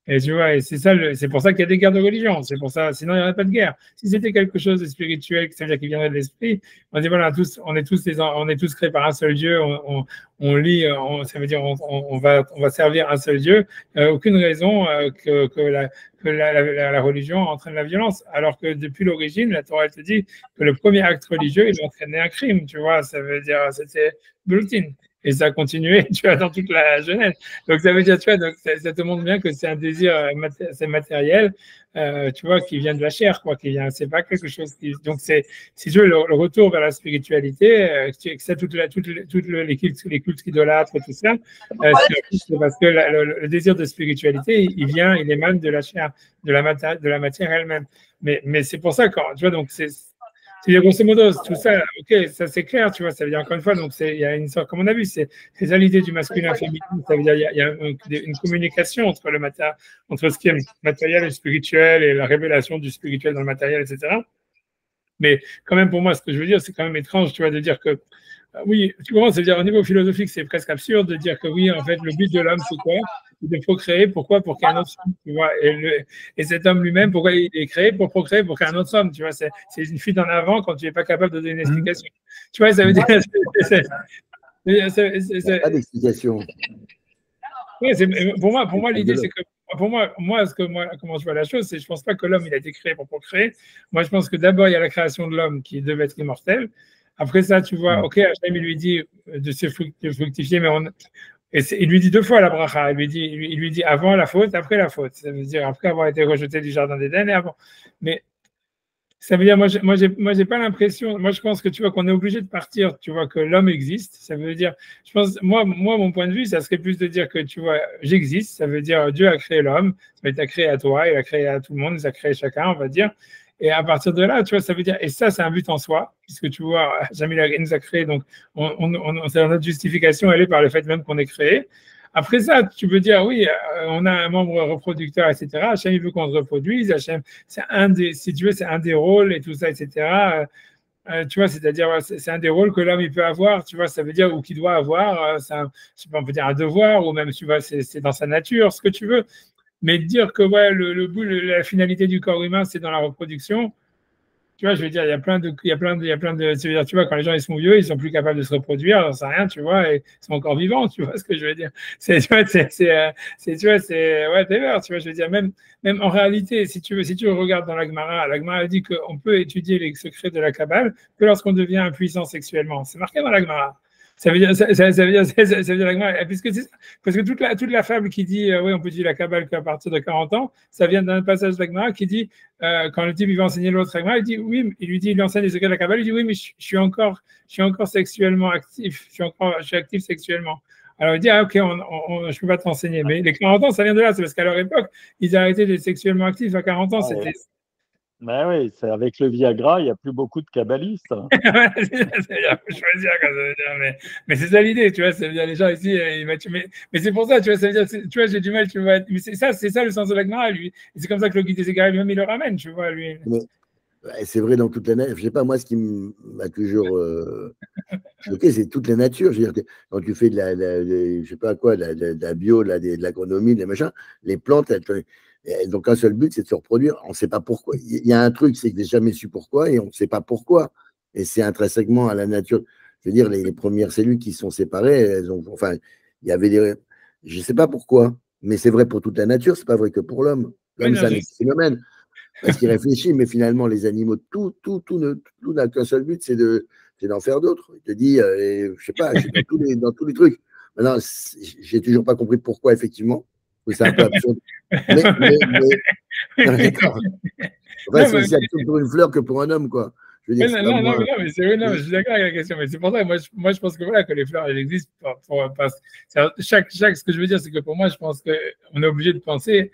[SPEAKER 1] Et tu vois, et c'est pour ça qu'il y a des guerres de religion. C'est pour ça, sinon il n'y aurait pas de guerre. Si c'était quelque chose de spirituel, ça veut dire qu'il viendrait de l'esprit, on dit voilà, on est tous créés par un seul Dieu. Ça veut dire on va servir un seul Dieu. Aucune raison que la religion entraîne la violence. Alors que depuis l'origine, la Torah elle te dit que le premier acte religieux, il entraînait un crime. Tu vois, ça veut dire c'était bulletin. Et ça a continué, tu vois, dans toute la jeunesse. Donc, ça veut dire, tu vois, donc, ça te montre bien que c'est un désir c'est matériel, tu vois, qui vient de la chair, quoi, c'est pas quelque chose qui, donc si tu veux, le retour vers la spiritualité, que c'est les cultes idolâtres, tout ça, c'est parce que le désir de spiritualité, il émane de la chair, de la matière elle-même. Mais c'est pour ça, tu vois, donc c'est grosso modo, tout ça, ok, ça c'est clair, tu vois, ça veut dire encore une fois, donc il y a une sorte, comme on a vu, c'est ça l'idée du masculin et féminin, ça veut dire il y a une communication entre entre ce qui est matériel et spirituel et la révélation du spirituel dans le matériel, etc. Mais quand même, pour moi, ce que je veux dire, c'est quand même étrange, tu vois, de dire que oui, tu comprends, c'est-à-dire au niveau philosophique, c'est presque absurde de dire que oui, en fait, le but de l'homme, c'est quoi? C'est de procréer. Pourquoi? Pour qu'il y ait un autre homme, tu vois. Et cet homme lui-même, pourquoi il est créé? Pour procréer, pour qu'il y ait un autre homme, tu vois. C'est une fuite en avant quand tu n'es pas capable de donner une explication. Tu vois, ça veut dire.
[SPEAKER 5] Pas d'explication.
[SPEAKER 1] Oui, pour moi, l'idée, c'est que comment je vois la chose, c'est je pense pas que l'homme il a été créé pour procréer. Moi, je pense que d'abord il y a la création de l'homme qui devait être immortel. Après ça, tu vois, ok, Hachem, il lui dit de se fructifier, mais il lui dit deux fois la bracha. Il lui dit avant la faute, après la faute. Ça veut dire après avoir été rejeté du jardin d'Éden et avant. Mais ça veut dire, moi, j'ai pas l'impression. Moi, je pense que tu vois qu'on est obligé de partir. Tu vois que l'homme existe. Ça veut dire, je pense, moi, mon point de vue, ça serait plus de dire que tu vois, j'existe. Ça veut dire Dieu a créé l'homme, il t'a créé à toi, il a créé à tout le monde, il a créé chacun, on va dire. Et à partir de là, tu vois, ça veut dire, et ça, c'est un but en soi, puisque tu vois, Jamil nous a créé, donc notre justification, elle est par le fait même qu'on est créé. Après ça, tu peux dire, oui, on a un membre reproducteur, etc. Hachem, il veut qu'on se reproduise. Hachem, c'est un des, si tu veux, c'est un des rôles et tout ça, etc. Tu vois, c'est-à-dire, c'est un des rôles que l'homme il peut avoir, tu vois, ça veut dire, ou qu'il doit avoir, c'est je sais pas, on peut dire un devoir, ou même, tu vois, c'est dans sa nature, ce que tu veux. Mais dire que, ouais, le but, la finalité du corps humain, c'est dans la reproduction, tu vois, je veux dire, il y a plein de, tu vois, quand les gens ils sont vieux, ils sont plus capables de se reproduire, j'en sais rien, tu vois, et ils sont encore vivants, tu vois ce que je veux dire. Tu vois, tu vois, whatever, tu vois, je veux dire, même en réalité, si tu regardes dans la Gemara dit qu'on peut étudier les secrets de la Kabbale que lorsqu'on devient impuissant sexuellement. C'est marqué dans la Gemara. Ça veut dire, puisque c'est ça. Parce que toute la fable qui dit, oui, on peut dire la Kabbale qu'à partir de 40 ans, ça vient d'un passage de la Gemara qui dit, quand le type il va enseigner l'autre Gemara, il dit, oui, il enseigne les secrets de la Kabbale, il dit, oui, mais je suis encore sexuellement actif, je suis actif sexuellement. Alors il dit, ah, ok, je peux pas t'enseigner. Mais les 40 ans, ça vient de là, c'est parce qu'à leur époque, ils arrêtaient d'être sexuellement actifs à 40 ans, c'était.
[SPEAKER 2] Ben oui, c'est avec le Viagra, il n'y a plus beaucoup de kabbalistes. Hein.
[SPEAKER 1] Il faut choisir quand ça veut dire, mais c'est ça l'idée, tu vois, ça veut dire les gens ici, mais c'est pour ça, tu vois, ça veut dire, tu vois, j'ai du mal, tu vois, mais c'est ça le sens de la Gemara, lui. Et c'est comme ça que le guide des égarés lui-même, il le ramène, tu vois, lui.
[SPEAKER 5] C'est vrai dans toute la nature. Je sais pas, moi, ce qui m'a toujours choqué, c'est toute la nature. Je veux dire, quand tu fais je sais pas quoi, de la bio, de l'agronomie, des machins, les plantes, elles n'ont qu'un seul but, c'est de se reproduire. On ne sait pas pourquoi. Il y a un truc, c'est que je n'ai jamais su pourquoi et on ne sait pas pourquoi. Et c'est intrinsèquement à la nature. Je veux dire, les premières cellules qui sont séparées, il y avait je ne sais pas pourquoi, mais c'est vrai pour toute la nature, ce n'est pas vrai que pour l'homme. L'homme, c'est un phénomène. Parce qu'il réfléchit, mais finalement, les animaux, tout n'a qu'un seul but, c'est d'en faire d'autres. Il te dit, je ne sais pas, dans tous les trucs. Maintenant, j'ai toujours pas compris pourquoi, effectivement. C'est un peu absurde. Mais d'accord. Enfin, c'est aussi absurde pour une fleur que pour un homme, quoi. Je veux dire,
[SPEAKER 1] mais je suis d'accord avec la question. Mais c'est pour ça que moi, je pense que voilà, que les fleurs, elles existent ce que je veux dire, c'est que pour moi, je pense qu'on est obligé de penser.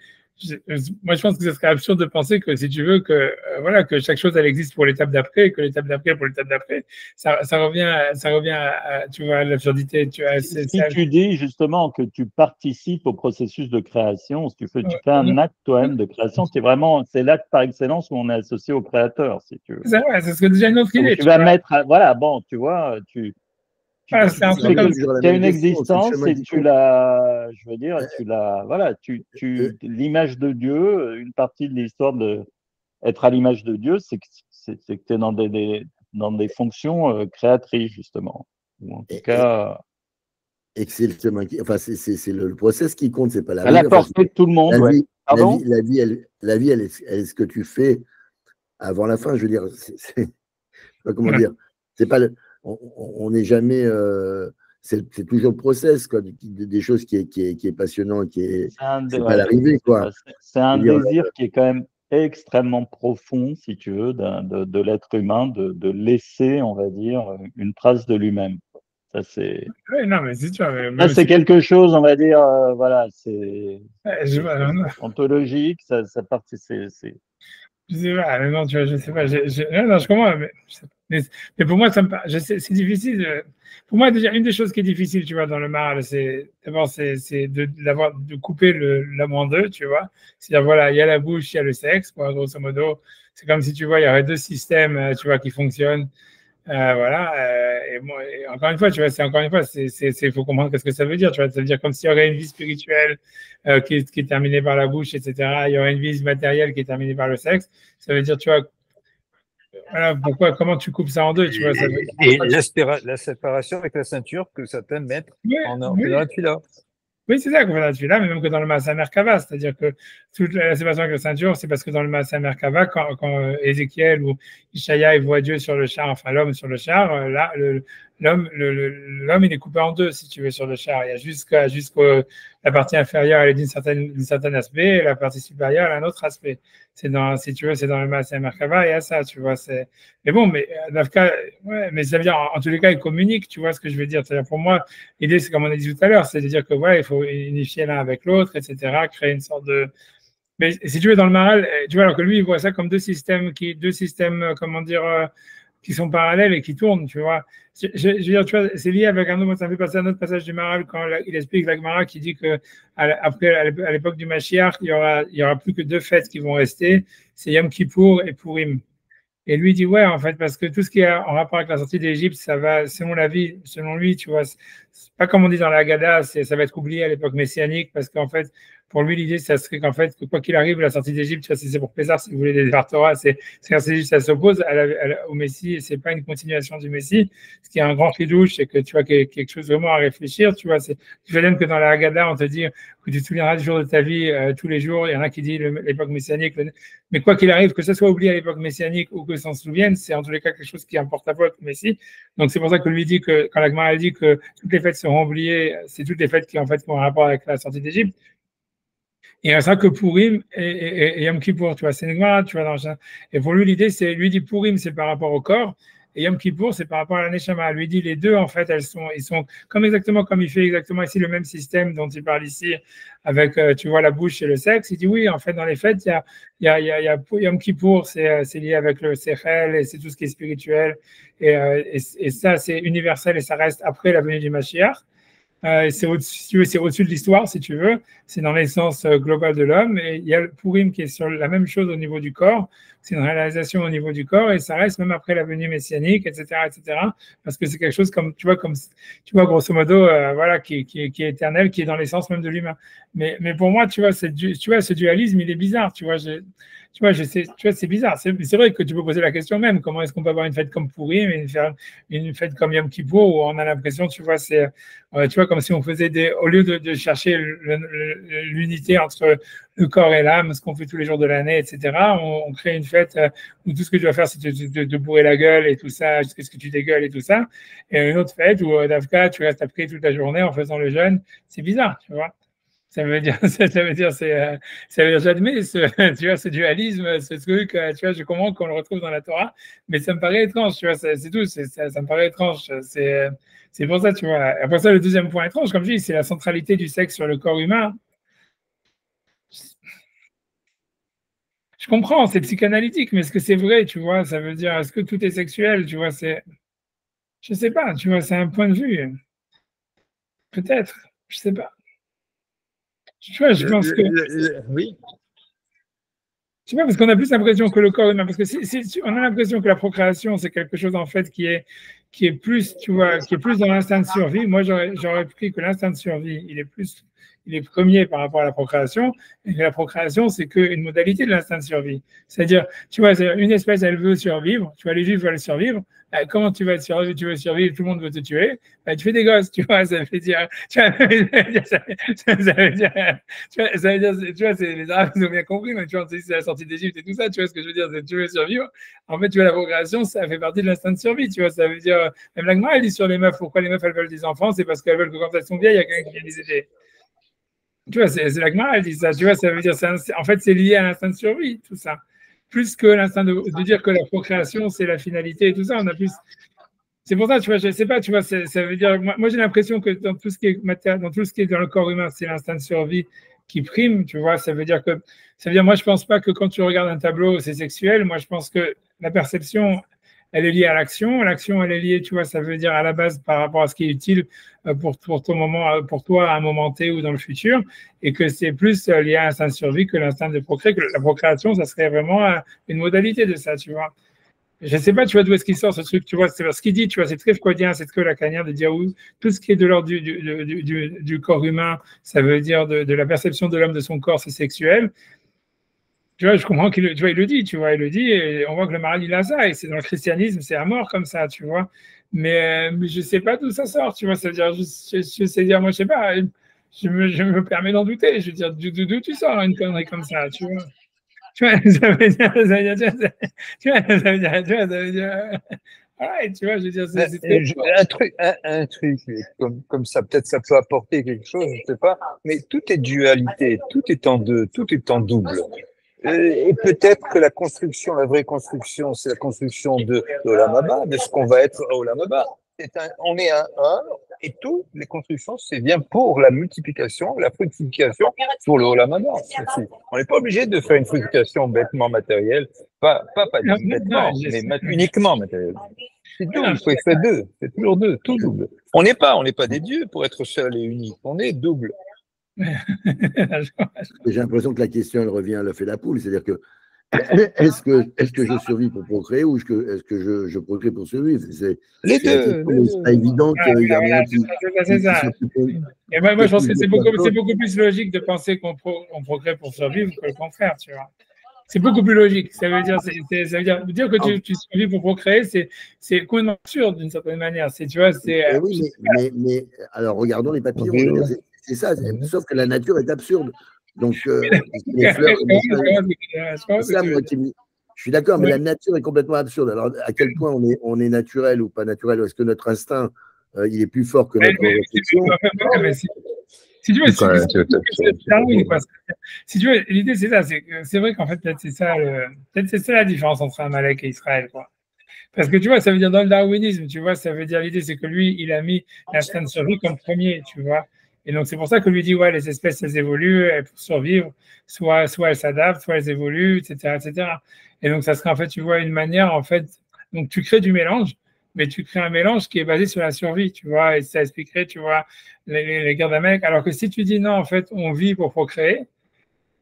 [SPEAKER 1] Moi, je pense que ce serait absurde de penser que si tu veux que voilà que chaque chose elle existe pour l'étape d'après, et que l'étape d'après pour l'étape d'après, ça revient à, tu vois, à l'absurdité. Tu
[SPEAKER 2] dis justement que tu participes au processus de création, tu fais un acte toi-même de création, c'est l'acte par excellence où on est associé au créateur, si tu veux.
[SPEAKER 1] C'est ce que déjà une autre idée.
[SPEAKER 2] Tu vas mettre, voilà, bon, tu vois, tu as une existence et tu la, je veux dire, tu la, voilà, l'image de Dieu, une partie de l'histoire de être à l'image de Dieu, c'est que tu es dans des fonctions créatrices, justement. Ou en tout cas.
[SPEAKER 5] Et que c'est le process qui compte, c'est pas la vie.
[SPEAKER 2] À la portée de tout le monde,
[SPEAKER 5] la vie, elle est ce que tu fais avant la fin, je veux dire, je sais pas comment dire, c'est pas on n'est jamais, c'est toujours le process, quoi, des choses qui est passionnant, c'est pas l'arrivée, quoi.
[SPEAKER 2] C'est un désir qui est quand même extrêmement profond, si tu veux, de l'être humain, de laisser, on va dire, une trace de lui-même. Ça, c'est.
[SPEAKER 1] Oui, non, mais c'est sûr.
[SPEAKER 2] C'est quelque chose, on va dire, voilà, c'est ontologique, ça participe.
[SPEAKER 1] Je sais pas, mais non, tu vois, je sais pas. Non, je comprends, mais pour moi, c'est difficile. Pour moi, déjà, une des choses qui est difficile, tu vois, dans le Maral, c'est d'abord, c'est de couper l'homme en deux, tu vois. C'est-à-dire, voilà, il y a la bouche, il y a le sexe, quoi, grosso modo. C'est comme si, tu vois, il y aurait deux systèmes, tu vois, qui fonctionnent. Voilà. Et encore une fois, tu vois, il faut comprendre ce que ça veut dire. Tu vois, ça veut dire comme s'il y aurait une vie spirituelle qui est terminée par la bouche, etc. Il y aurait une vie matérielle qui est terminée par le sexe. Ça veut dire, tu vois, voilà, comment tu coupes ça en deux, tu vois.
[SPEAKER 3] Et la séparation avec la ceinture que ça peut mettre dans la tuila.
[SPEAKER 1] Oui, c'est ça qu'on fait dans la tuila, mais même que dans le Maaser Merkava, c'est-à-dire que toute la séparation avec la ceinture, c'est parce que dans le Maaser Merkava, quand Ézéchiel ou Ishaïa voit Dieu sur le char, enfin l'homme sur le char, là, l'homme il est coupé en deux, si tu veux, sur le char. Il y a jusqu'à la partie inférieure, elle est d'un certain aspect, et la partie supérieure, elle a un autre aspect. Si tu veux, c'est dans le Maaser Merkava, il y a ça, tu vois. Mais bon, mais dans le cas, ouais, mais ça veut dire, en tous les cas, ils communiquent, tu vois ce que je veux dire. C'est-à-dire, pour moi, l'idée, c'est comme on a dit tout à l'heure, c'est de dire que voilà, il faut unifier l'un avec l'autre, etc., créer une sorte de. Mais si tu veux, dans le Maharal, tu vois, alors que lui, il voit ça comme deux systèmes, comment dire, qui sont parallèles et qui tournent, tu vois. Je veux dire, tu vois, c'est lié avec un autre, ça me fait passer un autre passage du Maharal quand il explique la Gemara qui dit que après, à l'époque du Mashiach, il y aura plus que deux fêtes qui vont rester, c'est Yom Kippour et Purim. Et lui dit, ouais, en fait, parce que tout ce qui est en rapport avec la sortie d'Égypte, ça va, selon lui, tu vois, c'est pas comme on dit dans la Haggadah, ça va être oublié à l'époque messianique, parce qu'en fait, pour lui, l'idée, ça serait qu'en fait, que quoi qu'il arrive, la sortie d'Égypte, tu vois, si c'est pour Pessah, si vous voulez des Torah, ça s'oppose au Messie, et c'est pas une continuation du Messie. Ce qui est un grand fidouche, c'est que tu vois, quelque chose vraiment à réfléchir, tu vois, tu vois même que dans la Haggadah, on te dit que tu te souviendras du jour de ta vie, tous les jours, il y en a qui disent l'époque messianique, mais quoi qu'il arrive, que ce soit oublié à l'époque messianique ou que s'en souvienne, c'est en tous les cas quelque chose qui importe à votre Messie. Donc c'est pour ça que lui dit que, quand la Gemara dit que toutes les fêtes seront oubliées, c'est toutes les fêtes qui en fait ont un rapport avec la sortie d'Égypte. Il y a ça que Purim et Yom Kippour, tu vois, c'est une Gemara, tu vois. Et pour lui, l'idée, lui dit Purim, c'est par rapport au corps, et Yom Kippour, c'est par rapport à la Neshama. Lui dit les deux, en fait, ils sont exactement comme il fait exactement ici le même système dont il parle ici avec, tu vois, la bouche et le sexe. Il dit oui, en fait, dans les fêtes, il y a Yom Kippour, c'est lié avec le Sechel et c'est tout ce qui est spirituel. Et ça, c'est universel et ça reste après la venue du Mashiach. C'est au-dessus de l'histoire, si tu veux. C'est dans l'essence globale de l'homme. Et il y a le Purim qui est sur la même chose au niveau du corps. C'est une réalisation au niveau du corps et ça reste même après la venue messianique, etc., etc. Parce que c'est quelque chose comme tu vois, grosso modo, voilà, qui est éternel, qui est dans l'essence même de l'humain. Mais pour moi, tu vois, ce dualisme, il est bizarre. Tu vois, c'est bizarre. C'est vrai que tu peux poser la question même, comment est-ce qu'on peut avoir une fête comme Purim et une fête comme Yom Kippour où on a l'impression, tu vois, comme si on faisait au lieu de chercher l'unité entre le corps et l'âme, ce qu'on fait tous les jours de l'année, etc. On crée une fête où tout ce que tu dois faire, c'est de bourrer la gueule et tout ça, jusqu'à ce que tu dégueules et tout ça. Et une autre fête où, d'Afka, tu restes après toute la journée en faisant le jeûne. C'est bizarre, tu vois. Ça veut dire, j'admets tu vois, ce dualisme, ce truc, tu vois, je comprends qu'on le retrouve dans la Torah, mais ça me paraît étrange, tu vois, c'est tout, ça me paraît étrange, c'est pour ça, tu vois. Après ça, le deuxième point étrange, comme je dis, c'est la centralité du sexe sur le corps humain. Je comprends, c'est psychanalytique, mais est-ce que c'est vrai, tu vois, ça veut dire, est-ce que tout est sexuel, tu vois, je sais pas, tu vois, c'est un point de vue, peut-être, je sais pas. Tu vois, je pense que...
[SPEAKER 3] Oui.
[SPEAKER 1] Je sais pas, parce qu'on a plus l'impression que le corps humain, parce que on a l'impression que la procréation, c'est quelque chose, en fait, qui est plus, tu vois, qui est plus dans l'instinct de survie. Moi, j'aurais pris que l'instinct de survie, il est premier par rapport à la procréation, et que la procréation, c'est qu'une modalité de l'instinct de survie. C'est-à-dire, tu vois, une espèce, elle veut survivre, tu vois, les juifs veulent survivre, comment tu veux survivre, tout le monde veut te tuer, tu fais des gosses, tu vois, ça veut dire, tu vois, tu vois, les Arabes, ils ont bien compris, mais tu vois, c'est la sortie d'Égypte et tout ça, tu vois ce que je veux dire, c'est tu veux survivre. En fait, tu vois, la procréation, ça fait partie de l'instinct de survie, tu vois, ça veut dire, même la Gemara, elle dit sur les meufs, pourquoi les meufs, elles veulent des enfants, c'est parce qu'elles veulent que quand elles sont vieilles, il y a quelqu'un qui vient les aider. Tu vois, c'est la Gemara, elle dit ça. Tu vois, ça veut dire, en fait, c'est lié à l'instinct de survie, tout ça. Plus que l'instinct de dire que la procréation, c'est la finalité et tout ça. On a plus. C'est pour ça, tu vois, je sais pas, tu vois, ça veut dire. Moi j'ai l'impression que dans tout ce qui est dans le corps humain, c'est l'instinct de survie qui prime, tu vois. Ça veut dire, moi, je pense pas que quand tu regardes un tableau, c'est sexuel. Moi, je pense que la perception, elle est liée à l'action. L'action, elle est liée, tu vois, ça veut dire à la base par rapport à ce qui est utile pour ton moment, pour toi à un moment T ou dans le futur, et que c'est plus lié à l'instinct de survie que l'instinct de procréer, que la procréation, ça serait vraiment une modalité de ça, tu vois. Je ne sais pas, tu vois, d'où est-ce qu'il sort ce truc, tu vois, c'est ce qu'il dit, tu vois, c'est très freudien, c'est très lacanien de dire tout ce qui est de l'ordre du corps humain, ça veut dire de la perception de l'homme de son corps, c'est sexuel. Tu vois, je comprends il le dit, tu vois, il le dit, et on voit que le Maharal, il a ça, et c'est dans le christianisme, c'est à mort comme ça, tu vois. Mais je ne sais pas d'où ça sort, tu vois, ça veut dire, je sais dire, moi, je ne sais pas, je me permets d'en douter, je veux dire, d'où tu sors une connerie comme ça, tu vois. Tu vois, ça veut dire, ouais, tu vois, je veux dire,
[SPEAKER 3] un truc comme ça, peut-être ça peut apporter quelque chose, je ne sais pas, mais tout est dualité, tout est en deux, tout est en double. Et peut-être que la vraie construction, c'est la construction de Olam Haba, de ce qu'on va être à Olam Haba. On est un et toutes les constructions, c'est bien pour la multiplication, la fructification, pour le Olam Haba. On n'est pas obligé de faire une fructification bêtement matérielle, pas bêtement, mais uniquement matérielle. C'est double, il faut faire deux, c'est toujours deux, tout double. On n'est pas des dieux pour être seul et unique, on est double.
[SPEAKER 5] J'ai l'impression que la question, elle revient à l'œuf et la poule, c'est-à-dire que est-ce que je survis pour procréer ou est-ce que je procrée pour survivre?
[SPEAKER 3] Les deux.
[SPEAKER 5] C'est pas évident qu'il y a rien qui.
[SPEAKER 1] C'est ça. Et moi, je pense que c'est beaucoup plus logique de penser qu'on procrée pour survivre que le contraire, tu vois. C'est beaucoup plus logique. Ça veut dire que tu survis pour procréer, c'est complètement absurde d'une certaine manière. Tu vois,
[SPEAKER 5] oui, mais alors regardons les papillons. C'est ça. Sauf que la nature est absurde. Donc, les fleurs, je suis d'accord, mais la nature est complètement absurde. Alors, à quel point on est naturel ou pas naturel? Est-ce que notre instinct, il est plus fort que notre réflexion?
[SPEAKER 1] Si tu veux, l'idée c'est ça, c'est vrai qu'en fait, peut-être c'est ça la différence entre Amalek et Israël, quoi. Parce que tu vois, ça veut dire dans le darwinisme, tu vois, ça veut dire l'idée c'est que lui, il a mis l'instinct de survie comme premier, tu vois. Et donc, c'est pour ça que lui dit, ouais, les espèces, elles évoluent, pour survivre, soit elles s'adaptent, soit elles évoluent, etc., etc. Et donc, ça serait, en fait, tu vois, une manière, en fait, donc tu crées du mélange, mais tu crées un mélange qui est basé sur la survie, tu vois, et ça expliquerait, tu vois, les guerres d'Amérique. Alors que si tu dis non, en fait, on vit pour procréer,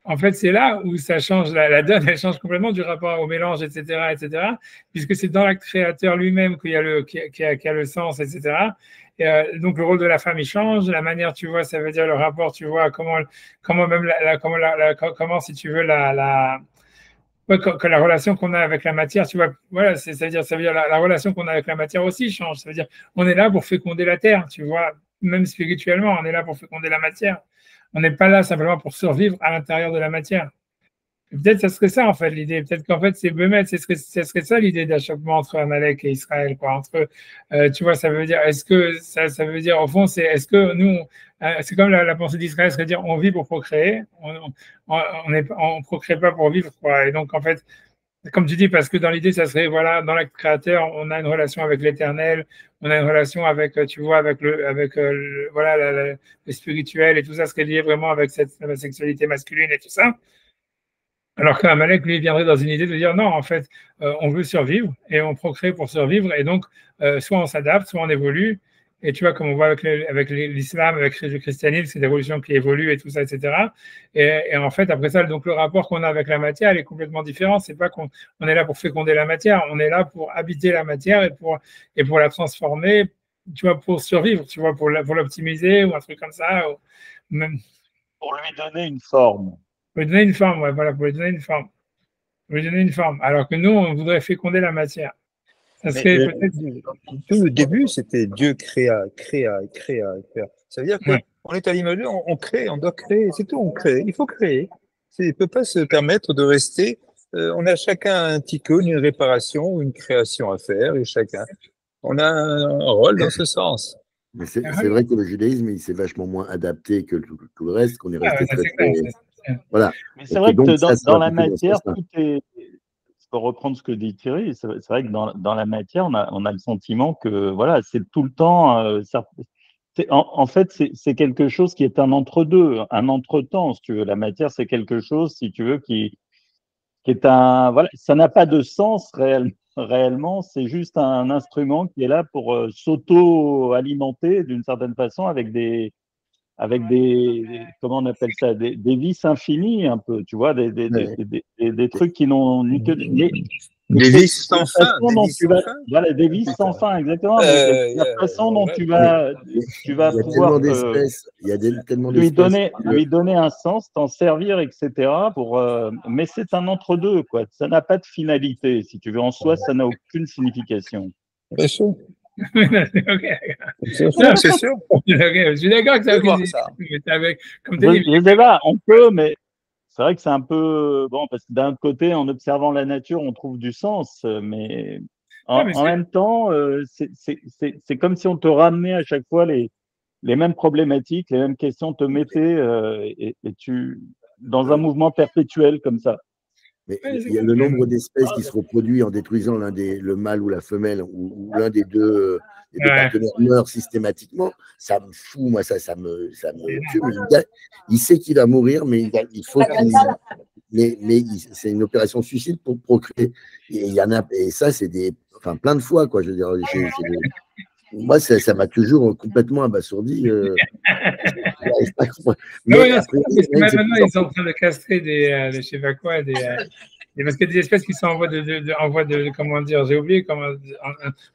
[SPEAKER 1] en fait, c'est là où ça change, la donne, elle change complètement du rapport au mélange, etc., puisque c'est dans l'acte créateur lui-même qu'il y a qui a le sens, etc. Et, donc, le rôle de la femme, il change. La manière, tu vois, ça veut dire le rapport, tu vois, comment si tu veux, que la relation qu'on a avec la matière, tu vois, voilà, ça veut dire la relation qu'on a avec la matière aussi change. Ça veut dire, on est là pour féconder la terre, tu vois, même spirituellement, on est là pour féconder la matière. On n'est pas là simplement pour survivre à l'intérieur de la matière. Peut-être que ce serait ça, en fait, l'idée. Peut-être qu'en fait, c'est Bémet, ce serait ça l'idée d'achoppement entre Amalek et Israël, quoi. Tu vois, ça veut dire, est-ce que ça veut dire, au fond, est-ce que nous, c'est comme la pensée d'Israël, c'est-à-dire, on vit pour procréer, on procrée pas pour vivre, quoi. Et donc, en fait, comme tu dis, parce que dans l'idée, ça serait, voilà, dans l'acte créateur, on a une relation avec l'éternel, on a une relation avec, tu vois, avec voilà, le spirituel et tout ça serait lié vraiment avec la sexualité masculine et tout ça. Alors qu'Amalek, lui, viendrait dans une idée de dire non, en fait, on veut survivre et on procrée pour survivre. Et donc, soit on s'adapte, soit on évolue. Et tu vois, comme on voit avec l'islam, avec le christianisme, c'est des religions qui évoluent et tout ça, etc. Et en fait, après ça, donc le rapport qu'on a avec la matière, elle est complètement différent. C'est pas qu'on est là pour féconder la matière, on est là pour habiter la matière et pour la transformer, tu vois, pour survivre, tu vois, pour l'optimiser ou un truc comme ça. Ou même...
[SPEAKER 2] Pour lui donner une forme.
[SPEAKER 1] Pour lui donner une forme, ouais, voilà, pour lui donner une forme. Pour lui donner une forme. Alors que nous, on voudrait féconder la matière. Ça serait peut-être.
[SPEAKER 3] Tout le début, c'était Dieu créa. Ça veut dire qu'on est à l'image, on crée, on doit créer, c'est tout, on crée. Il faut créer. Il ne peut pas se permettre de rester. On a chacun un tikkun, une réparation ou une création à faire, et chacun. On a un rôle dans ce sens.
[SPEAKER 5] Mais c'est vrai que le judaïsme, il s'est vachement moins adapté que tout le reste, qu'on est resté très. Voilà.
[SPEAKER 2] Mais c'est vrai que dans la matière, tout est. Pour reprendre ce que dit Thierry, c'est vrai que dans la matière, on a le sentiment que voilà, c'est tout le temps. En fait, c'est quelque chose qui est un entre-deux, un entre-temps, si tu veux. La matière, c'est quelque chose, si tu veux, qui est un. Voilà, ça n'a pas de sens réellement. C'est juste un instrument qui est là pour s'auto-alimenter d'une certaine façon avec des comment on appelle ça, des vices infinis un peu, tu vois, des trucs qui n'ont ni que
[SPEAKER 3] des vices sans fin,
[SPEAKER 2] voilà, des vices sans fin, exactement. La façon dont tu vas pouvoir
[SPEAKER 5] il y a tellement
[SPEAKER 2] lui donner un sens, t'en servir, etc. Mais c'est un entre-deux, quoi. Ça n'a pas de finalité, si tu veux. En soi, ça n'a aucune signification.
[SPEAKER 3] Bien sûr.
[SPEAKER 1] C'est sûr. Je suis d'accord que ça.
[SPEAKER 2] Comme les débats, on peut, mais c'est vrai que c'est un peu bon parce que d'un côté, en observant la nature, on trouve du sens, mais en même temps, c'est comme si on te ramenait à chaque fois les mêmes problématiques, les mêmes questions, te mettait et tu dans un mouvement perpétuel comme ça.
[SPEAKER 5] Mais il y a le nombre d'espèces qui se reproduit en détruisant le mâle ou la femelle, ou l'un des deux partenaires meurt systématiquement, ça me fout, moi, ça me tue. Il sait qu'il va mourir, mais il faut qu'il. Mais c'est une opération suicide pour procréer. Et il y en a, et ça, c'est plein de fois, quoi. Je veux dire, moi, ça m'a toujours complètement abasourdi.
[SPEAKER 1] Maintenant, ils sont en train de castrer je sais pas quoi, parce qu'il y a des espèces qui sont en voie de comment dire, j'ai oublié,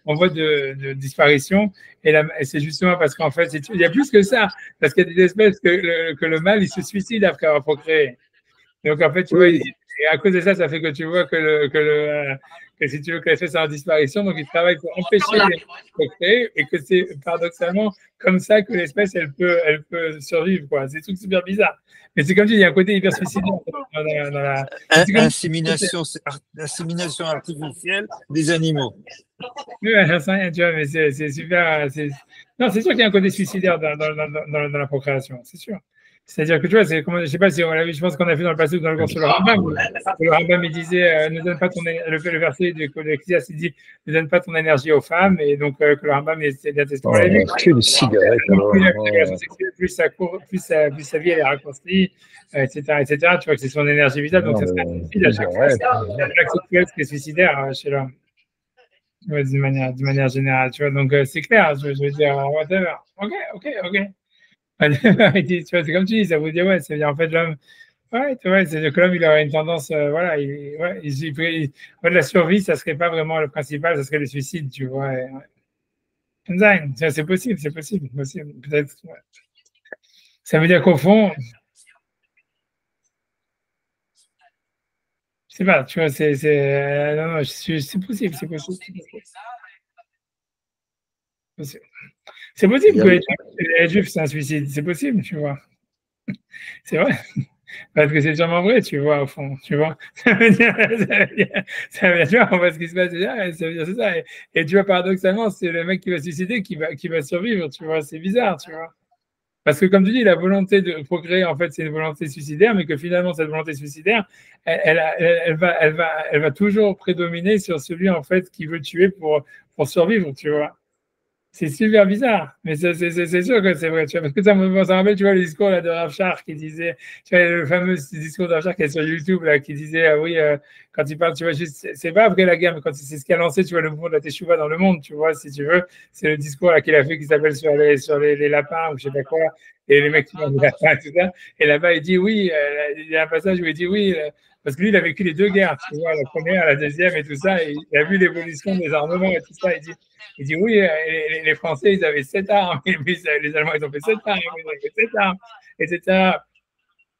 [SPEAKER 1] en voie de disparition. Et c'est justement parce qu'en fait, il y a plus que ça. Parce qu'il y a des espèces que le mâle, il se suicide après avoir procréé. Donc, en fait, tu vois, et à cause de ça, ça fait que tu vois que si tu veux que l'espèce est en disparition, donc ils travaillent pour empêcher les procréer, et que c'est paradoxalement comme ça que l'espèce, elle peut survivre, quoi. C'est des trucs super bizarres. Mais c'est comme tu dis, il y a un côté hyper suicidaire dans la
[SPEAKER 3] insémination artificielle des animaux.
[SPEAKER 1] Oui, j'en sais rien, tu vois, mais c'est super. Non, c'est sûr qu'il y a un côté suicidaire dans la procréation, c'est sûr. C'est-à-dire que tu vois, je ne sais pas si on l'a vu, je pense qu'on a fait dans le passé ou dans le cours sur le Rambam. Le Rambam, il disait, ne donne pas le verset de l'Ecclésiaste, il dit, ne donne pas ton énergie aux femmes, et donc que le Rambam est bien testé.
[SPEAKER 3] Que les cigarettes.
[SPEAKER 1] Plus sa vie elle est raccourcie, etc., etc. Tu vois que c'est son énergie vitale, donc ça serait difficile à chaque fois. L'acte sexuel, c'est suicidaire chez l'homme. Ouais, d'une manière générale, tu vois, donc c'est clair, je veux dire, whatever. Ok. Tu vois, c'est comme tu dis, ça veut dire, ouais, c'est bien, en fait, l'homme, ouais, tu vois, c'est que l'homme, il aurait une tendance, voilà, la survie, ça serait pas vraiment le principal, ça serait le suicide, tu vois. C'est possible, peut-être. Ouais. Ça veut dire qu'au fond, je sais pas, tu vois, non, c'est possible. C'est possible que les Juifs, c'est un suicide. C'est possible, tu vois. C'est vrai. Parce que c'est sûrement vrai, tu vois, au fond. Tu vois. Ça veut dire, tu vois, on voit ce qui se passe. Ça veut dire, c'est ça. Et tu vois, paradoxalement, c'est le mec qui va se suicider qui va survivre, tu vois. C'est bizarre, tu vois. Parce que, comme tu dis, la volonté de procréer, en fait, c'est une volonté suicidaire, mais que finalement, cette volonté suicidaire, elle va toujours prédominer sur celui, en fait, qui veut tuer pour survivre, tu vois. C'est super bizarre, mais c'est sûr que c'est vrai, tu vois, parce que ça me rappelle, tu vois, le discours là, de Rav Shach qui disait, tu vois, le fameux discours de Rav Shach qui est sur YouTube, là, qui disait, oui, quand il parle, tu vois, juste, c'est pas après la guerre, mais quand c'est ce qui a lancé, tu vois, le mouvement de la Teshuvah dans le monde, tu vois, si tu veux, c'est le discours là qu'il a fait qui s'appelle sur les lapins, ou je sais pas quoi, et les mecs qui mangent des lapins, et tout ça, et là-bas, il dit oui, il y a un passage où il dit oui, parce que lui, il a vécu les deux guerres, tu vois, la première, la deuxième et tout ça, et il a vu l'évolution des armements et tout ça, il dit oui, les Français, ils avaient 7 armes, et puis les Allemands, ils ont fait 7 armes, ils ont fait 7 armes, etc.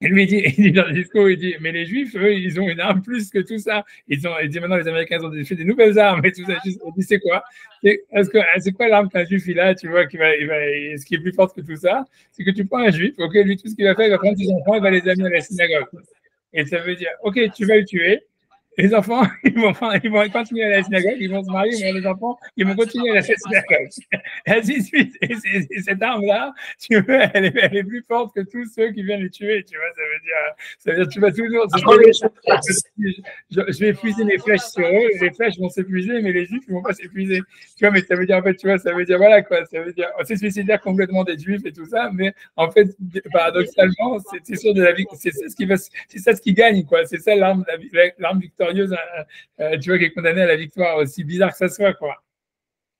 [SPEAKER 1] Et lui, il dit dans le discours, il dit, mais les Juifs, eux, ils ont une arme plus que tout ça. Il dit maintenant, les Américains ont fait des nouvelles armes et tout ça. Il dit, c'est quoi? C'est quoi l'arme qu'un Juif, il a, tu vois, ce qui est plus fort que tout ça? C'est que tu prends un Juif, ok, lui, tout ce qu'il va faire, il va prendre ses enfants, il va les amener à la synagogue. Et ça veut dire, ok, tu vas le tuer. Les enfants, ils vont continuer à la synagogue, ils vont se marier, mais les enfants, ils vont continuer à la synagogue. Et ainsi de suite. Et cette arme-là, tu vois, elle est plus forte que tous ceux qui viennent les tuer, tu vois, ça veut dire tu vas toujours. Je vais épuiser mes flèches sur eux, les flèches vont s'épuiser, mais les juifs, ils vont pas s'épuiser. Tu vois, mais ça veut dire, en fait, tu vois, ça veut dire, voilà, quoi, ça veut dire, c'est suicidaire complètement des juifs et tout ça, mais en fait, paradoxalement, c'est sûr de la vie, c'est ça ce qui gagne, quoi, c'est ça l'arme victorieuse, tu vois, qui est condamné à la victoire, aussi bizarre que ça soit, quoi.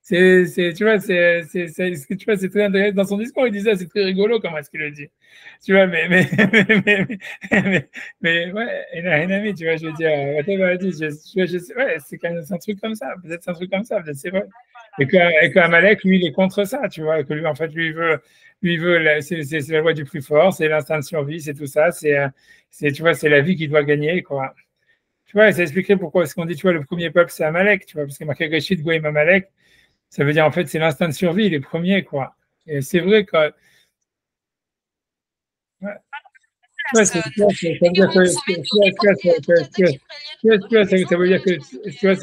[SPEAKER 1] Tu vois, c'est très intéressant. Dans son discours, il disait, c'est très rigolo comment est-ce qu'il le dit. Tu vois, mais ouais, Enami, tu vois, je veux dire, ouais, c'est quand même un truc comme ça. Peut-être c'est un truc comme ça, peut-être c'est vrai. Et que Amalek, lui, il est contre ça, tu vois, et que lui, en fait, lui, il veut, c'est la loi du plus fort, c'est l'instinct de survie, c'est tout ça, tu vois, c'est la vie qui doit gagner, quoi. Tu vois, ça expliquerait pourquoi est-ce qu'on dit, tu vois, le premier peuple, c'est Amalek, tu vois, parce que marqué Réchit, Goïm Amalek, ça veut dire, en fait, c'est l'instinct de survie, les premiers, quoi. Et c'est vrai que... Ouais, ça veut dire que... Ça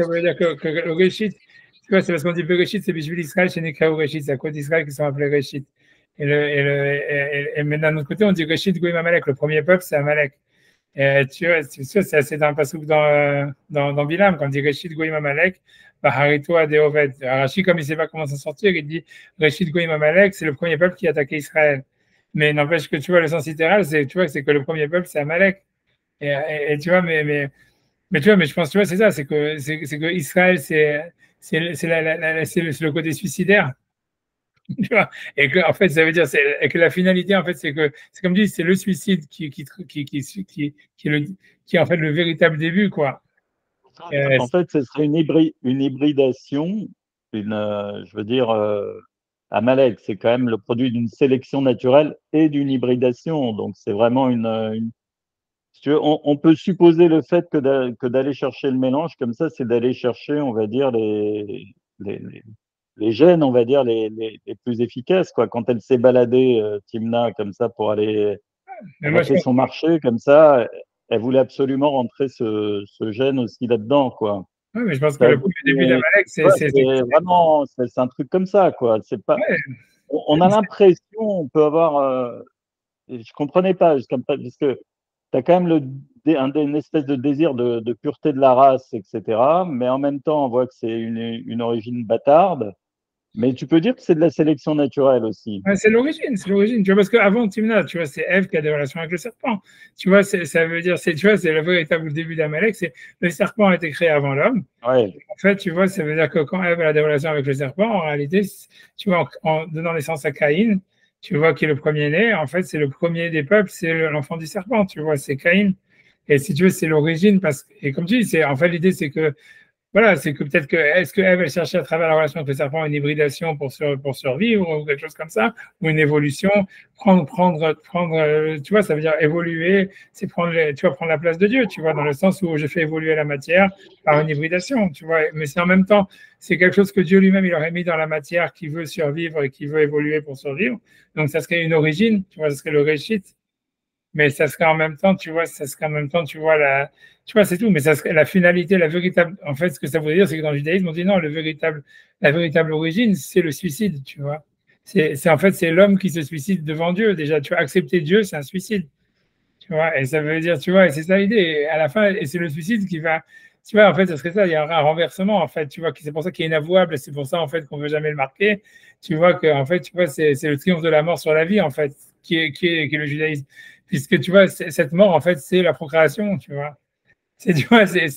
[SPEAKER 1] veut dire que le Réchit, tu vois, c'est parce qu'on dit Réchit, c'est Bishvil Israël, chez Nekao Réchit, c'est à cause d'Israël qui sont appelés Réchit. Et mais d'un autre côté, on dit Réchit, Goïm Amalek, le premier peuple, c'est Amalek. Tu vois, c'est assez dans un passouk dans Bilam, quand il dit Reshit Goyim Amalek, Baharito Adeovet. Rashi, comme il ne sait pas comment s'en sortir, il dit Reshit Goyim Amalek, c'est le premier peuple qui a attaqué Israël. Mais n'empêche que tu vois, le sens littéral, c'est que le premier peuple, c'est Amalek. Et tu vois, mais tu vois, mais je pense, tu vois, c'est ça, c'est que Israël, c'est le côté suicidaire. Tu vois, et que en fait, ça veut dire et que la finalité, en fait, c'est comme dit, c'est le suicide qui est en fait le véritable début, quoi.
[SPEAKER 2] En fait, ce serait une hybridation, je veux dire, Amalek, c'est quand même le produit d'une sélection naturelle et d'une hybridation. Donc, c'est vraiment si tu veux, on peut supposer le fait que d'aller chercher le mélange comme ça, c'est d'aller chercher, on va dire, les gènes, on va dire, les plus efficaces, quoi. Quand elle s'est baladée, Timna, comme ça, pour aller faire son marché, comme ça, elle voulait absolument rentrer ce gène aussi là-dedans, quoi.
[SPEAKER 1] Oui, mais je pense que le début d'Amalek, c'est
[SPEAKER 2] vraiment, c'est un truc comme ça, quoi. C'est pas, on a l'impression, on peut avoir, je comprenais pas, parce que tu as quand même une espèce de désir de pureté de la race, etc. Mais en même temps, on voit que c'est une origine bâtarde. Mais tu peux dire que c'est de la sélection naturelle aussi.
[SPEAKER 1] Ouais, c'est l'origine. Tu vois, parce qu'avant Timna, tu vois, c'est Ève qui a des relations avec le serpent. Tu vois, ça veut dire, tu vois, c'est le véritable début d'Amalek. C'est le serpent a été créé avant l'homme.
[SPEAKER 2] Ouais.
[SPEAKER 1] En fait, tu vois, ça veut dire que quand Ève a des relations avec le serpent, en réalité, tu vois, en donnant naissance à Caïn, tu vois, qui est le premier-né, en fait, c'est le premier des peuples, c'est l'enfant du serpent, tu vois, c'est Caïn. Et si tu veux, c'est l'origine, et comme tu dis, en fait, l'idée, c'est que, voilà, c'est que peut-être est-ce que Ève, elle cherchait à travers la relation avec le serpent une hybridation pour survivre, ou quelque chose comme ça, ou une évolution, tu vois, ça veut dire évoluer, c'est prendre la place de Dieu, tu vois, dans le sens où je fais évoluer la matière par une hybridation, tu vois, mais c'est en même temps, c'est quelque chose que Dieu lui-même, il aurait mis dans la matière qui veut survivre et qui veut évoluer pour survivre, donc ça serait une origine, tu vois, ça serait le réchit. Mais ça serait en même temps, tu vois, tu vois, c'est tout. Mais ça serait la finalité, la véritable. En fait, ce que ça voudrait dire, c'est que dans le judaïsme, on dit non, la véritable origine, c'est le suicide, tu vois. En fait, c'est l'homme qui se suicide devant Dieu. Déjà, tu vois, accepter Dieu, c'est un suicide, tu vois. Et ça veut dire, tu vois, et c'est ça l'idée. Et à la fin, et c'est le suicide qui va, tu vois, en fait, ça serait ça. Il y aura un renversement, en fait, tu vois, c'est pour ça qu'il est inavouable. C'est pour ça, en fait, qu'on veut jamais le marquer. Tu vois que, en fait, tu vois, c'est le triomphe de la mort sur la vie, en fait, qui est le judaïsme. Puisque tu vois, cette mort, en fait, c'est la procréation, tu vois. Tu vois, c'est la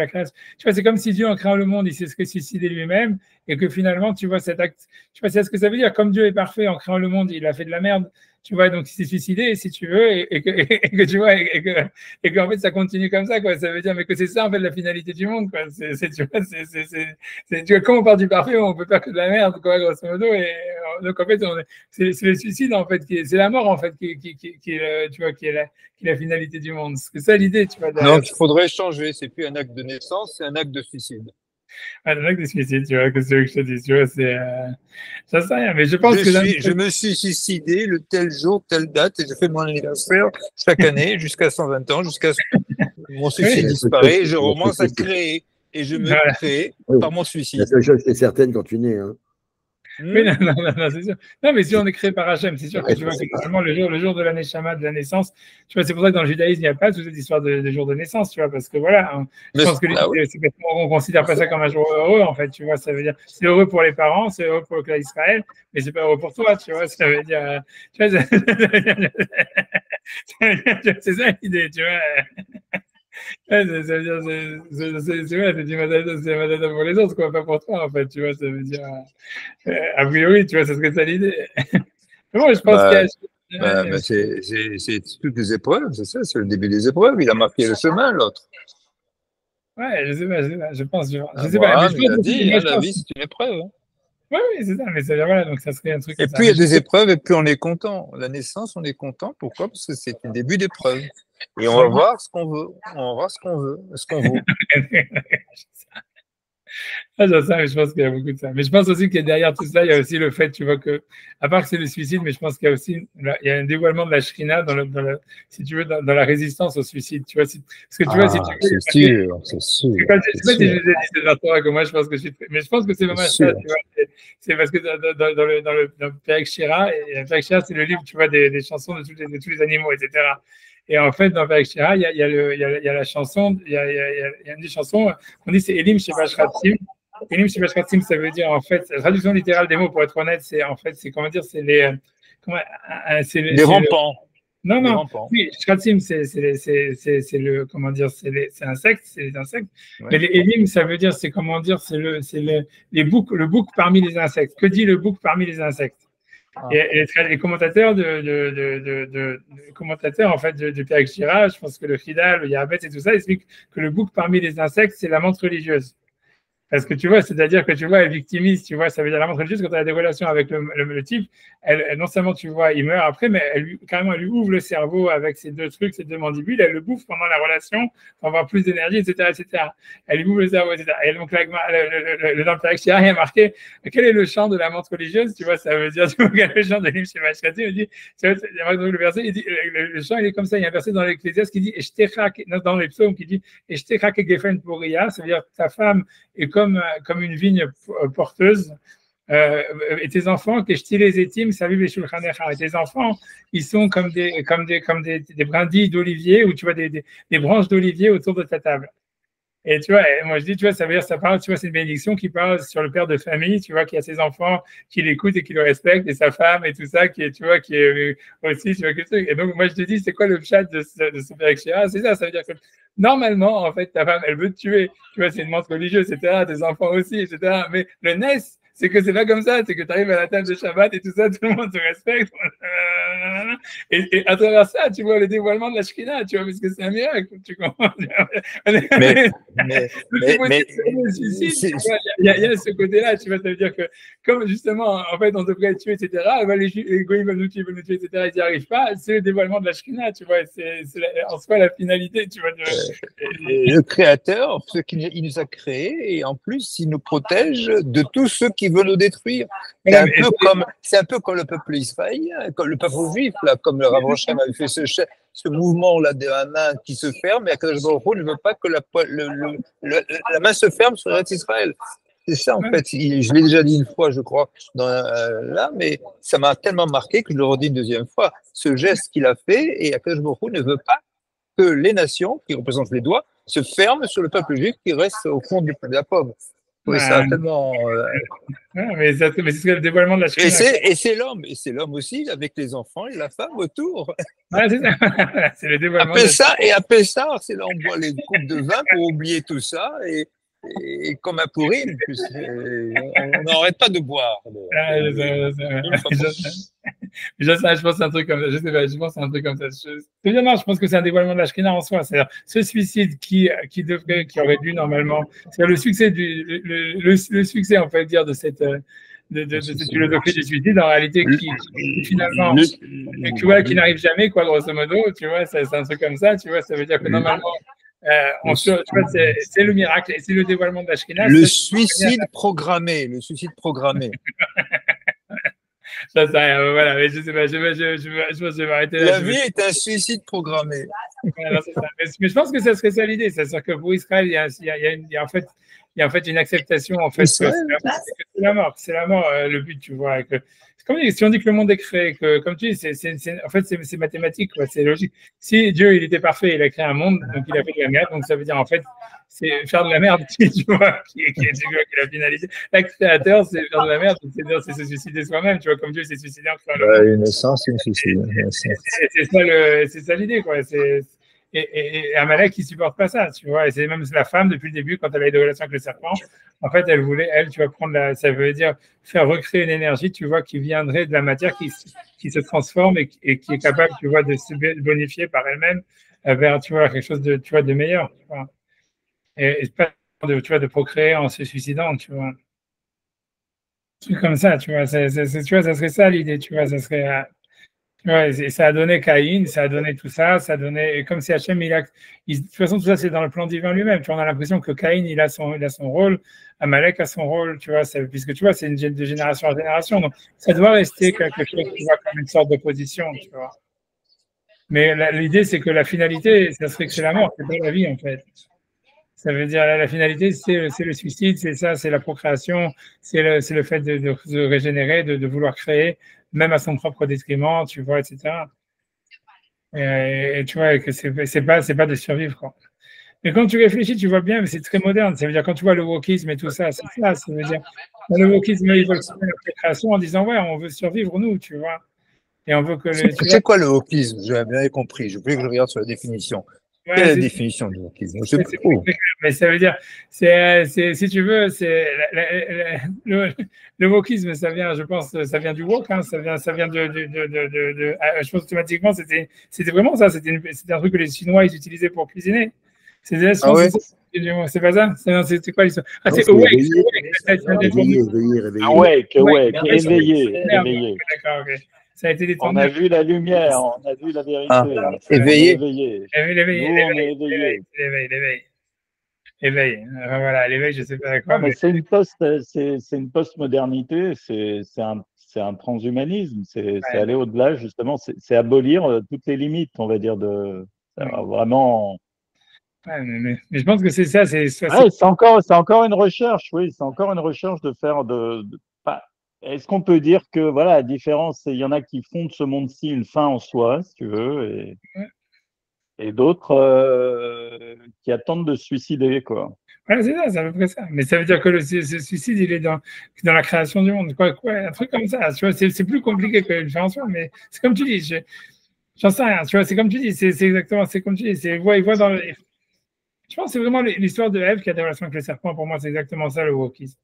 [SPEAKER 1] création. Tu vois, c'est comme si Dieu, en créant le monde, il s'est suicidé lui-même, et que finalement, tu vois, cet acte, tu vois, c'est ce que ça veut dire. Comme Dieu est parfait, en créant le monde, il a fait de la merde, tu vois, donc il s'est suicidé, si tu veux, et que tu vois, et qu'en fait, ça continue comme ça, quoi. Ça veut dire, mais que c'est ça, en fait, la finalité du monde, quoi. Tu vois, comme on part du parfait, on peut faire que de la merde, quoi, grosso modo, et donc, en fait, c'est le suicide, en fait, c'est la mort, en fait, tu vois, qui est la finalité du monde. C'est ça l'idée, tu vois.
[SPEAKER 3] Donc, il faudrait changer. C'est plus un acte de naissance, c'est un acte de suicide.
[SPEAKER 1] Un acte de suicide, tu vois, que c'est ce que je te dis, tu vois, ça sert à rien, mais je pense
[SPEAKER 3] je me suis suicidé le tel jour, telle date, et je fais mon anniversaire chaque année, jusqu'à 120 ans, jusqu'à ce que mon suicide disparaît, et je commence à créer, et je me crée par mon suicide.
[SPEAKER 5] La seule chose qui est certaine quand tu nais, hein.
[SPEAKER 1] Oui, non, c'est sûr. Non, mais si on est créé par Hachem, c'est sûr que tu vois que finalement, le jour de la Neshama, de la naissance, tu vois, c'est pour ça que dans le judaïsme, il n'y a pas toute cette histoire de jour de naissance, tu vois, parce que voilà, je pense que on ne considère pas ça comme un jour heureux, en fait, tu vois, ça veut dire, c'est heureux pour les parents, c'est heureux pour le clan d'Israël, mais c'est pas heureux pour toi, tu vois, ça veut dire, tu vois, c'est ça l'idée, tu vois. Ouais, ça veut dire, c'est du matata pour les autres, quoi, pas pour toi, en fait, tu vois, ça veut dire, a priori, tu vois, ça serait ça l'idée. Mais moi, je pense qu'il y a.
[SPEAKER 3] C'est toutes les épreuves, c'est ça, c'est le début des épreuves. Il a marqué le chemin, l'autre.
[SPEAKER 1] Ouais, je sais pas, je pense, je sais
[SPEAKER 3] pas.
[SPEAKER 1] Mais
[SPEAKER 3] il a dit, la vie, c'est une épreuve. Hein.
[SPEAKER 1] Oui, c'est ça, mais ça, voilà, donc ça serait un truc.
[SPEAKER 3] Et plus il y a des épreuves, et plus on est content. La naissance, on est content. Pourquoi? Parce que c'est le début d'épreuve. Et on va voir ce qu'on veut. On va voir ce qu'on veut, ce qu'on vaut.
[SPEAKER 1] Je sais, mais je pense qu'il y a beaucoup de ça. Mais je pense aussi que derrière tout ça, il y a aussi le fait, tu vois, que, à part que c'est le suicide, mais je pense qu'il y a aussi il y a un dévoilement de la shrina si tu veux, dans la résistance au suicide. Tu vois, parce que tu vois, si tu veux.
[SPEAKER 3] C'est sûr, c'est sûr.
[SPEAKER 1] Je sais pas si je l'ai dit cette Torah que moi, je pense que mais je pense que c'est vraiment ça, tu vois. C'est parce que dans le Perek Shira, et le Perek Shira, c'est le livre, tu vois, des chansons de tous les animaux, etc. Et en fait, dans Vaishira, il y a la chanson, il y a une des chansons qu'on dit c'est Elim Shevash Ratzim. Elim Shevash Ratzim, ça veut dire en fait, la traduction littérale des mots, pour être honnête, c'est en fait, c'est comment dire, c'est les.
[SPEAKER 3] Les rampants.
[SPEAKER 1] Non, non, oui, Shratzim, c'est le, comment dire, c'est les insectes. Ouais. Mais les Elim, ça veut dire, c'est comment dire, c'est les boucs, le bouc parmi les insectes. Que dit le bouc parmi les insectes? Et les commentateurs commentateurs en fait de Père Shira, je pense que le Chida, le Yarabet et tout ça, expliquent que le bouc parmi les insectes, c'est la menthe religieuse. Parce que tu vois, c'est-à-dire que tu vois, elle victimise, tu vois, ça veut dire la menthe religieuse, quand elle a des relations avec le type, elle, non seulement, tu vois, il meurt après, mais carrément, elle lui ouvre le cerveau avec ces deux trucs, ces deux mandibules, elle le bouffe pendant la relation pour avoir plus d'énergie, etc., etc. Elle lui ouvre le cerveau, etc. Et donc, dans le Père Shira, il y a marqué, quel est le chant de la menthe religieuse, tu vois, ça veut dire, tu vois, le chant de l'Im Shema Shratzim, il dit, le verset, il dit, le chant, il est comme ça, il y a un verset dans l'Ecclésiaste qui dit, dans les psaumes, qui dit, Eshtechak Gefen Poria, ça veut dire, ta femme est comme une vigne porteuse, et tes enfants, et tes enfants, ils sont comme des brindilles d'olivier, ou tu vois des branches d'olivier autour de ta table. Et tu vois, moi je dis, tu vois, ça veut dire, ça parle, tu vois, c'est une bénédiction qui parle sur le père de famille, tu vois, qui a ses enfants, qui l'écoutent et qui le respectent, et sa femme et tout ça, qui est, tu vois, qui est aussi, tu vois, que et donc moi je te dis, c'est quoi le chat de ce père Shira? C'est ça veut dire que normalement, en fait, ta femme, elle veut te tuer, tu vois, c'est une montre religieuse, etc., tes enfants aussi, etc., mais le Nes, c'est que c'est pas comme ça, c'est que tu arrives à la table de Shabbat et tout ça, tout le monde te respecte. Et à travers ça, tu vois le dévoilement de la Shekhinah, tu vois, parce que c'est un miracle, tu comprends. Mais il y a ce côté-là, tu vois, ça veut dire que, comme justement, en fait, on devrait être tué, etc., les goïs veulent nous tuer, etc., ils n'y arrivent pas, c'est le dévoilement de la Shekhinah, tu vois, c'est en soi la finalité, tu vois.
[SPEAKER 3] Le Créateur, ce qu'il nous a créé, et en plus, il nous protège de tous ceux qui veulent nous détruire. C'est un peu comme le peuple israélien, comme le peuple juif, là, comme le Rav Roshem avait fait ce mouvement-là de la main qui se ferme, et Akadosh Baruch Hu ne veut pas que la main se ferme sur Israël. C'est ça, en fait. Je l'ai déjà dit une fois, je crois, là, mais ça m'a tellement marqué que je le redis une deuxième fois. Ce geste qu'il a fait, et Akadosh Baruch Hu ne veut pas que les nations, qui représentent les doigts, se ferment sur le peuple juif qui reste au fond de la pomme. Oui, ça a tellement.
[SPEAKER 1] Mais c'est le dévoilement de la Shekhinah.
[SPEAKER 3] Et c'est l'homme aussi, avec les enfants et la femme autour.
[SPEAKER 1] C'est le dévoilement.
[SPEAKER 3] Et à Pessah, c'est là où on boit les coupes de vin pour oublier tout ça. Et comme un Pourim, on n'arrête pas de boire.
[SPEAKER 1] Je pense que c'est un truc comme ça. Je sais pas, je pense que c'est un truc comme ça. Évidemment, je pense que c'est un dévoilement de la Shekhinah en soi. C'est-à-dire, ce suicide qui aurait dû normalement, c'est-à-dire le succès, on peut dire, de cette philosophie du suicide, en réalité, qui finalement, tu vois, qui n'arrive jamais, quoi, grosso modo, tu vois, c'est un truc comme ça, tu vois, ça veut dire que normalement, c'est le miracle et c'est le dévoilement de la Shekhinah.
[SPEAKER 3] Le suicide programmé.
[SPEAKER 1] Voilà, mais je sais pas, je vais m'arrêter là.
[SPEAKER 3] La vie est un suicide programmé.
[SPEAKER 1] Voilà, mais je pense que ça serait ça l'idée, c'est-à-dire que pour Israël, il y a en fait une acceptation, en fait, que c'est la mort, le but, tu vois. Si on dit que le monde est créé, que comme tu dis, en fait, c'est mathématique, quoi, c'est logique. Si Dieu, il était parfait, il a créé un monde, donc il a fait de la merde, donc ça veut dire, en fait, c'est faire de la merde, tu vois, qui est la finalité. Le créateur, c'est faire de la merde, c'est se suicider soi-même, tu vois, comme Dieu s'est suicidé en créant le monde.
[SPEAKER 3] Une naissance, c'est une suicide.
[SPEAKER 1] C'est ça l'idée, quoi. Et Amalek, il supporte pas ça, tu vois. Et c'est même la femme, depuis le début, quand elle a eu des relations avec le serpent, en fait, elle voulait, tu vas prendre ça veut dire faire recréer une énergie, tu vois, qui viendrait de la matière, qui se transforme et qui est capable, tu vois, de se bonifier par elle-même vers, tu vois, quelque chose de, tu vois, de meilleur, tu vois. Et pas de procréer en se suicidant, tu vois. C'est comme ça, tu vois. Tu vois, ça serait ça l'idée, tu vois, ça serait. Ouais, et ça a donné Caïn, ça a donné tout ça, ça a donné, et comme c'est Hachem, de toute façon, tout ça, c'est dans le plan divin lui-même. Tu vois, on a l'impression que Caïn, il a son rôle, Amalek a son rôle, tu vois, puisque tu vois, c'est de génération en génération. Donc, ça doit rester quelque chose, tu vois, comme une sorte d'opposition, tu vois. Mais l'idée, c'est que la finalité, ça serait que c'est la mort, c'est pas la vie, en fait. Ça veut dire, la finalité, c'est le suicide, c'est ça, c'est la procréation, c'est le fait de régénérer, de vouloir créer, même à son propre détriment, tu vois, etc. Et tu vois que c'est pas de survivre, quoi. Mais quand tu réfléchis, tu vois bien, mais c'est très moderne. Ça veut dire, quand tu vois le wokisme et tout ça, c'est ça. Ça veut dire, le wokisme, ils veulent sauver la création en disant, ouais, on veut survivre, nous, tu vois. Et on veut que
[SPEAKER 3] c'est quoi le wokisme? J'ai bien compris. Je voulais que je regarde sur la définition.
[SPEAKER 1] Ouais,
[SPEAKER 3] quelle est la définition du wokisme? Je sais pas trop.
[SPEAKER 1] Mais ça veut dire, si tu veux, le wokisme, ça vient, je pense, ça vient du wok, hein, ça vient je pense automatiquement, c'était vraiment ça, c'était un truc que les Chinois, ils utilisaient pour cuisiner.
[SPEAKER 3] Ah ouais?
[SPEAKER 1] C'est pas ça? C'est quoi l'histoire? Ah, c'est
[SPEAKER 5] awake,
[SPEAKER 2] éveillé.
[SPEAKER 1] D'accord, ok. Ça a été détourné.
[SPEAKER 2] On a vu la lumière, on a vu la vérité.
[SPEAKER 3] Éveillé.
[SPEAKER 1] L'éveil. Voilà, l'éveil, je sais pas quoi.
[SPEAKER 2] Mais c'est une post-modernité, c'est un transhumanisme, c'est aller au-delà, justement, c'est abolir toutes les limites, on va dire, vraiment.
[SPEAKER 1] Ouais, mais je pense que c'est ça.
[SPEAKER 2] C'est encore une recherche, oui, c'est encore une recherche de faire est-ce qu'on peut dire que, voilà, la différence, il y en a qui font de ce monde-ci une fin en soi, si tu veux, et d'autres qui attendent de se suicider, quoi.
[SPEAKER 1] Voilà, c'est à peu près ça. Mais ça veut dire que ce suicide, il est dans la création du monde. Quoi, un truc comme ça. Tu vois, c'est plus compliqué que le faire en soi, mais c'est comme tu dis. J'en sais rien. Tu vois, c'est comme tu dis. C'est exactement. C'est comme tu dis. Je pense que c'est vraiment l'histoire de Ève qui a des relations avec le serpent. Pour moi, c'est exactement ça, le wokisme.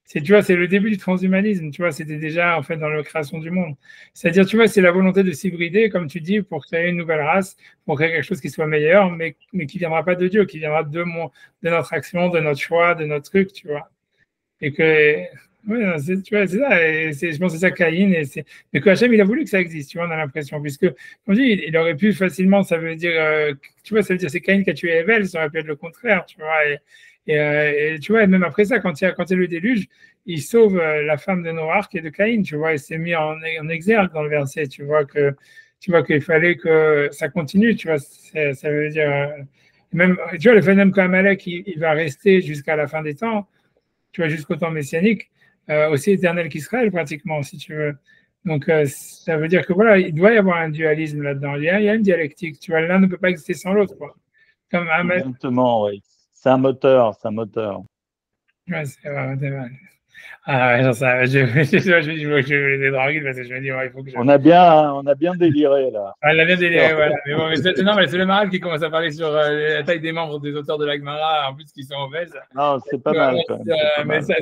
[SPEAKER 1] Tu vois, c'est le début du transhumanisme, tu vois, c'était déjà en fait dans la création du monde. C'est-à-dire, tu vois, c'est la volonté de s'hybrider, comme tu dis, pour créer une nouvelle race, pour créer quelque chose qui soit meilleur, mais qui viendra pas de Dieu, qui viendra de notre action, de notre choix, de notre truc, tu vois. Et que, ouais, tu vois, c'est ça, je pense que c'est ça Caïn, mais que Hachem, il a voulu que ça existe, tu vois, on a l'impression, puisque, comme je dis, il aurait pu facilement, ça veut dire, tu vois, ça veut dire c'est Caïn qui a tué Abel, ça aurait pu être le contraire, tu vois, et tu vois, et même après ça, quand il y a le déluge, il sauve la femme de Noach qui est de Caïn, tu vois, et c'est mis en exergue dans le verset, tu vois qu'il fallait que ça continue, tu vois, ça veut dire, même, tu vois, le phénomène qu'Amalek, il va rester jusqu'à la fin des temps, tu vois, jusqu'au temps messianique, aussi éternel qu'Israël, pratiquement, si tu veux. Donc, ça veut dire que voilà, il doit y avoir un dualisme là-dedans, il y a une dialectique, tu vois, l'un ne peut pas exister sans l'autre, quoi.
[SPEAKER 2] Comme exactement, oui. C'est un moteur.
[SPEAKER 1] Ouais, c'est vrai. Ah ouais, j'en sais, je vais les draguer parce que je me dis, ouais, il faut que je...
[SPEAKER 2] On a bien déliré, là.
[SPEAKER 1] Ah, on a bien déliré, voilà. Mais bon, mais c'est le Maral qui commence à parler sur la taille des membres des auteurs de la Gemara, en plus, qui sont obèses.
[SPEAKER 2] Non, c'est pas mal, quand même.
[SPEAKER 1] Mais ça.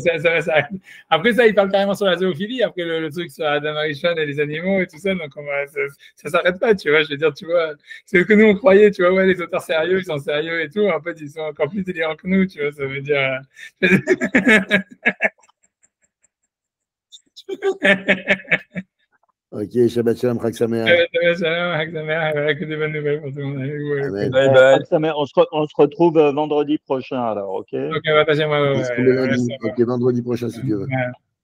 [SPEAKER 1] Après ça, il parle carrément sur la zoophilie, après le truc sur Adam Arishon et les animaux et tout ça, donc ça s'arrête pas, tu vois. Je veux dire, tu vois, c'est ce que nous, on croyait, tu vois, ouais, les auteurs sérieux, ils sont sérieux et tout. En fait, ils sont encore plus délirants que nous, tu vois, ça veut dire...
[SPEAKER 5] Ok, Shabbat Shalom, Chag Sameach.
[SPEAKER 1] Shabbat Shalom, Chag Sameach, que des bonnes nouvelles pour tout le monde.
[SPEAKER 2] On se retrouve vendredi prochain, alors, ok?
[SPEAKER 1] Ok, partagez-moi.
[SPEAKER 5] Ok, vendredi prochain, si tu veux.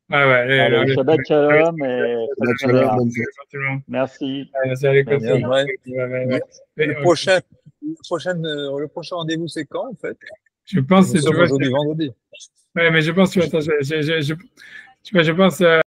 [SPEAKER 2] Allez, Shabbat Shalom et
[SPEAKER 5] Shabbat Shalom.
[SPEAKER 2] Merci.
[SPEAKER 3] Le prochain rendez-vous, c'est quand, en fait?
[SPEAKER 1] Je pense que
[SPEAKER 3] c'est aujourd'hui vendredi.
[SPEAKER 1] Ouais, mais je pense, tu vois, je pense